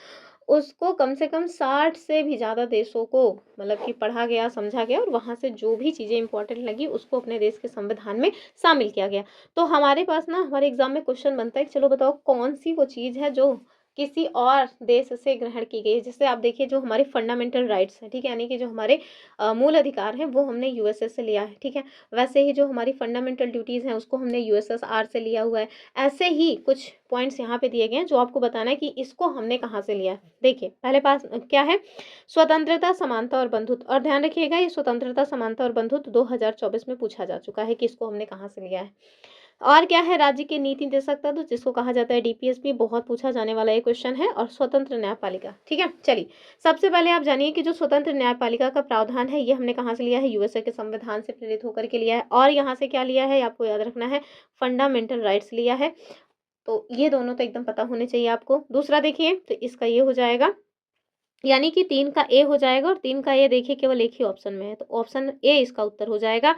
Speaker 1: उसको कम से कम 60 से भी ज़्यादा देशों को मतलब कि पढ़ा गया, समझा गया, और वहाँ से जो भी चीज़ें इंपॉर्टेंट लगी उसको अपने देश के संविधान में शामिल किया गया। तो हमारे पास ना हमारे एग्जाम में क्वेश्चन बनता है कि चलो बताओ कौन सी वो चीज़ है जो किसी और देश से ग्रहण की गई है। जैसे आप देखिए, जो हमारे फंडामेंटल राइट्स हैं, ठीक है, यानी कि जो हमारे मूल अधिकार हैं वो हमने यूएसएस से लिया है। ठीक है, वैसे ही जो हमारी फंडामेंटल ड्यूटीज़ हैं उसको हमने यूएसएसआर से लिया हुआ है। ऐसे ही कुछ पॉइंट्स यहाँ पे दिए गए हैं जो आपको बताना है कि इसको हमने कहाँ से लिया है। देखिए, पहले पास क्या है? स्वतंत्रता, समानता और बंधुत्व। और ध्यान रखिएगा, ये स्वतंत्रता, समानता और बंधुत्व 2024 में पूछा जा चुका है कि इसको हमने कहाँ से लिया है। और क्या है? राज्य के नीति निदेशक तत्व, जिसको कहा जाता है डीपीएसपी, बहुत पूछा जाने वाला ये क्वेश्चन है। और स्वतंत्र न्यायपालिका। ठीक है, चलिए सबसे पहले आप जानिए कि जो स्वतंत्र न्यायपालिका का प्रावधान है ये हमने कहाँ से लिया है? यूएसए के संविधान से प्रेरित होकर के लिया है। और यहाँ से क्या लिया है आपको याद रखना है? फंडामेंटल राइट्स लिया है। तो ये दोनों तो एकदम पता होने चाहिए आपको। दूसरा देखिए, तो इसका ये हो जाएगा, यानी कि 3 का ए हो जाएगा, और 3 का ए देखिए केवल एक ही ऑप्शन में है, तो ऑप्शन ए इसका उत्तर हो जाएगा।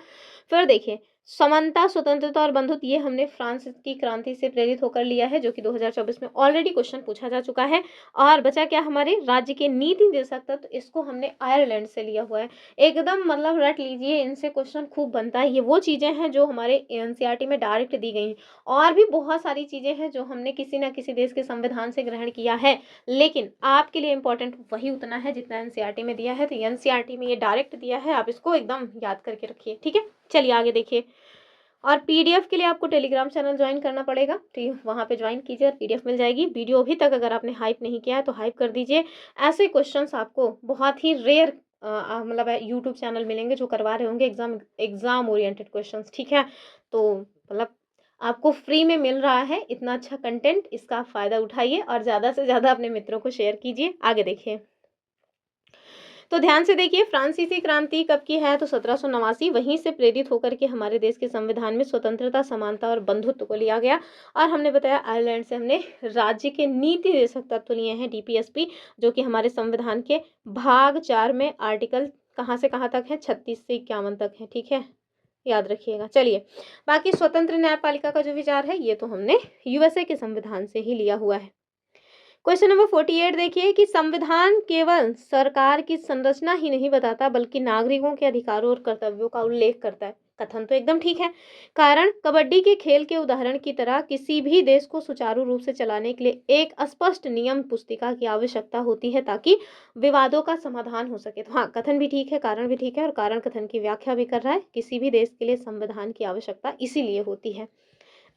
Speaker 1: फिर देखिए, समानता, स्वतंत्रता और बंधुत्व ये हमने फ्रांस की क्रांति से प्रेरित होकर लिया है, जो कि 2024 में ऑलरेडी क्वेश्चन पूछा जा चुका है। और बचा क्या हमारे राज्य के नीति निर्देशक तत्व, तो इसको हमने आयरलैंड से लिया हुआ है। एकदम मतलब रट लीजिए, इनसे क्वेश्चन खूब बनता है। ये वो चीज़ें हैं जो हमारे एनसीईआरटी में डायरेक्ट दी गई हैं। और भी बहुत सारी चीज़ें हैं जो हमने किसी न किसी देश के संविधान से ग्रहण किया है, लेकिन आपके लिए इंपॉर्टेंट वही उतना है जितना एनसीईआरटी में दिया है। तो एनसीईआरटी में ये डायरेक्ट दिया है, आप इसको एकदम याद करके रखिए, ठीक है। चलिए आगे देखिए। और पीडीएफ के लिए आपको टेलीग्राम चैनल ज्वाइन करना पड़ेगा, तो वहाँ पे ज्वाइन कीजिए और पीडीएफ मिल जाएगी। वीडियो अभी तक अगर आपने हाइप नहीं किया है तो हाइप कर दीजिए। ऐसे क्वेश्चंस आपको बहुत ही रेयर मतलब यूट्यूब चैनल मिलेंगे जो करवा रहे होंगे एग्जाम ओरिएंटेड क्वेश्चंस, ठीक है। तो मतलब आपको फ्री में मिल रहा है इतना अच्छा कंटेंट, इसका आप फ़ायदा उठाइए और ज़्यादा से ज़्यादा अपने मित्रों को शेयर कीजिए। आगे देखिए, तो ध्यान से देखिए, फ्रांसीसी क्रांति कब की है, तो 1789। वहीं से प्रेरित होकर के हमारे देश के संविधान में स्वतंत्रता, समानता और बंधुत्व को लिया गया। और हमने बताया आयरलैंड से हमने राज्य के नीति निर्देशक तत्व लिए हैं, डीपीएसपी, जो कि हमारे संविधान के भाग 4 में आर्टिकल कहाँ से कहाँ तक है, 36 से 51 तक है, ठीक है, याद रखिएगा। चलिए, बाकी स्वतंत्र न्यायपालिका का जो विचार है ये तो हमने यूएसए के संविधान से ही लिया हुआ है। क्वेश्चन नंबर 48 देखिए कि संविधान केवल सरकार की संरचना ही नहीं बताता बल्कि नागरिकों के अधिकारों और कर्तव्यों का उल्लेख करता है। कथन तो एकदम ठीक है। कारण कबड्डी के खेल के उदाहरण की तरह किसी भी देश को सुचारू रूप से चलाने के लिए एक स्पष्ट नियम पुस्तिका की आवश्यकता होती है ताकि विवादों का समाधान हो सके। तो हाँ, कथन भी ठीक है, कारण भी ठीक है, और कारण कथन की व्याख्या भी कर रहा है। किसी भी देश के लिए संविधान की आवश्यकता इसीलिए होती है।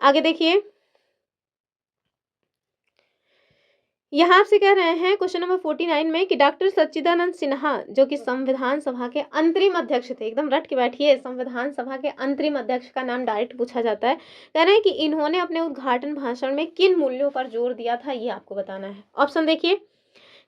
Speaker 1: आगे देखिए, यहाँ आपसे कह रहे हैं क्वेश्चन नंबर 49 में कि डॉक्टर सच्चिदानंद सिन्हा, जो कि संविधान सभा के अंतरिम अध्यक्ष थे, एकदम रट के बैठिए, संविधान सभा के अंतरिम अध्यक्ष का नाम डायरेक्ट पूछा जाता है। कह रहे हैं कि इन्होंने अपने उद्घाटन भाषण में किन मूल्यों पर जोर दिया था, ये आपको बताना है। ऑप्शन देखिए,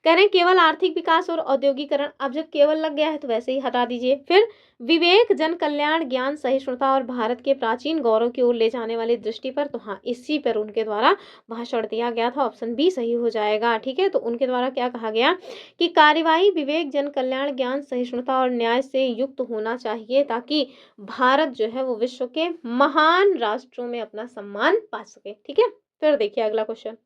Speaker 1: कह रहे हैं केवल आर्थिक विकास और औद्योगिकरण। अब जब केवल लग गया है तो वैसे ही हटा दीजिए। फिर विवेक, जन कल्याण, ज्ञान, सहिष्णुता और भारत के प्राचीन गौरव की ओर ले जाने वाली दृष्टि पर, तो हाँ, इसी पर उनके द्वारा भाषण दिया गया था। ऑप्शन बी सही हो जाएगा, ठीक है। तो उनके द्वारा क्या कहा गया कि कार्यवाही विवेक, जन कल्याण, ज्ञान, सहिष्णुता और न्याय से युक्त होना चाहिए ताकि भारत जो है वो विश्व के महान राष्ट्रों में अपना सम्मान पा सके, ठीक है। फिर देखिए अगला क्वेश्चन,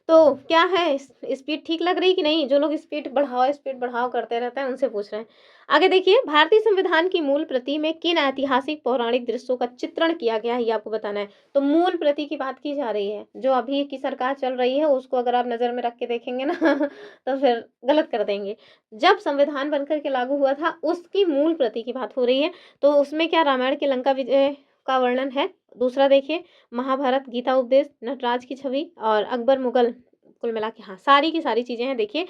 Speaker 1: तो क्या है, स्पीड ठीक लग रही कि नहीं? जो लोग स्पीड बढ़ाओ करते रहते हैं उनसे पूछ रहे हैं। आगे देखिए, भारतीय संविधान की मूल प्रति में किन ऐतिहासिक पौराणिक दृश्यों का चित्रण किया गया है, ये आपको बताना है। तो मूल प्रति की बात की जा रही है, जो अभी की सरकार चल रही है उसको अगर आप नजर में रख के देखेंगे ना तो फिर गलत कर देंगे। जब संविधान बनकर के लागू हुआ था उसकी मूल प्रति की बात हो रही है। तो उसमें क्या रामायण के लंका विजय का वर्णन है। दूसरा देखिए, महाभारत, गीता उपदेश, नटराज की छवि और अकबर मुगल, कुल मिला के हाँ सारी की सारी चीज़ें हैं। देखिए,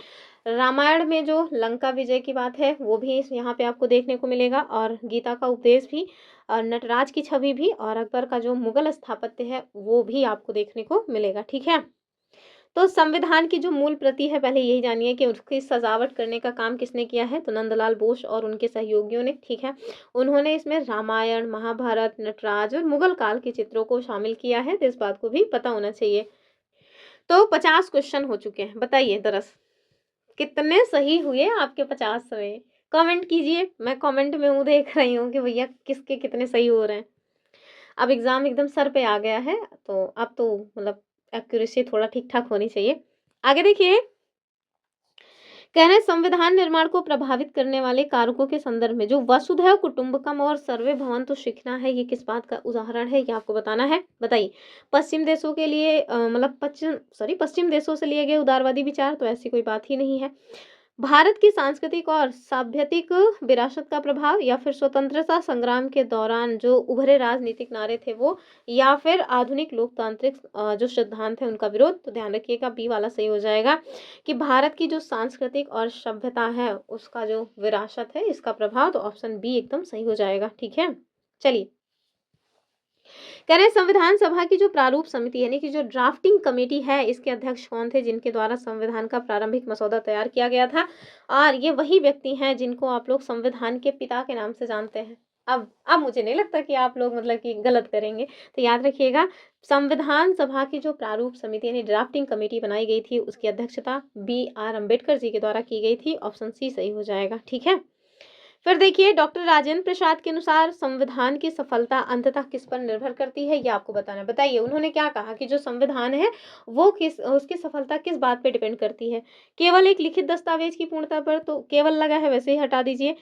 Speaker 1: रामायण में जो लंका विजय की बात है वो भी यहाँ पे आपको देखने को मिलेगा, और गीता का उपदेश भी, और नटराज की छवि भी, और अकबर का जो मुगल स्थापत्य है वो भी आपको देखने को मिलेगा, ठीक है। तो संविधान की जो मूल प्रति है, पहले यही जानिए कि उसकी सजावट करने का काम किसने किया है, तो नंदलाल बोस और उनके सहयोगियों ने, ठीक है। उन्होंने इसमें रामायण, महाभारत, नटराज और मुगल काल के चित्रों को शामिल किया है, तो इस बात को भी पता होना चाहिए। तो 50 क्वेश्चन हो चुके हैं, बताइए दरअस कितने सही हुए आपके 50 में? कमेंट कीजिए, मैं कमेंट में वो देख रही हूँ कि भैया किसके कितने सही हो रहे हैं। अब एग्जाम एकदम सर पे आ गया है, तो अब तो मतलब एक्यूरेसी थोड़ा ठीक ठाक होनी चाहिए। आगे देखिए, कह रहे हैं संविधान निर्माण को प्रभावित करने वाले कारकों के संदर्भ में जो वसुधैव कुटुंबकम और सर्वे भवन्तु शिखना है, ये किस बात का उदाहरण है, ये आपको बताना है। बताइए, पश्चिम देशों के लिए मतलब पश्चिम देशों से लिए गए उदारवादी विचार, तो ऐसी कोई बात ही नहीं है। भारत की सांस्कृतिक और सभ्यतिक विरासत का प्रभाव, या फिर स्वतंत्रता संग्राम के दौरान जो उभरे राजनीतिक नारे थे वो, या फिर आधुनिक लोकतांत्रिक जो सिद्धांत है उनका विरोध। तो ध्यान रखिएगा बी वाला सही हो जाएगा कि भारत की जो सांस्कृतिक और सभ्यता है उसका जो विरासत है इसका प्रभाव, तो ऑप्शन बी एकदम सही हो जाएगा, ठीक है। चलिए, कह रहे हैं संविधान सभा की जो प्रारूप समिति यानी कि जो ड्राफ्टिंग कमेटी है, इसके अध्यक्ष कौन थे जिनके द्वारा संविधान का प्रारंभिक मसौदा तैयार किया गया था, और ये वही व्यक्ति हैं जिनको आप लोग संविधान के पिता के नाम से जानते हैं। अब मुझे नहीं लगता कि आप लोग मतलब कि गलत करेंगे, तो याद रखिएगा संविधान सभा की जो प्रारूप समिति यानी ड्राफ्टिंग कमेटी बनाई गई थी उसकी अध्यक्षता बी आर अम्बेडकर जी के द्वारा की गई थी। ऑप्शन सी सही हो जाएगा, ठीक है। फिर देखिए डॉक्टर राजेंद्र प्रसाद के अनुसार संविधान की सफलता अंततः किस पर निर्भर करती है, ये आपको बताना है। बताइए उन्होंने क्या कहा कि जो संविधान है वो किस उसकी सफलता किस बात पे डिपेंड करती है। केवल एक लिखित दस्तावेज की पूर्णता पर, तो केवल लगा है वैसे ही हटा दीजिए।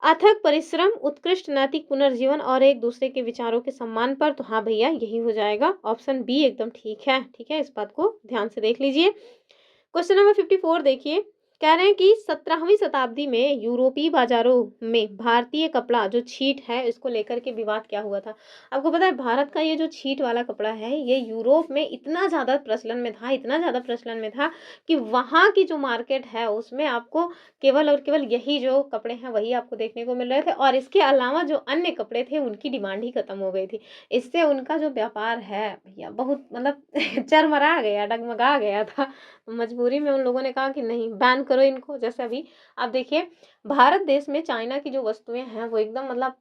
Speaker 1: अथक परिश्रम, उत्कृष्ट नैतिक पुनर्जीवन और एक दूसरे के विचारों के सम्मान पर, तो हाँ भैया यही हो जाएगा, ऑप्शन बी एकदम ठीक है। ठीक है, इस बात को ध्यान से देख लीजिए। क्वेश्चन नंबर 54 देखिए, कह रहे हैं कि 17वीं शताब्दी में यूरोपीय बाजारों में भारतीय कपड़ा जो छीट है इसको लेकर के विवाद क्या हुआ था। आपको पता है भारत का ये जो छीट वाला कपड़ा है ये यूरोप में इतना ज़्यादा प्रचलन में था, इतना ज़्यादा प्रचलन में था कि वहाँ की जो मार्केट है उसमें आपको केवल और केवल यही जो कपड़े हैं वही आपको देखने को मिल रहे थे, और इसके अलावा जो अन्य कपड़े थे उनकी डिमांड ही खत्म हो गई थी। इससे उनका जो व्यापार है भैया बहुत मतलब चरमरा गया, डगमगा गया था। मजबूरी में उन लोगों ने कहा कि नहीं, बैन करो इनको। जैसे अभी आप देखिए भारत देश में चाइना की जो वस्तुएं हैं वो एकदम मतलब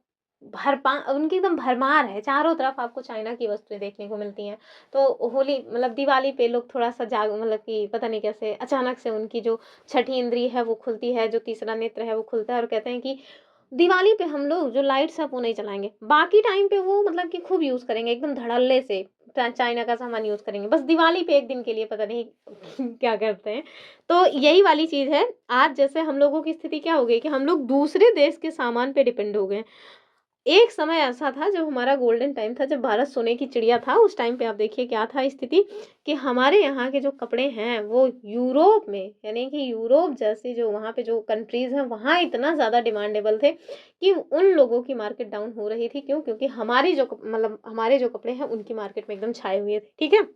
Speaker 1: उनकी एकदम भरमार है, चारों तरफ आपको चाइना की वस्तुएं देखने को मिलती हैं। तो होली मतलब दिवाली पे लोग थोड़ा सा जाग मतलब कि पता नहीं कैसे अचानक से उनकी जो छठी इंद्री है वो खुलती है, जो तीसरा नेत्र है वो खुलता है, और कहते हैं कि दिवाली पे हम लोग जो लाइट्स है वो नहीं चलाएंगे, बाकी टाइम पे वो मतलब कि खूब यूज करेंगे एकदम धड़ल्ले से, चाइना का सामान यूज करेंगे, बस दिवाली पे एक दिन के लिए पता नहीं क्या करते हैं। तो यही वाली चीज है, आज जैसे हम लोगों की स्थिति क्या हो गई कि हम लोग दूसरे देश के सामान पे डिपेंड हो गए। एक समय ऐसा था जब हमारा गोल्डन टाइम था, जब भारत सोने की चिड़िया था, उस टाइम पे आप देखिए क्या था स्थिति कि हमारे यहाँ के जो कपड़े हैं वो यूरोप में, यानी कि यूरोप जैसे जो वहाँ पे जो कंट्रीज हैं वहाँ इतना ज़्यादा डिमांडेबल थे कि उन लोगों की मार्केट डाउन हो रही थी। क्यों? क्योंकि हमारी जो मतलब हमारे जो कपड़े हैं उनकी मार्केट में एकदम छाए हुए थे। ठीक है,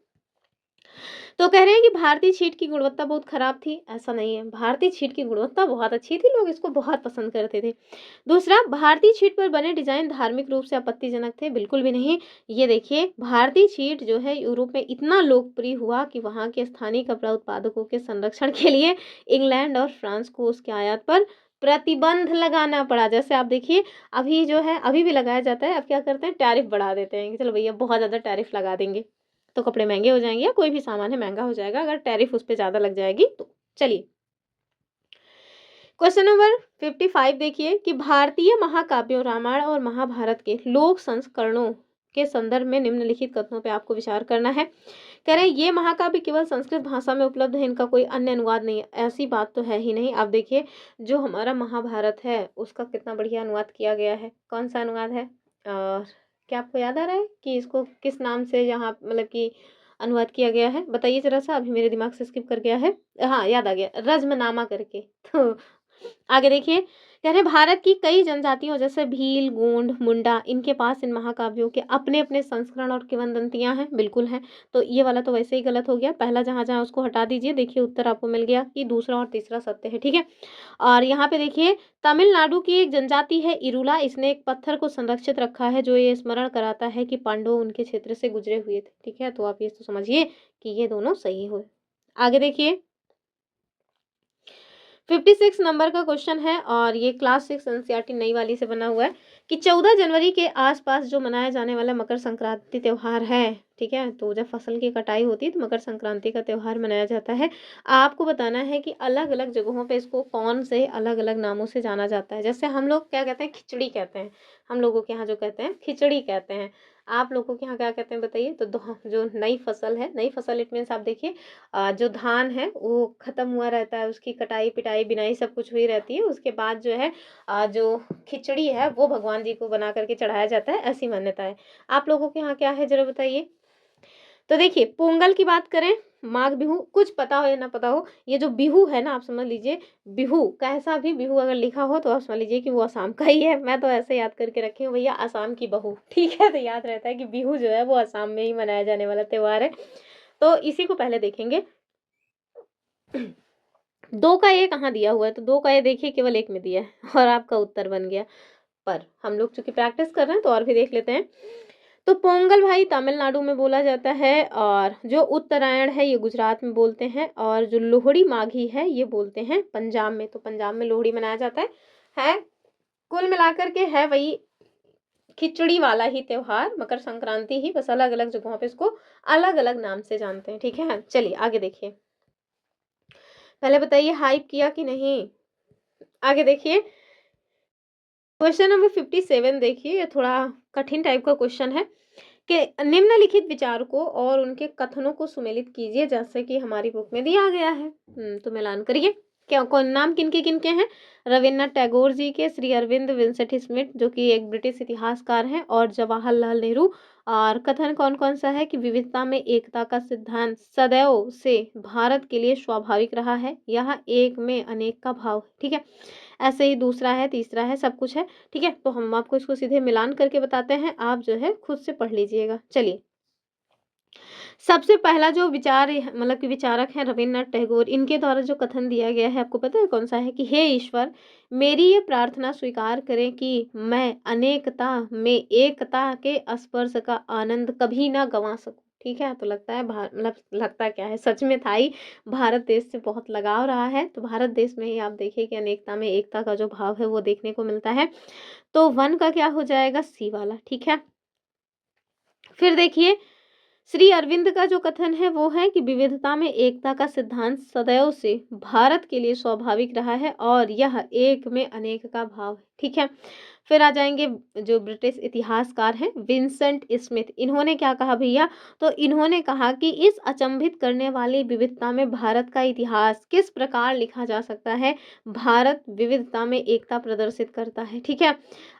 Speaker 1: तो कह रहे हैं कि भारतीय छीट की गुणवत्ता बहुत खराब थी, ऐसा नहीं है, भारतीय छीट की गुणवत्ता बहुत अच्छी थी, लोग इसको बहुत पसंद करते थे। दूसरा, भारतीय छीट पर बने डिजाइन धार्मिक रूप से आपत्तिजनक थे, बिल्कुल भी नहीं। ये देखिए भारतीय छीट जो है यूरोप में इतना लोकप्रिय हुआ कि वहाँ के स्थानीय कपड़ा उत्पादकों के संरक्षण के लिए इंग्लैंड और फ्रांस को उसके आयात पर प्रतिबंध लगाना पड़ा। जैसे आप देखिए अभी जो है अभी भी लगाया जाता है, अब क्या करते हैं टैरिफ बढ़ा देते हैं कि चलो भैया बहुत ज़्यादा टैरिफ लगा देंगे तो कपड़े महंगे हो जाएंगे, या कोई भी सामान है महंगा हो जाएगा अगर टैरिफ उस पर ज़्यादा लग जाएगी तो। चलिए क्वेश्चन नंबर 55 देखिए कि भारतीय महाकाव्यों रामायण और महाभारत के लोक संस्करणों के संदर्भ में निम्नलिखित कथनों पे आपको विचार करना है। कह रहे हैं ये महाकाव्य केवल संस्कृत भाषा में उपलब्ध है, इनका कोई अन्य अनुवाद नहीं है। ऐसी बात तो है ही नहीं। आप देखिए जो हमारा महाभारत है उसका कितना बढ़िया अनुवाद किया गया है। कौन सा अनुवाद है? और क्या आपको याद आ रहा है कि इसको किस नाम से यहाँ मतलब कि अनुवाद किया गया है? बताइए जरा सा, अभी मेरे दिमाग से स्किप कर गया है। हाँ याद आ गया, रज्मनामा करके। तो आगे देखिए कह रहे भारत की कई जनजातियों जैसे भील, गोंड, मुंडा, इनके पास इन महाकाव्यों के अपने अपने संस्करण और किंवदंतियां हैं, बिल्कुल हैं। तो ये वाला तो वैसे ही गलत हो गया, पहला जहां जहां उसको हटा दीजिए। देखिए उत्तर आपको मिल गया कि दूसरा और तीसरा सत्य है। ठीक है, और यहाँ पे देखिए तमिलनाडु की एक जनजाति है इरुला, इसने एक पत्थर को संरक्षित रखा है जो ये स्मरण कराता है कि पांडव उनके क्षेत्र से गुजरे हुए थे। ठीक है, तो आप ये तो समझिए कि ये दोनों सही हुए। आगे देखिए 56 नंबर का क्वेश्चन है और ये क्लास 6 एनसीईआरटी नई वाली से बना हुआ है कि 14 जनवरी के आसपास जो मनाया जाने वाला मकर संक्रांति त्यौहार है, ठीक है, तो जब फसल की कटाई होती है तो मकर संक्रांति का त्यौहार मनाया जाता है। आपको बताना है कि अलग अलग जगहों पे इसको कौन से अलग अलग नामों से जाना जाता है। जैसे हम लोग क्या कहते हैं, खिचड़ी कहते हैं, हम लोगों के यहाँ जो कहते हैं खिचड़ी कहते हैं। आप लोगों के यहाँ क्या कहते हैं बताइए? तो जो नई फसल है, नई फसल इट मीन्स आप देखिए जो धान है वो खत्म हुआ रहता है, उसकी कटाई पिटाई बिनाई सब कुछ हुई रहती है, उसके बाद जो है जो खिचड़ी है वो भगवान जी को बना करके चढ़ाया जाता है, ऐसी मान्यता है। आप लोगों के यहाँ क्या है जरा बताइए। तो देखिए पोंगल की बात करें, माघ बिहू, कुछ पता हो या ना पता हो, ये जो बिहू है ना आप समझ लीजिए बिहू कैसा भी बिहू अगर लिखा हो तो आप समझ लीजिए कि वो असम का ही है। मैं तो ऐसे याद करके रखी हूँ भैया, असम की बहू। ठीक है, तो याद रहता है कि बिहू जो है वो असम में ही मनाया जाने वाला त्योहार है। तो इसी को पहले देखेंगे। 2 का ए कहाँ दिया हुआ है? तो 2 का ए देखिए केवल एक में दिया है और आपका उत्तर बन गया। पर हम लोग चूंकि प्रैक्टिस कर रहे हैं तो और भी देख लेते हैं। तो पोंगल भाई तमिलनाडु में बोला जाता है, और जो उत्तरायण है ये गुजरात में बोलते हैं, और जो लोहड़ी माघी है ये बोलते हैं पंजाब में। तो पंजाब में लोहड़ी मनाया जाता है। कुल मिलाकर के है वही खिचड़ी वाला ही त्योहार, मकर संक्रांति ही, बस अलग अलग जगहों पे इसको अलग अलग नाम से जानते हैं। ठीक है, चलिए आगे देखिए। पहले बताइए हाइप किया कि नहीं। आगे देखिए क्वेश्चन नंबर 57 देखिए, ये थोड़ा कठिन टाइप का क्वेश्चन है कि निम्नलिखित विचारकों और उनके कथनों को सुमेलित कीजिए जैसे कि हमारी बुक में दिया गया है। तो मिलान करिए। क्या कौन नाम किनके हैं? रविन्द्रनाथ टैगोर जी के, श्री अरविंद, विंसेंट स्मिथ जो कि एक ब्रिटिश इतिहासकार हैं, और जवाहरलाल नेहरू। और कथन कौन कौन सा है कि विविधता में एकता का सिद्धांत सदैव से भारत के लिए स्वाभाविक रहा है, यह एक में अनेक का भाव है। ठीक है, ऐसे ही दूसरा है, तीसरा है, सब कुछ है। ठीक है, तो हम आपको इसको सीधे मिलान करके बताते हैं, आप जो है खुद से पढ़ लीजिएगा। चलिए, सबसे पहला जो विचार मतलब कि विचारक हैं रविन्द्रनाथ टैगोर, इनके द्वारा जो कथन दिया गया है आपको पता है कौन सा है कि हे ईश्वर, मेरी ये प्रार्थना स्वीकार करें कि मैं अनेकता में एकता के स्पर्श का आनंद कभी ना गंवा सकूं। ठीक है, तो लगता है मतलब लगता क्या है, सच में था ही, भारत देश से बहुत लगाव रहा है। तो भारत देश में ही आप देखिए कि अनेकता में एकता का जो भाव है वो देखने को मिलता है। तो वन का क्या हो जाएगा, सी वाला। ठीक है, फिर देखिए, श्री अरविंद का जो कथन है वो है कि विविधता में एकता का सिद्धांत सदैव से भारत के लिए स्वाभाविक रहा है और यह एक में अनेक का भाव है। ठीक है, फिर आ जाएंगे जो ब्रिटिश इतिहासकार हैं विंसेंट स्मिथ, इन्होंने क्या कहा भैया, तो इन्होंने कहा कि इस अचंभित करने वाली विविधता में भारत का इतिहास किस प्रकार लिखा जा सकता है, भारत विविधता में एकता प्रदर्शित करता है। ठीक है,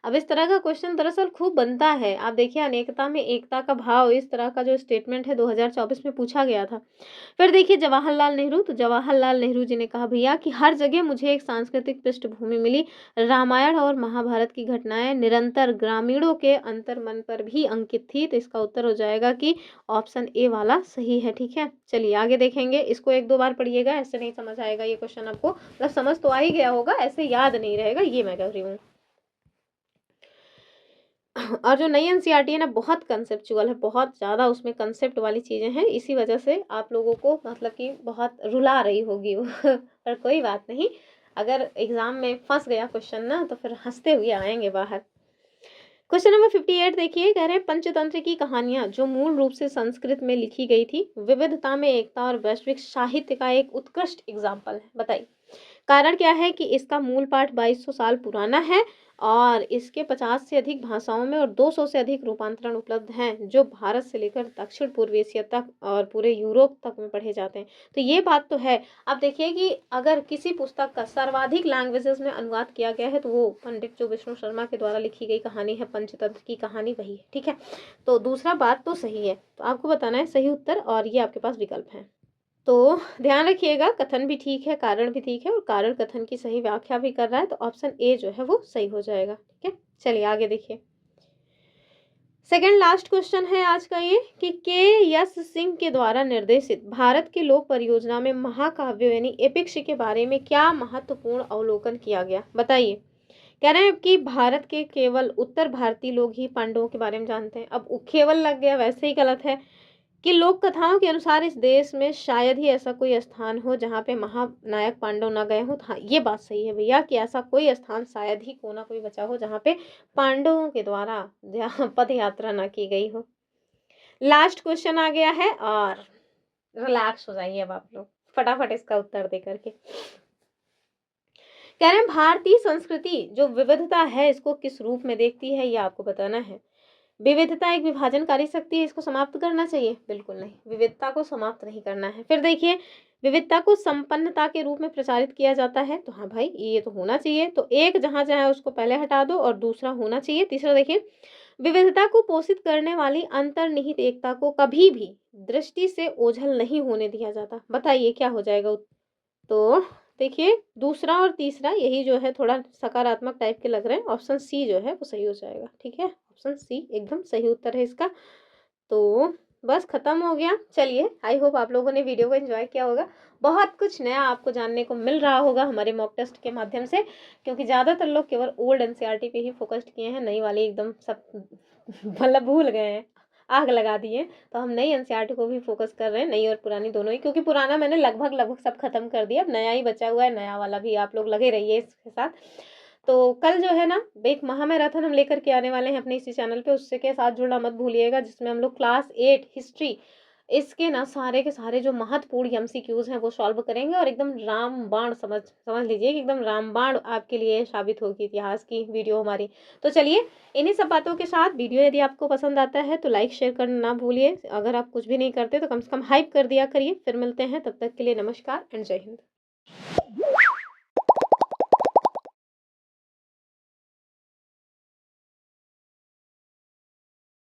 Speaker 1: अब इस तरह का क्वेश्चन दरअसल खूब बनता है। आप देखिए, अनेकता में एकता का भाव, इस तरह का जो स्टेटमेंट है 2024 में पूछा गया था। फिर देखिए जवाहरलाल नेहरू, तो जवाहरलाल नेहरू जी ने कहा भैया कि हर जगह मुझे एक सांस्कृतिक पृष्ठभूमि मिली, रामायण और महाभारत की घटनाएं निरंतर ग्रामीणों के अंतर्मन पर भी अंकित थी। तो इसका उत्तर हो जाएगा कि ऑप्शन ए वाला सही है। ठीक है, चलिए आगे देखेंगे, इसको एक दो बार पढ़िएगा, ऐसे नहीं समझ आएगा ये क्वेश्चन आपको, मतलब समझ तो आ ही गया होगा, ऐसे याद नहीं रहेगा, ये मैं कह रही हूँ। और जो नई एनसीईआरटी है ना, बहुत कंसेप्चुअल है, बहुत ज़्यादा उसमें कंसेप्ट वाली चीज़ें हैं, इसी वजह से आप लोगों को मतलब कि बहुत रुला रही होगी वो पर कोई बात नहीं, अगर एग्जाम में फंस गया क्वेश्चन ना तो फिर हंसते हुए आएंगे बाहर। क्वेश्चन नंबर 58 देखिए, कह रहे हैं पंचतंत्र की कहानियां जो मूल रूप से संस्कृत में लिखी गई थी, विविधता में एकता और वैश्विक साहित्य का एक उत्कृष्ट एग्जाम्पल है। बताइए, कारण क्या है कि इसका मूल पाठ 2200 साल पुराना है और इसके 50 से अधिक भाषाओं में और 200 से अधिक रूपांतरण उपलब्ध हैं जो भारत से लेकर दक्षिण पूर्व एशिया तक और पूरे यूरोप तक में पढ़े जाते हैं। तो ये बात तो है। अब देखिए कि अगर किसी पुस्तक का सर्वाधिक लैंग्वेजेस में अनुवाद किया गया है तो वो पंडित जो विष्णु शर्मा के द्वारा लिखी गई कहानी है पंचतंत्र की कहानी, वही है। ठीक है, तो दूसरा बात तो सही है, तो आपको बताना है सही उत्तर, और ये आपके पास विकल्प है। तो ध्यान रखिएगा, कथन भी ठीक है, कारण भी ठीक है, और कारण कथन की सही व्याख्या भी कर रहा है, तो ऑप्शन ए जो है वो सही हो जाएगा। ठीक है, चलिए आगे देखिए, सेकंड लास्ट क्वेश्चन है आज का ये कि के यस सिंह के द्वारा निर्देशित भारत की लोक परियोजना में महाकाव्य यानी एपिक्स के बारे में क्या महत्वपूर्ण अवलोकन किया गया। बताइए, कह रहे हैं कि भारत के केवल उत्तर भारतीय लोग ही पांडवों के बारे में जानते हैं। अब केवल लग गया, वैसे ही गलत है कि लोक कथाओं के अनुसार इस देश में शायद ही ऐसा कोई स्थान हो जहाँ पे महानायक पांडव ना गए हो। हाँ, ये बात सही है भैया कि ऐसा कोई स्थान शायद ही कोई ना कोई बचा हो जहाँ पे पांडवों के द्वारा पद यात्रा ना की गई हो। लास्ट क्वेश्चन आ गया है और रिलैक्स हो जाइए अब आप लोग फटाफट इसका उत्तर दे करके। कह रहे हैं भारतीय संस्कृति जो विविधता है इसको किस रूप में देखती है, ये आपको बताना है। विविधता एक विभाजनकारी शक्ति है, इसको समाप्त करना चाहिए? बिल्कुल नहीं, विविधता को समाप्त नहीं करना है। फिर देखिए, विविधता को संपन्नता के रूप में प्रचारित किया जाता है, तो हाँ भाई ये तो होना चाहिए, तो एक जहां जहां उसको पहले हटा दो और दूसरा होना चाहिए। तीसरा देखिए, विविधता को पोषित करने वाली अंतर्निहित एकता को कभी भी दृष्टि से ओझल नहीं होने दिया जाता। बताइए क्या हो जाएगा तो देखिए, दूसरा और तीसरा यही जो है थोड़ा सकारात्मक टाइप के लग रहे हैं, ऑप्शन सी जो है वो सही हो जाएगा। ठीक है, ऑप्शन सी एकदम सही उत्तर है इसका। तो बस खत्म हो गया। चलिए, आई होप आप लोगों ने वीडियो को एंजॉय किया होगा, बहुत कुछ नया आपको जानने को मिल रहा होगा हमारे मॉक टेस्ट के माध्यम से, क्योंकि ज़्यादातर लोग केवल ओल्ड एनसीईआरटी पे ही फोकस्ड किए हैं, नई वाली एकदम सब मतलब भूल गए हैं, आग लगा दिए। तो हम नई एनसीईआरटी को भी फोकस कर रहे हैं, नई और पुरानी दोनों ही, क्योंकि पुराना मैंने लगभग सब खत्म कर दिया, अब नया ही बचा हुआ है, नया वाला भी आप लोग लगे रहिए इसके साथ। तो कल जो है ना एक महामैराथन हम लेकर के आने वाले हैं अपने इसी चैनल पे, उससे के साथ जुड़ना मत भूलिएगा, जिसमें हम लोग क्लास 8 हिस्ट्री इसके ना सारे के सारे जो महत्वपूर्ण एमसीक्यूज़ हैं वो सॉल्व करेंगे और एकदम रामबाण समझ समझ लीजिए कि एकदम रामबाण आपके लिए साबित होगी इतिहास की वीडियो हमारी। तो चलिए इन्हीं सब बातों के साथ वीडियो यदि आपको पसंद आता है तो लाइक शेयर करना ना भूलिए। अगर आप कुछ भी नहीं करते तो कम से कम हाइप कर दिया करिए। फिर मिलते हैं, तब तक के लिए नमस्कार एंड जय हिंद।